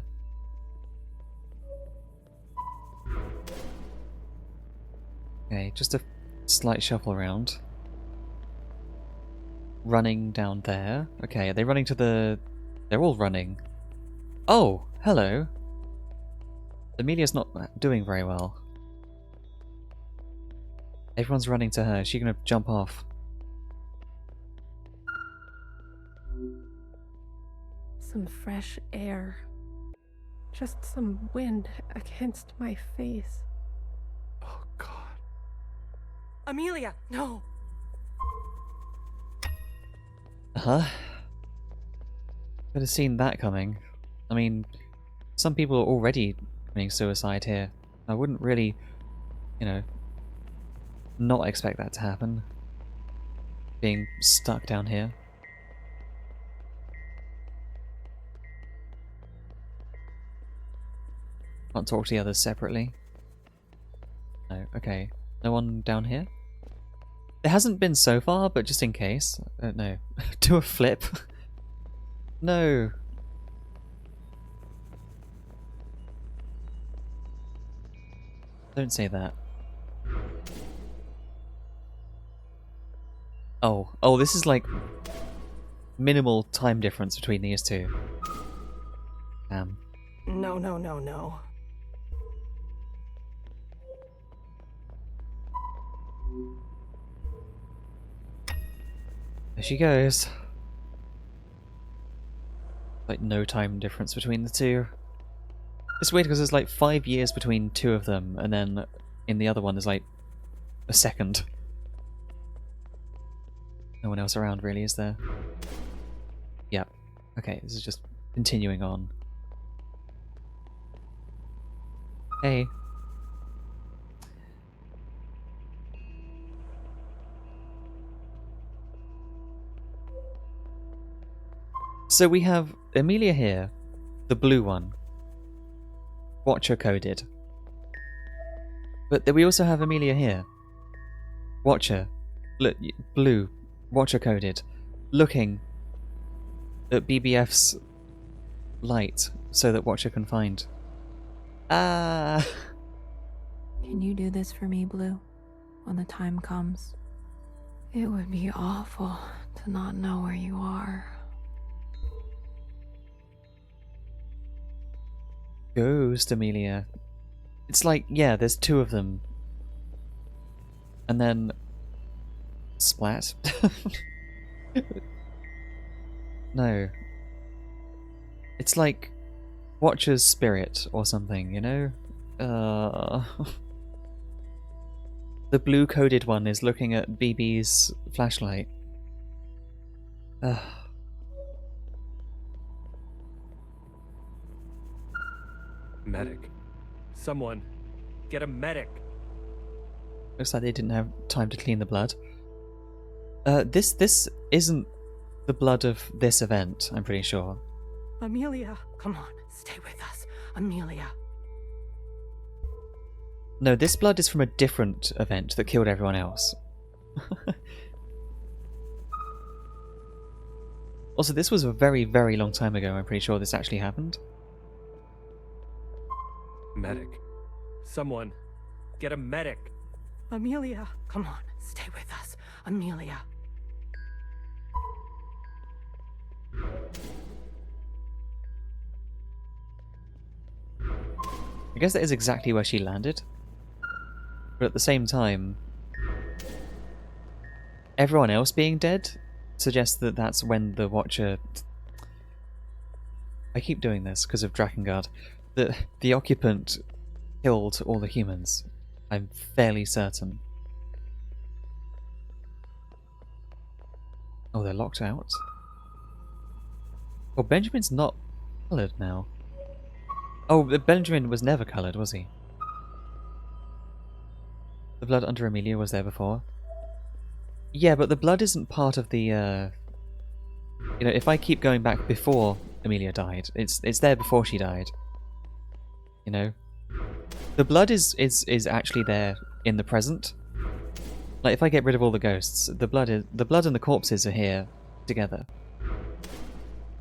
S1: Okay, just a slight shuffle around. Running down there. Okay, are they running to the... They're all running. Oh, hello. Amelia's not doing very well. Everyone's running to her. Is she gonna jump off?
S19: Some fresh air. Just some wind against my face.
S9: Oh, God.
S10: Amelia, no!
S1: Huh? Could have seen that coming. I mean, some people are already committing suicide here. I wouldn't really, you know, not expect that to happen. Being stuck down here. Can't talk to the others separately. No, okay. No one down here? There hasn't been so far, but just in case. No. Do a flip. No. Don't say that. Oh. Oh, this is like minimal time difference between these two. Damn.
S10: No, no, no, no.
S1: There she goes. Like no time difference between the two. It's weird because there's like 5 years between two of them, and then in the other one there's like a second. No one else around really, is there? Yep. Okay, this is just continuing on. Hey. So we have Amelia here, the blue one. Watcher coded. But we also have Amelia here. Watcher. Look, blue. Watcher coded. Looking at BBF's light so that Watcher can find. Ah.
S4: Can you do this for me, Blue? When the time comes? It would be awful to not know where you are.
S1: Ghost Amelia. It's like, yeah, there's two of them. And then... Splat? No. It's like Watcher's spirit or something, you know? The blue coded one is looking at BB's flashlight.
S9: Medic. Someone. Get a medic.
S1: Looks like they didn't have time to clean the blood. This isn't the blood of this event, I'm pretty sure.
S10: Amelia, come on, stay with us. Amelia.
S1: No, this blood is from a different event that killed everyone else. Also, this was a very, very long time ago, I'm pretty sure this actually happened.
S9: Medic. Someone. Get a medic.
S10: Amelia, come on, stay with us. Amelia.
S1: I guess that is exactly where she landed. But at the same time, everyone else being dead suggests that that's when the Watcher... I keep doing this because of Drakengard. The occupant killed all the humans. I'm fairly certain. Oh, they're locked out? Oh, Benjamin's not coloured now. Oh, Benjamin was never coloured, was he? The blood under Amelia was there before. Yeah, but the blood isn't part of the, You know, if I keep going back before Amelia died, it's there before she died. You know? The blood is actually there in the present. Like, if I get rid of all the ghosts, the blood and the corpses are here together.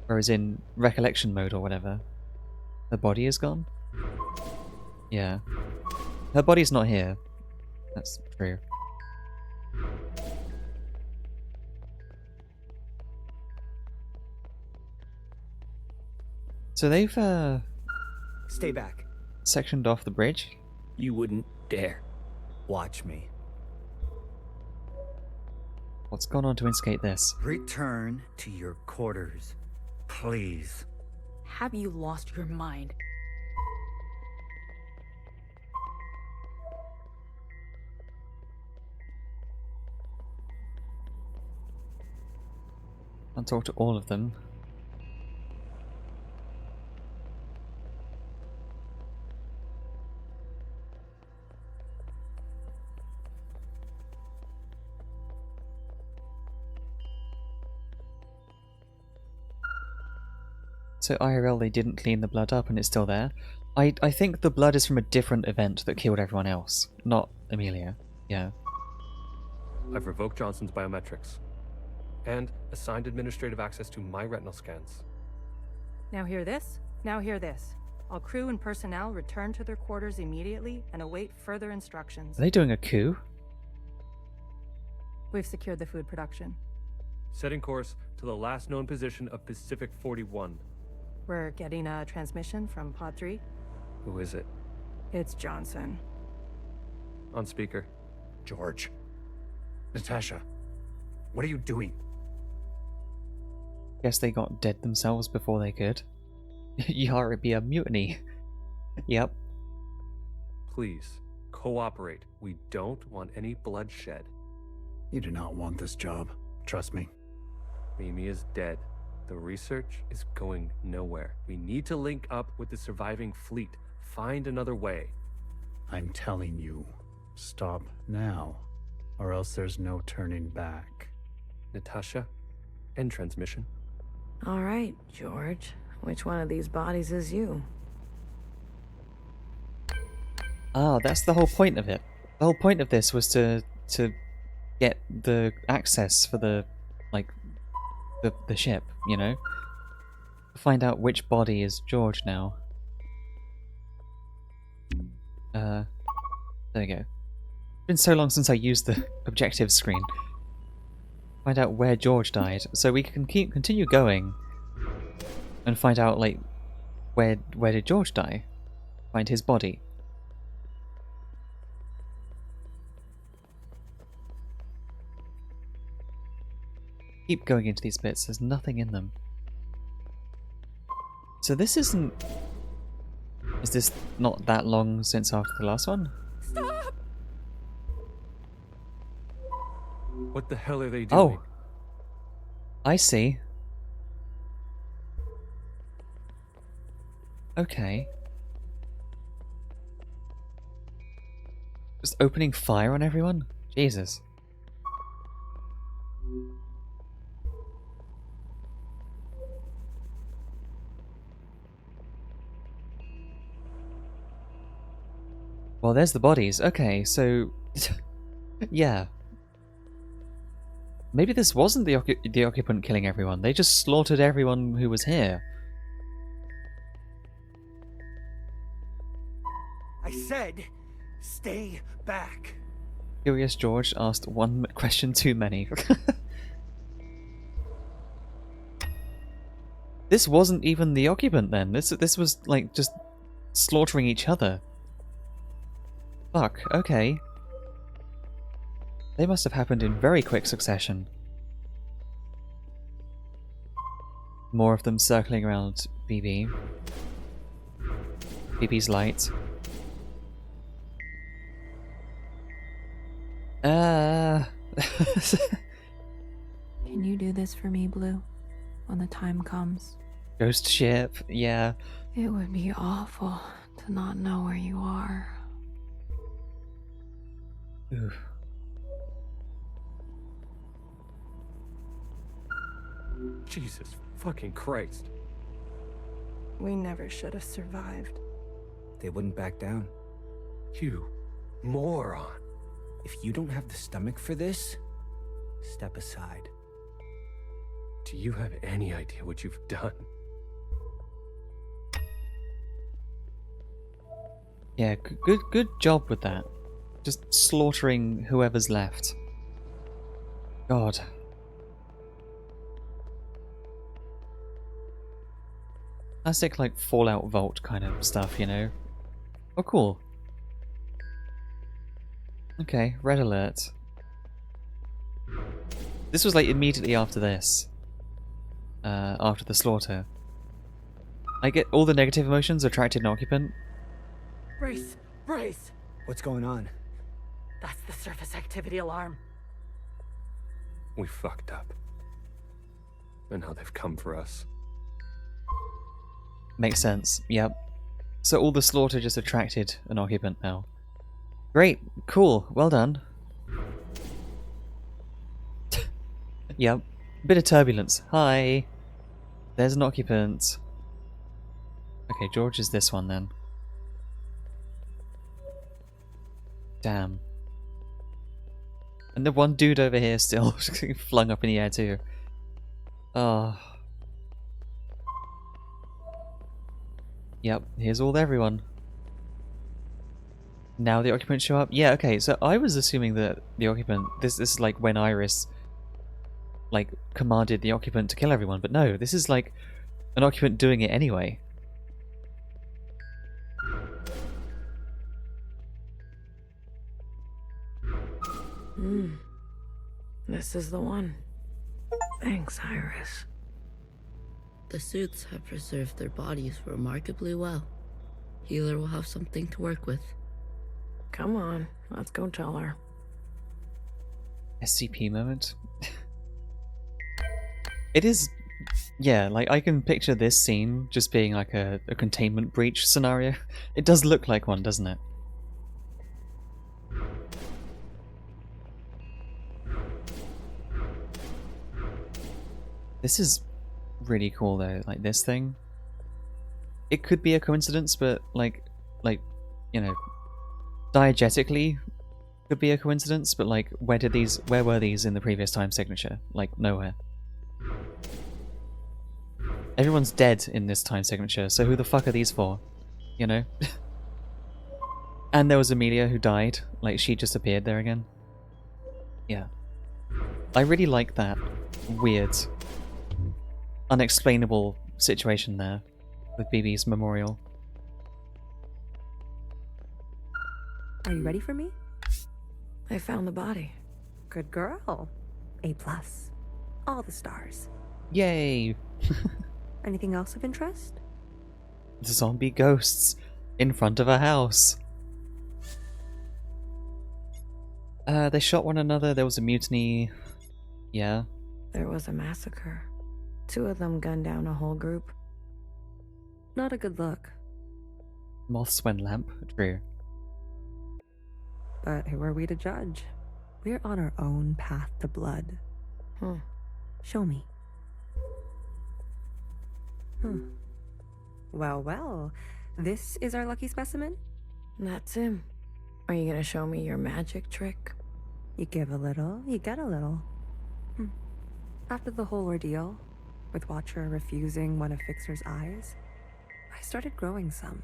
S1: Whereas in recollection mode or whatever, her body is gone? Yeah. Her body's not here. That's true. So they've,
S12: Stay back.
S1: sectioned off the bridge?
S12: You wouldn't dare. Watch me.
S1: What's gone on to instigate this?
S11: Return to your quarters, please.
S8: Have you lost your mind?
S1: I'll talk to all of them. So IRL, they didn't clean the blood up and it's still there. I think the blood is from a different event that killed everyone else, not Amelia. Yeah.
S9: I've revoked Johnson's biometrics and assigned administrative access to my retinal scans.
S10: Now hear this? Now hear this. All crew and personnel return to their quarters immediately and await further instructions.
S1: Are they doing a coup?
S10: We've secured the food production.
S9: Setting course to the last known position of Pacific 41.
S10: We're getting a transmission from Pod 3.
S9: Who is it?
S10: It's Johnson.
S9: On speaker.
S11: George. Natasha. What are you doing?
S1: Guess they got dead themselves before they could. Yar, it'd be a mutiny. Yep.
S9: Please, cooperate. We don't want any bloodshed.
S11: You do not want this job. Trust me.
S9: Mimi is dead. The research is going nowhere. We need to link up with the surviving fleet. Find another way.
S13: I'm telling you, stop now, or else there's no turning back.
S9: Natasha, end transmission.
S6: All right, George. Which one of these bodies is you?
S1: Ah, that's the whole point of it. The whole point of this was to get the access for the the ship, you know? Find out which body is George now. There we go. It's been so long since I used the objective screen. Find out where George died, so we can continue going and find out, like, where did George die? Find his body. Keep going into these bits, there's nothing in them. So this isn't... Is this not that long since after the last one?
S10: Stop!
S9: What the hell are they doing?
S1: Oh! I see. Okay. Just opening fire on everyone? Jesus. Well, there's the bodies. Okay, so... yeah. Maybe this wasn't the occupant killing everyone. They just slaughtered everyone who was here.
S12: I said, stay back.
S1: Curious George asked one question too many. This wasn't even the occupant then. This was like just slaughtering each other. Fuck, okay. They must have happened in very quick succession. More of them circling around BB. BB's light.
S4: Can you do this for me, Blue? When the time comes?
S1: Ghost ship, yeah.
S4: It would be awful to not know where you are.
S1: Oof.
S9: Jesus fucking Christ.
S10: We never should have survived.
S12: They wouldn't back down.
S9: You moron.
S12: If you don't have the stomach for this, step aside.
S9: Do you have any idea what you've done?
S1: Yeah, good job with that. Just slaughtering whoever's left. God. Classic, like, Fallout Vault kind of stuff, you know? Oh, cool. Okay, red alert. This was, like, immediately after this. After the slaughter. I get all the negative emotions attracted an occupant.
S17: Brace! Brace!
S12: What's going on?
S17: That's the surface activity alarm.
S9: We fucked up. And now they've come for us.
S1: Makes sense, yep. So all the slaughter just attracted an occupant now. Great, cool, well done. Yep, bit of turbulence. Hi! There's an occupant. Okay, George is this one then. Damn. And the one dude over here still getting flung up in the air too. Oh. Yep, here's all everyone. Now the occupants show up? Yeah, okay, so I was assuming that the occupant... This is like when Iris, like, commanded the occupant to kill everyone, but no, this is like an occupant doing it anyway.
S6: This is the one. Thanks, Iris.
S3: The suits have preserved their bodies remarkably well. Healer will have something to work with.
S6: Come on, let's go tell her.
S1: SCP moment. It is... Yeah, like, I can picture this scene just being like a containment breach scenario. It does look like one, doesn't it? This is really cool though, like this thing. It could be a coincidence, but like, you know, diegetically could be a coincidence, but like, where were these in the previous time signature? Like, nowhere. Everyone's dead in this time signature, so who the fuck are these for? You know? And there was Amelia who died, like she just appeared there again. Yeah. I really like that weird, unexplainable situation there with BB's memorial.
S2: Are you ready for me?
S6: I found the body.
S2: Good girl. A+. All the stars.
S1: Yay!
S2: Anything else of interest?
S1: The zombie ghosts in front of a house. They shot one another, there was a mutiny. Yeah.
S6: There was a massacre. 2 of them gunned down a whole group.
S2: Not a good look.
S1: Moths when lamp, true.
S2: But who are we to judge? We're on our own path to blood. Show me. Well, well. This is our lucky specimen?
S6: That's him. Are you gonna show me your magic trick?
S2: You give a little, you get a little. After the whole ordeal, with Watcher refusing one of Fixer's eyes, I started growing some.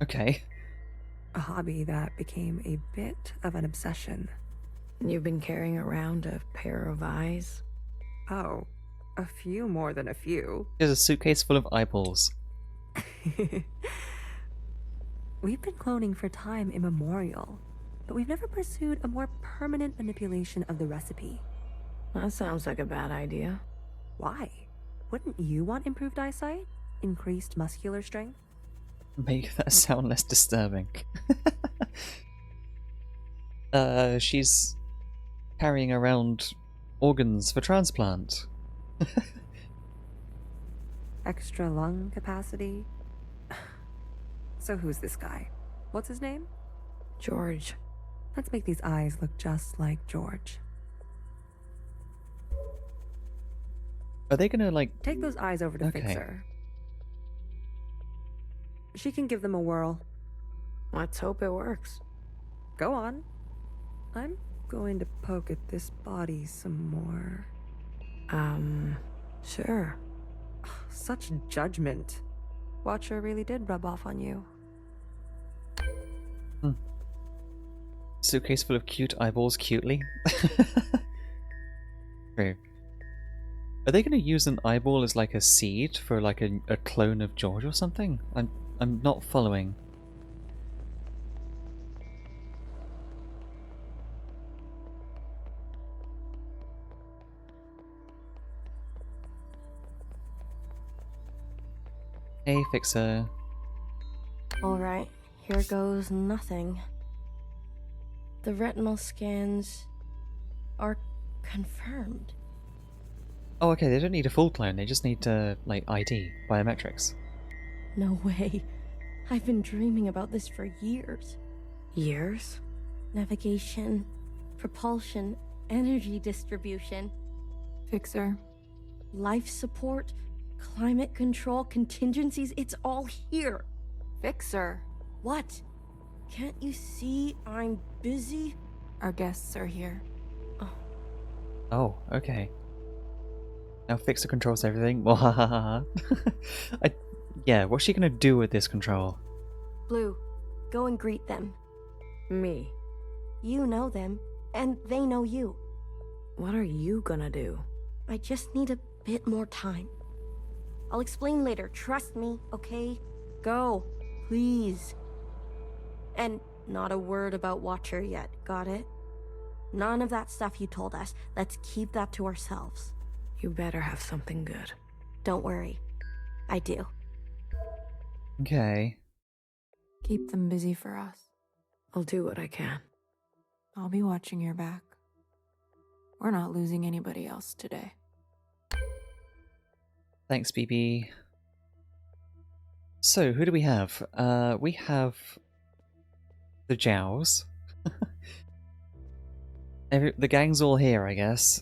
S1: Okay.
S2: A hobby that became a bit of an obsession.
S6: You've been carrying around a pair of eyes?
S2: Oh, a few more than a few.
S1: There's a suitcase full of eyeballs.
S2: We've been cloning for time immemorial, but we've never pursued a more permanent manipulation of the recipe.
S6: That sounds like a bad idea.
S2: Why? Wouldn't you want improved eyesight? Increased muscular strength?
S1: Make that sound less disturbing. She's carrying around organs for transplant.
S2: Extra lung capacity? So who's this guy? What's his name?
S6: George.
S2: Let's make these eyes look just like George.
S1: Are they gonna, like...
S2: Take those eyes over to Fixer. She can give them a whirl.
S6: Let's hope it works.
S2: Go on. I'm going to poke at this body some more.
S6: Sure.
S2: Such judgment. Watcher really did rub off on you.
S1: Suitcase full of cute eyeballs cutely. True. Are they going to use an eyeball as like a seed for like a clone of George or something? I'm not following. Hey, Fixer.
S5: Alright, here goes nothing. The retinal scans are confirmed.
S1: Oh, okay, they don't need a full clone, they just need to, like, ID, biometrics.
S5: No way. I've been dreaming about this for years.
S6: Years?
S5: Navigation, propulsion, energy distribution.
S4: Fixer.
S5: Life support, climate control, contingencies, it's all here.
S4: Fixer.
S5: What? Can't you see I'm busy?
S4: Our guests are here.
S1: Oh, okay. Now fix the controls to everything. I, yeah, what's she gonna do with this control?
S5: Blue, go and greet them.
S6: Me?
S5: You know them, and they know you.
S6: What are you gonna do?
S5: I just need a bit more time. I'll explain later, trust me, okay? Go, please. And not a word about Watcher yet, got it? None of that stuff you told us. Let's keep that to ourselves.
S6: You better have something good.
S5: Don't worry. I do.
S1: Okay.
S4: Keep them busy for us.
S6: I'll do what I can.
S4: I'll be watching your back. We're not losing anybody else today.
S1: Thanks, BB. So, who do we have? We have the Jows. The gang's all here, I guess.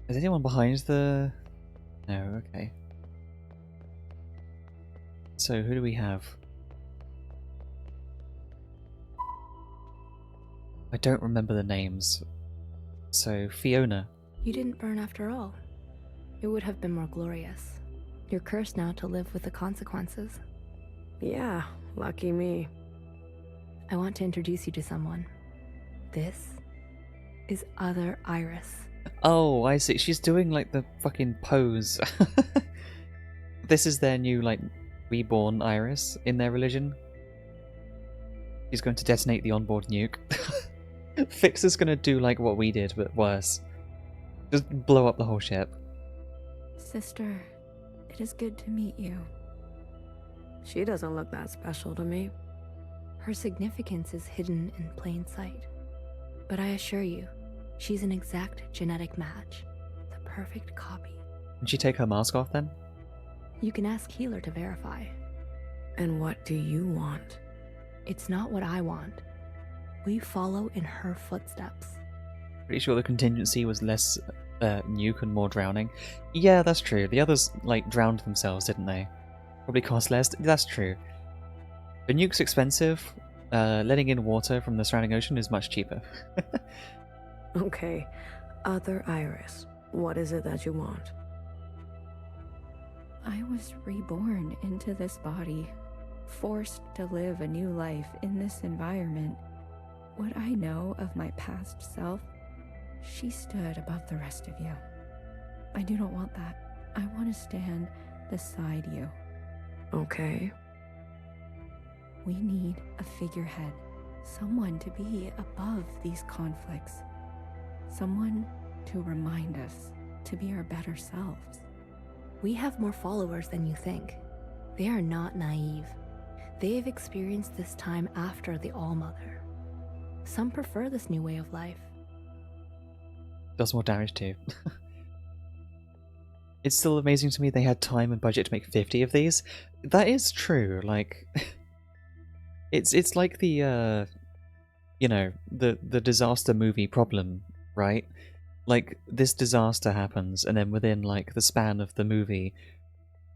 S1: Is anyone behind the... No, okay. So, who do we have? I don't remember the names. So, Fiona.
S2: You didn't burn after all. It would have been more glorious. You're cursed now to live with the consequences.
S6: Yeah, lucky me.
S2: I want to introduce you to someone. This is Other Iris.
S1: Oh, I see. She's doing like the fucking pose. This is their new, like, reborn Iris in their religion. She's going to detonate the onboard nuke. Fix is going to do like what we did, but worse. Just blow up the whole ship.
S2: Sister, it is good to meet you.
S6: She doesn't look that special to me.
S2: Her significance is hidden in plain sight. But I assure you, she's an exact genetic match. The perfect copy.
S1: Can she take her mask off then?
S2: You can ask Healer to verify.
S6: And what do you want?
S2: It's not what I want. We follow in her footsteps.
S1: Pretty sure the contingency was less nuke and more drowning. Yeah, that's true. The others, like, drowned themselves, didn't they? Probably cost less. That's true. The nuke's expensive. Letting in water from the surrounding ocean is much cheaper.
S6: Okay. Other Iris, what is it that you want?
S20: I was reborn into this body, forced to live a new life in this environment. What I know of my past self, she stood above the rest of you. I do not want that. I want to stand beside you.
S6: Okay.
S20: We need a figurehead, someone to be above these conflicts, someone to remind us to be our better selves.
S2: We have more followers than you think. They are not naive. They've experienced this time after the All-Mother. Some prefer this new way of life.
S1: Does more damage too. It's still amazing to me they had time and budget to make 50 of these. That is true, like... it's like the, you know, the disaster movie problem, right? Like, this disaster happens, and then within, like, the span of the movie,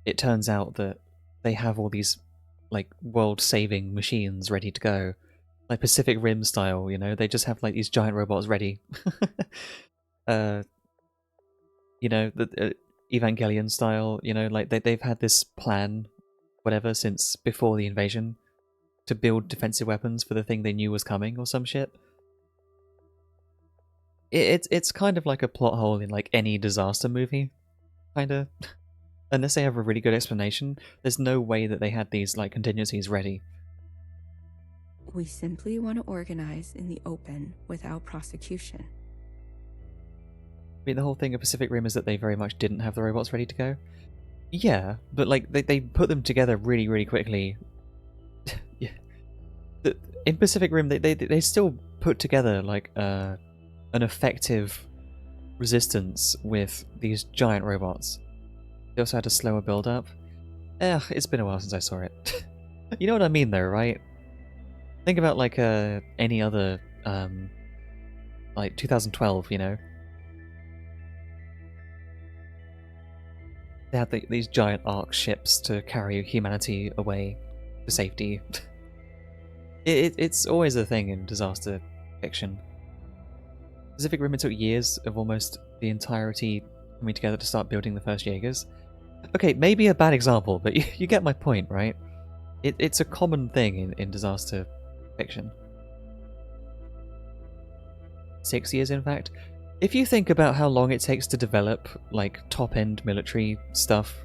S1: it turns out that they have all these, like, world-saving machines ready to go. Like Pacific Rim style, you know? They just have, like, these giant robots ready. You know, the Evangelion style, you know? Like, they've had this plan, whatever, since before the invasion, to build defensive weapons for the thing they knew was coming, or some shit. It's kind of like a plot hole in, like, any disaster movie, kinda. Unless they have a really good explanation, there's no way that they had these, like, contingencies ready.
S20: We simply want to organize in the open without prosecution.
S1: I mean, the whole thing of Pacific Rim is that they very much didn't have the robots ready to go. Yeah, but, like, they put them together really, really quickly. Yeah. In Pacific Rim, they still put together, like, an effective resistance with these giant robots. They also had a slower build-up. It's been a while since I saw it. You know what I mean, though, right? Think about, like, any other, like, 2012, you know? They had these giant arc ships to carry humanity away to safety. It's always a thing in disaster fiction. Pacific Rim, it took years of almost the entirety coming together to start building the first Jaegers. Okay, maybe a bad example, but you get my point, right? It's a common thing in disaster fiction. 6 years, in fact. If you think about how long it takes to develop, like, top-end military stuff,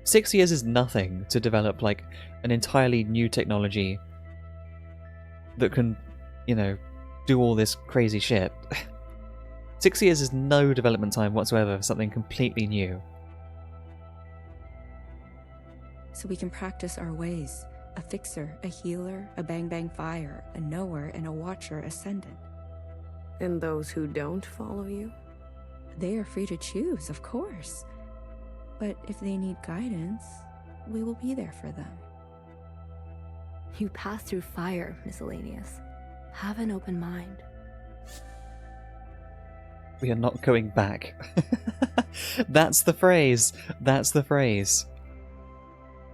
S1: 6 years is nothing to develop, like, an entirely new technology that can, you know, do all this crazy shit. 6 years is no development time whatsoever for something completely new.
S2: So we can practice our ways. A fixer, a healer, a bang-bang fire, a knower, and a watcher ascendant.
S6: And those who don't follow you?
S2: They are free to choose, of course. But if they need guidance, we will be there for them.
S5: You pass through fire, Miscellaneous. Have an open mind.
S1: We are not going back. That's the phrase. That's the phrase.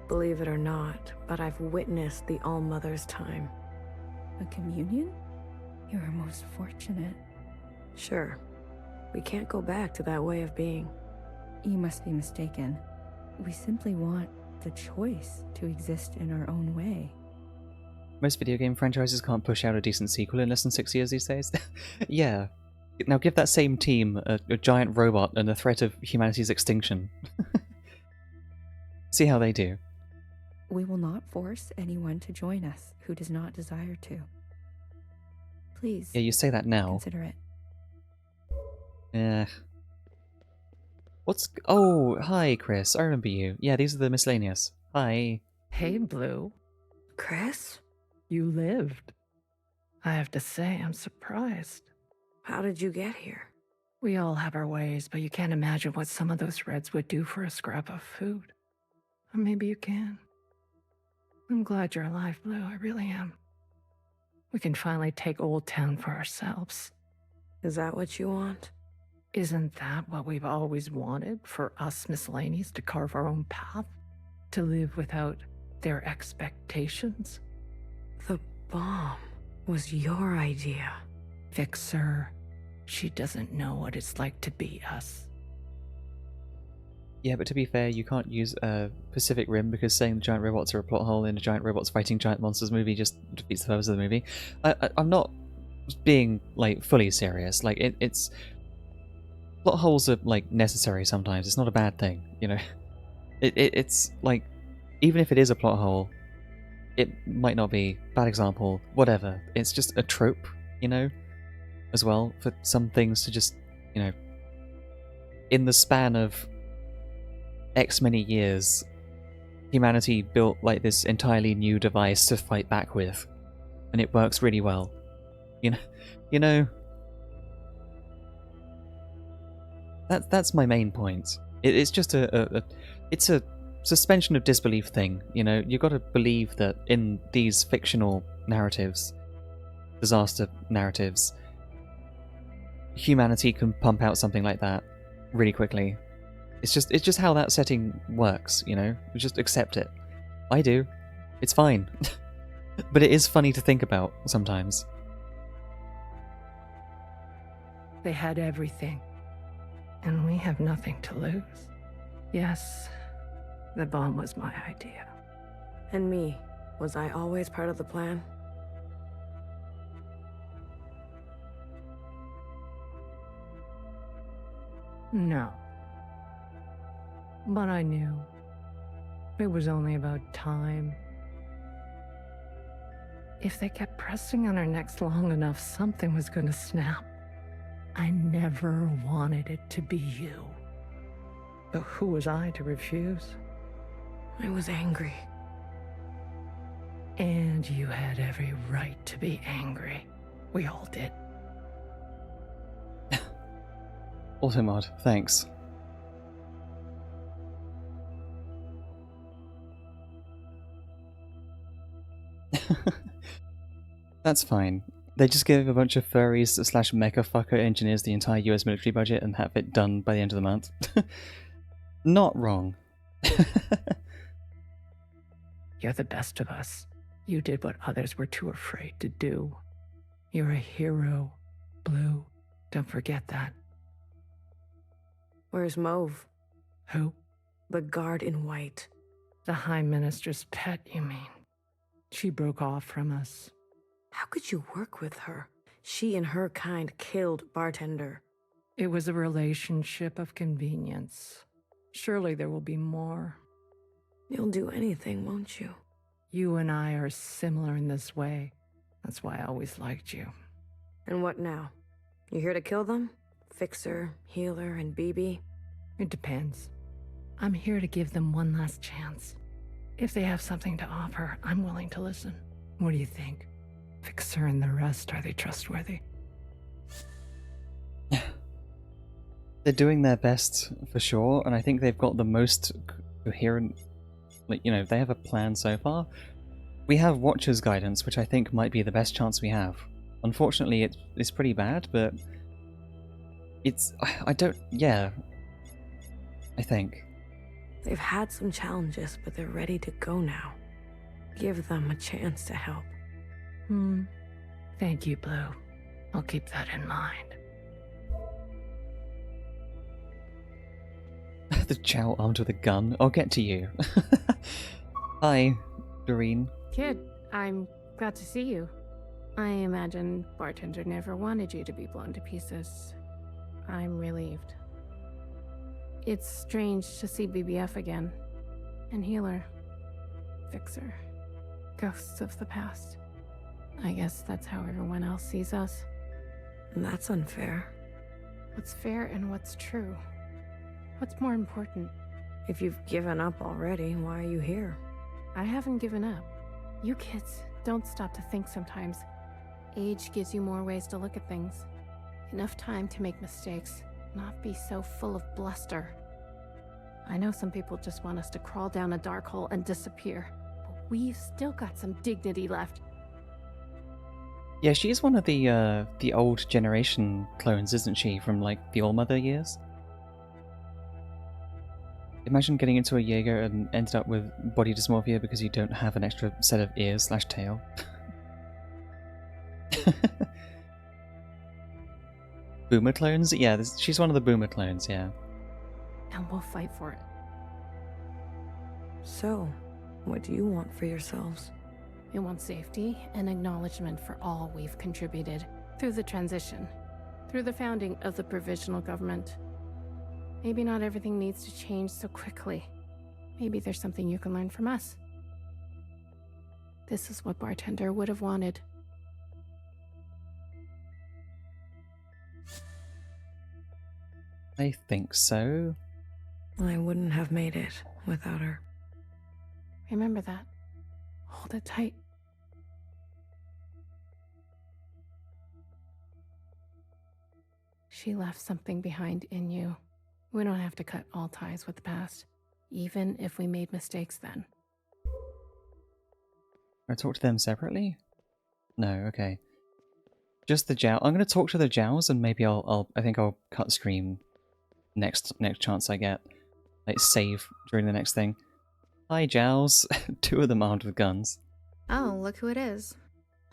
S6: Believe it or not, but I've witnessed the All-Mother's time.
S2: A communion? You are most fortunate.
S6: Sure. We can't go back to that way of being.
S2: You must be mistaken. We simply want the choice to exist in our own way.
S1: Most video game franchises can't push out a decent sequel in less than 6 years these days. Yeah. Now give that same team a giant robot and the threat of humanity's extinction. See how they do.
S2: We will not force anyone to join us who does not desire to. Please.
S1: Yeah, you say that now.
S2: Consider it.
S1: Yeah. What's... Oh, hi, Chris. I remember you. Yeah, these are the Miscellaneous. Hi.
S15: Hey, Blue.
S6: Chris?
S15: You lived. I have to say, I'm surprised.
S6: How did you get here?
S15: We all have our ways, but you can't imagine what some of those Reds would do for a scrap of food. Or maybe you can. I'm glad you're alive, Blue. I really am. We can finally take Old Town for ourselves.
S6: Is that what you want?
S15: Isn't that what we've always wanted? For us Miscellaneous to carve our own path? To live without their expectations?
S6: The bomb was your idea.
S15: Fixer. She doesn't know what it's like to be us.
S1: Yeah, but to be fair, you can't use Pacific Rim because saying the giant robots are a plot hole in a giant robots fighting giant monsters movie just defeats the purpose of the movie. I'm not being, like, fully serious. Like, it's... Plot holes are, like, necessary sometimes. It's not a bad thing, you know? It's, like, even if it is a plot hole, it might not be. Bad example. Whatever. It's just a trope, you know? As well, for some things to just, you know... In the span of X many years, humanity built, like, this entirely new device to fight back with. And it works really well. You know... That's my main point. It's just it's a suspension of disbelief thing, you know? You gotta believe that in these fictional narratives, disaster narratives, humanity can pump out something like that really quickly. It's just how that setting works, you know? You just accept it. I do. It's fine. But it is funny to think about sometimes.
S15: They had everything. And we have nothing to lose. Yes, the bomb was my idea.
S6: And me. Was I always part of the plan?
S15: No. But I knew. It was only about time. If they kept pressing on our necks long enough, something was going to snap. I never wanted it to be you. But who was I to refuse?
S6: I was angry.
S15: And you had every right to be angry. We all did.
S1: Automod, thanks. That's fine. They just give a bunch of furries / mecha fucker engineers the entire US military budget and have it done by the end of the month. Not wrong.
S15: You're the best of us.
S21: You did what others were too afraid to do. You're a hero, Blue. Don't forget that.
S6: Where's Mauve?
S21: Who?
S6: The guard in white.
S21: The High Minister's pet, you mean? She broke off from us.
S6: How could you work with her? She and her kind killed Bartender.
S21: It was a relationship of convenience. Surely there will be more.
S6: You'll do anything, won't you?
S21: You and I are similar in this way. That's why I always liked you.
S6: And what now? You here to kill them? Fixer, Healer, and BB?
S21: It depends. I'm here to give them one last chance. If they have something to offer, I'm willing to listen. What do you think? Fixer and the rest, are they trustworthy?
S1: They're doing their best, for sure, and I think they've got the most coherent... Like, you know, they have a plan so far. We have Watcher's guidance, which I think might be the best chance we have. Unfortunately, it's pretty bad, but... It's... I don't... Yeah. I think.
S6: They've had some challenges, but they're ready to go now. Give them a chance to help.
S21: Thank you, Blue. I'll keep that in mind.
S1: The Chow armed with a gun. I'll get to you. Hi, Doreen.
S22: Kid, I'm glad to see you. I imagine Bartender never wanted you to be blown to pieces. I'm relieved. It's strange to see BBF again. And Healer. Fixer. Ghosts of the past. I guess that's how everyone else sees us.
S6: That's unfair.
S22: What's fair and what's true? What's more important?
S6: If you've given up already, why are you here?
S22: I haven't given up. You kids don't stop to think sometimes. Age gives you more ways to look at things. Enough time to make mistakes, not be so full of bluster. I know some people just want us to crawl down a dark hole and disappear, but we've still got some dignity left.
S1: Yeah, she's one of the old generation clones, isn't she? From, like, the All-Mother years? Imagine getting into a Jaeger and ended up with body dysmorphia because you don't have an extra set of ears/tail. Boomer clones? Yeah, she's one of the Boomer clones, yeah.
S22: And we'll fight for it.
S6: So, what do you want for yourselves?
S22: We want safety and acknowledgement for all we've contributed through the transition, through the founding of the provisional government. Maybe not everything needs to change so quickly. Maybe there's something you can learn from us. This is what Bartender would have wanted.
S1: I think so.
S6: I wouldn't have made it without her.
S22: Remember that. Hold it tight. She left something behind in you. We don't have to cut all ties with the past, even if we made mistakes then.
S1: I talk to them separately? No, okay. Just the Jow. I'm gonna talk to the Jows and maybe I think I'll cut stream next chance I get. Like save during the next thing. Hi Jows. 2 of them armed with guns.
S23: Oh, look who it is.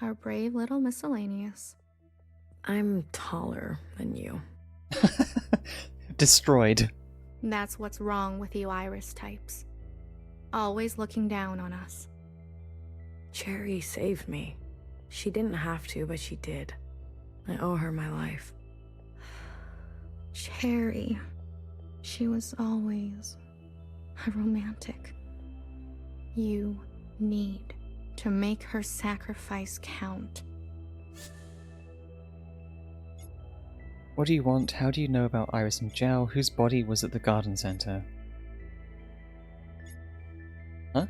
S23: Our brave little miscellaneous.
S6: I'm taller than you.
S1: Destroyed.
S23: That's what's wrong with you Iris types. Always looking down on us.
S6: Cherry saved me. She didn't have to, but she did. I owe her my life.
S23: Cherry. She was always a romantic. You need to make her sacrifice count.
S1: What do you want? How do you know about Iris and Jow? Whose body was at the garden center? Huh?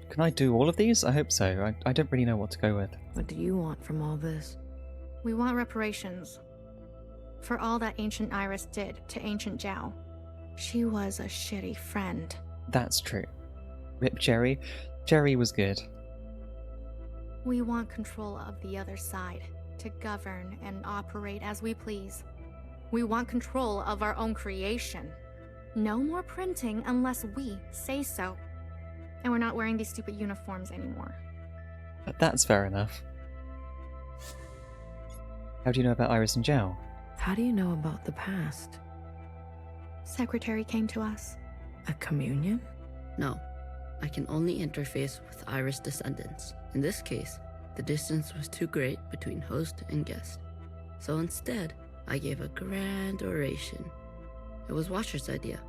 S1: Can I do all of these? I hope so. I don't really know what to go with.
S6: What do you want from all this?
S23: We want reparations. For all that Ancient Iris did to Ancient Jow. She was a shitty friend.
S1: That's true. Rip Cherry. Cherry was good.
S23: We want control of the other side, to govern and operate as we please. We want control of our own creation. No more printing unless we say so. And we're not wearing these stupid uniforms anymore.
S1: That's fair enough. How do you know about Iris and Zhao?
S6: How do you know about the past?
S23: Secretary came to us.
S6: A communion?
S3: No, I can only interface with Iris descendants. In this case, the distance was too great between host and guest. So instead, I gave a grand oration. It was Watcher's idea.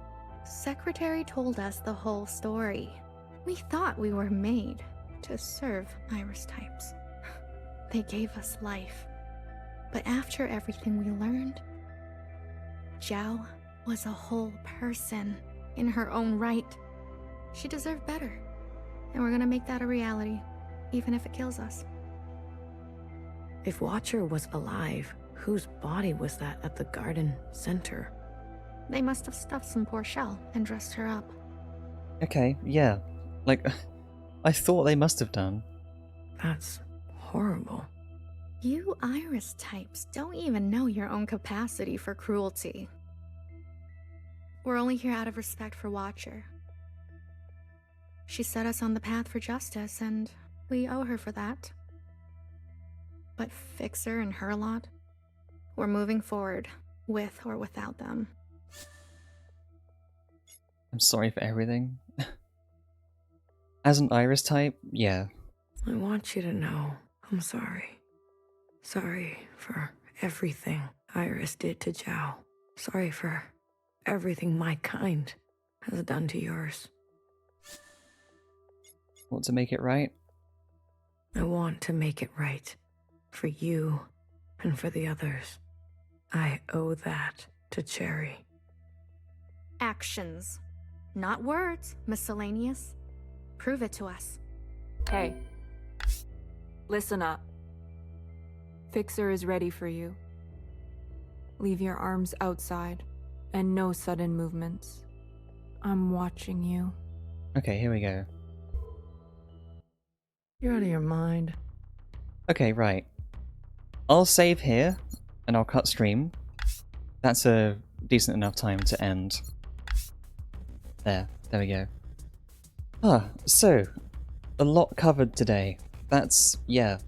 S23: Secretary told us the whole story. We thought we were made to serve Iris types. They gave us life. But after everything we learned, Zhao was a whole person in her own right. She deserved better. And we're gonna make that a reality, even if it kills us.
S6: If Watcher was alive, whose body was that at the garden center?
S23: They must have stuffed some poor shell and dressed her up.
S1: Okay, yeah. Like, I thought they must have done.
S6: That's horrible.
S23: You Iris types don't even know your own capacity for cruelty. We're only here out of respect for Watcher. She set us on the path for justice, and we owe her for that. But Fixer and her lot, we're moving forward, with or without them.
S1: I'm sorry for everything. As an Iris type, yeah.
S6: I want you to know I'm sorry. Sorry for everything Iris did to Zhao. Sorry for everything my kind has done to yours.
S1: Want to make it right?
S6: I want to make it right. For you and for the others. I owe that to Cherry.
S23: Actions. Not words, miscellaneous. Prove it to us.
S4: Hey. Listen up. Fixer is ready for you. Leave your arms outside, and no sudden movements. I'm watching you.
S1: Okay, here we go.
S21: You're out of your mind.
S1: Okay, right. I'll save here, and I'll cut stream. That's a decent enough time to end. There we go. So, a lot covered today. That's, yeah.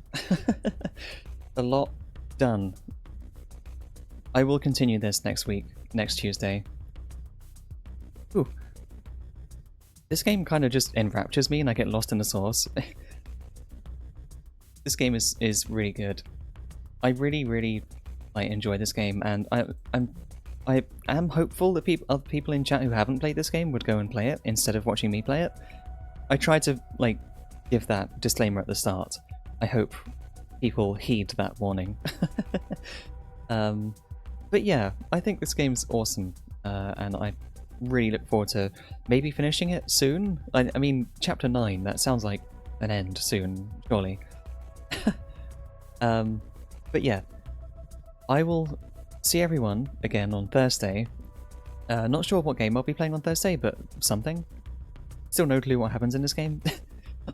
S1: A lot done. I will continue this next week, next Tuesday. Ooh. This game kind of just enraptures me and I get lost in the source. This game is really good. I really enjoy this game, and I am hopeful that other people in chat who haven't played this game would go and play it instead of watching me play it. I tried to give that disclaimer at the start. I hope people heed that warning. But yeah, I think this game's awesome, and I really look forward to maybe finishing it soon. I mean, Chapter 9, that sounds like an end soon, surely. But yeah, I will see everyone again on Thursday. Not sure what game I'll be playing on Thursday, but something. Still no clue what happens in this game.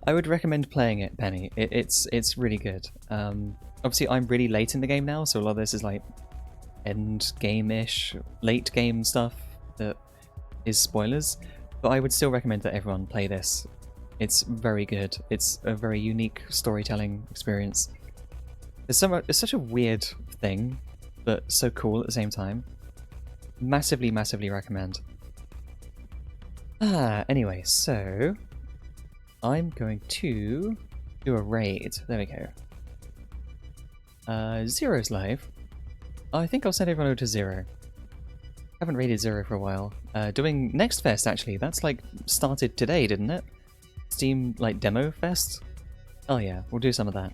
S1: I would recommend playing it, Penny. It's really good. Obviously, I'm really late in the game now, so a lot of this is like end game-ish, late game stuff that is spoilers. But I would still recommend that everyone play this. It's very good. It's a very unique storytelling experience. It's such a weird thing, but so cool at the same time. Massively recommend. Anyway, so I'm going to do a raid. There we go. Zero's live. I think I'll send everyone over to Zero. Haven't raided Zero for a while. Doing Next Fest, actually. That's started today, didn't it? Steam Demo Fest? Oh yeah, we'll do some of that.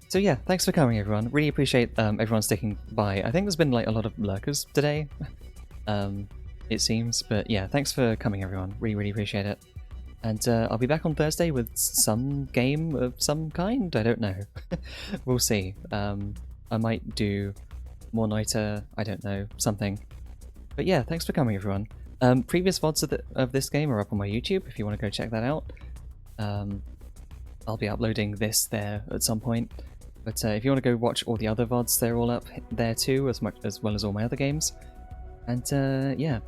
S1: So yeah, thanks for coming everyone. Really appreciate everyone sticking by. I think there's been a lot of lurkers today. It seems, but yeah, thanks for coming everyone. Really appreciate it. And I'll be back on Thursday with some game of some kind. I don't know. We'll see. I might do more Noita, I don't know, something. But yeah, thanks for coming everyone. Previous VODs of this game are up on my YouTube if you want to go check that out. I'll be uploading this there at some point. But if you want to go watch all the other VODs, they're all up there too, as well as all my other games. And yeah,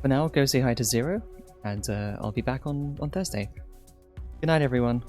S1: for now, go say hi to Zero, and I'll be back on Thursday. Good night, everyone.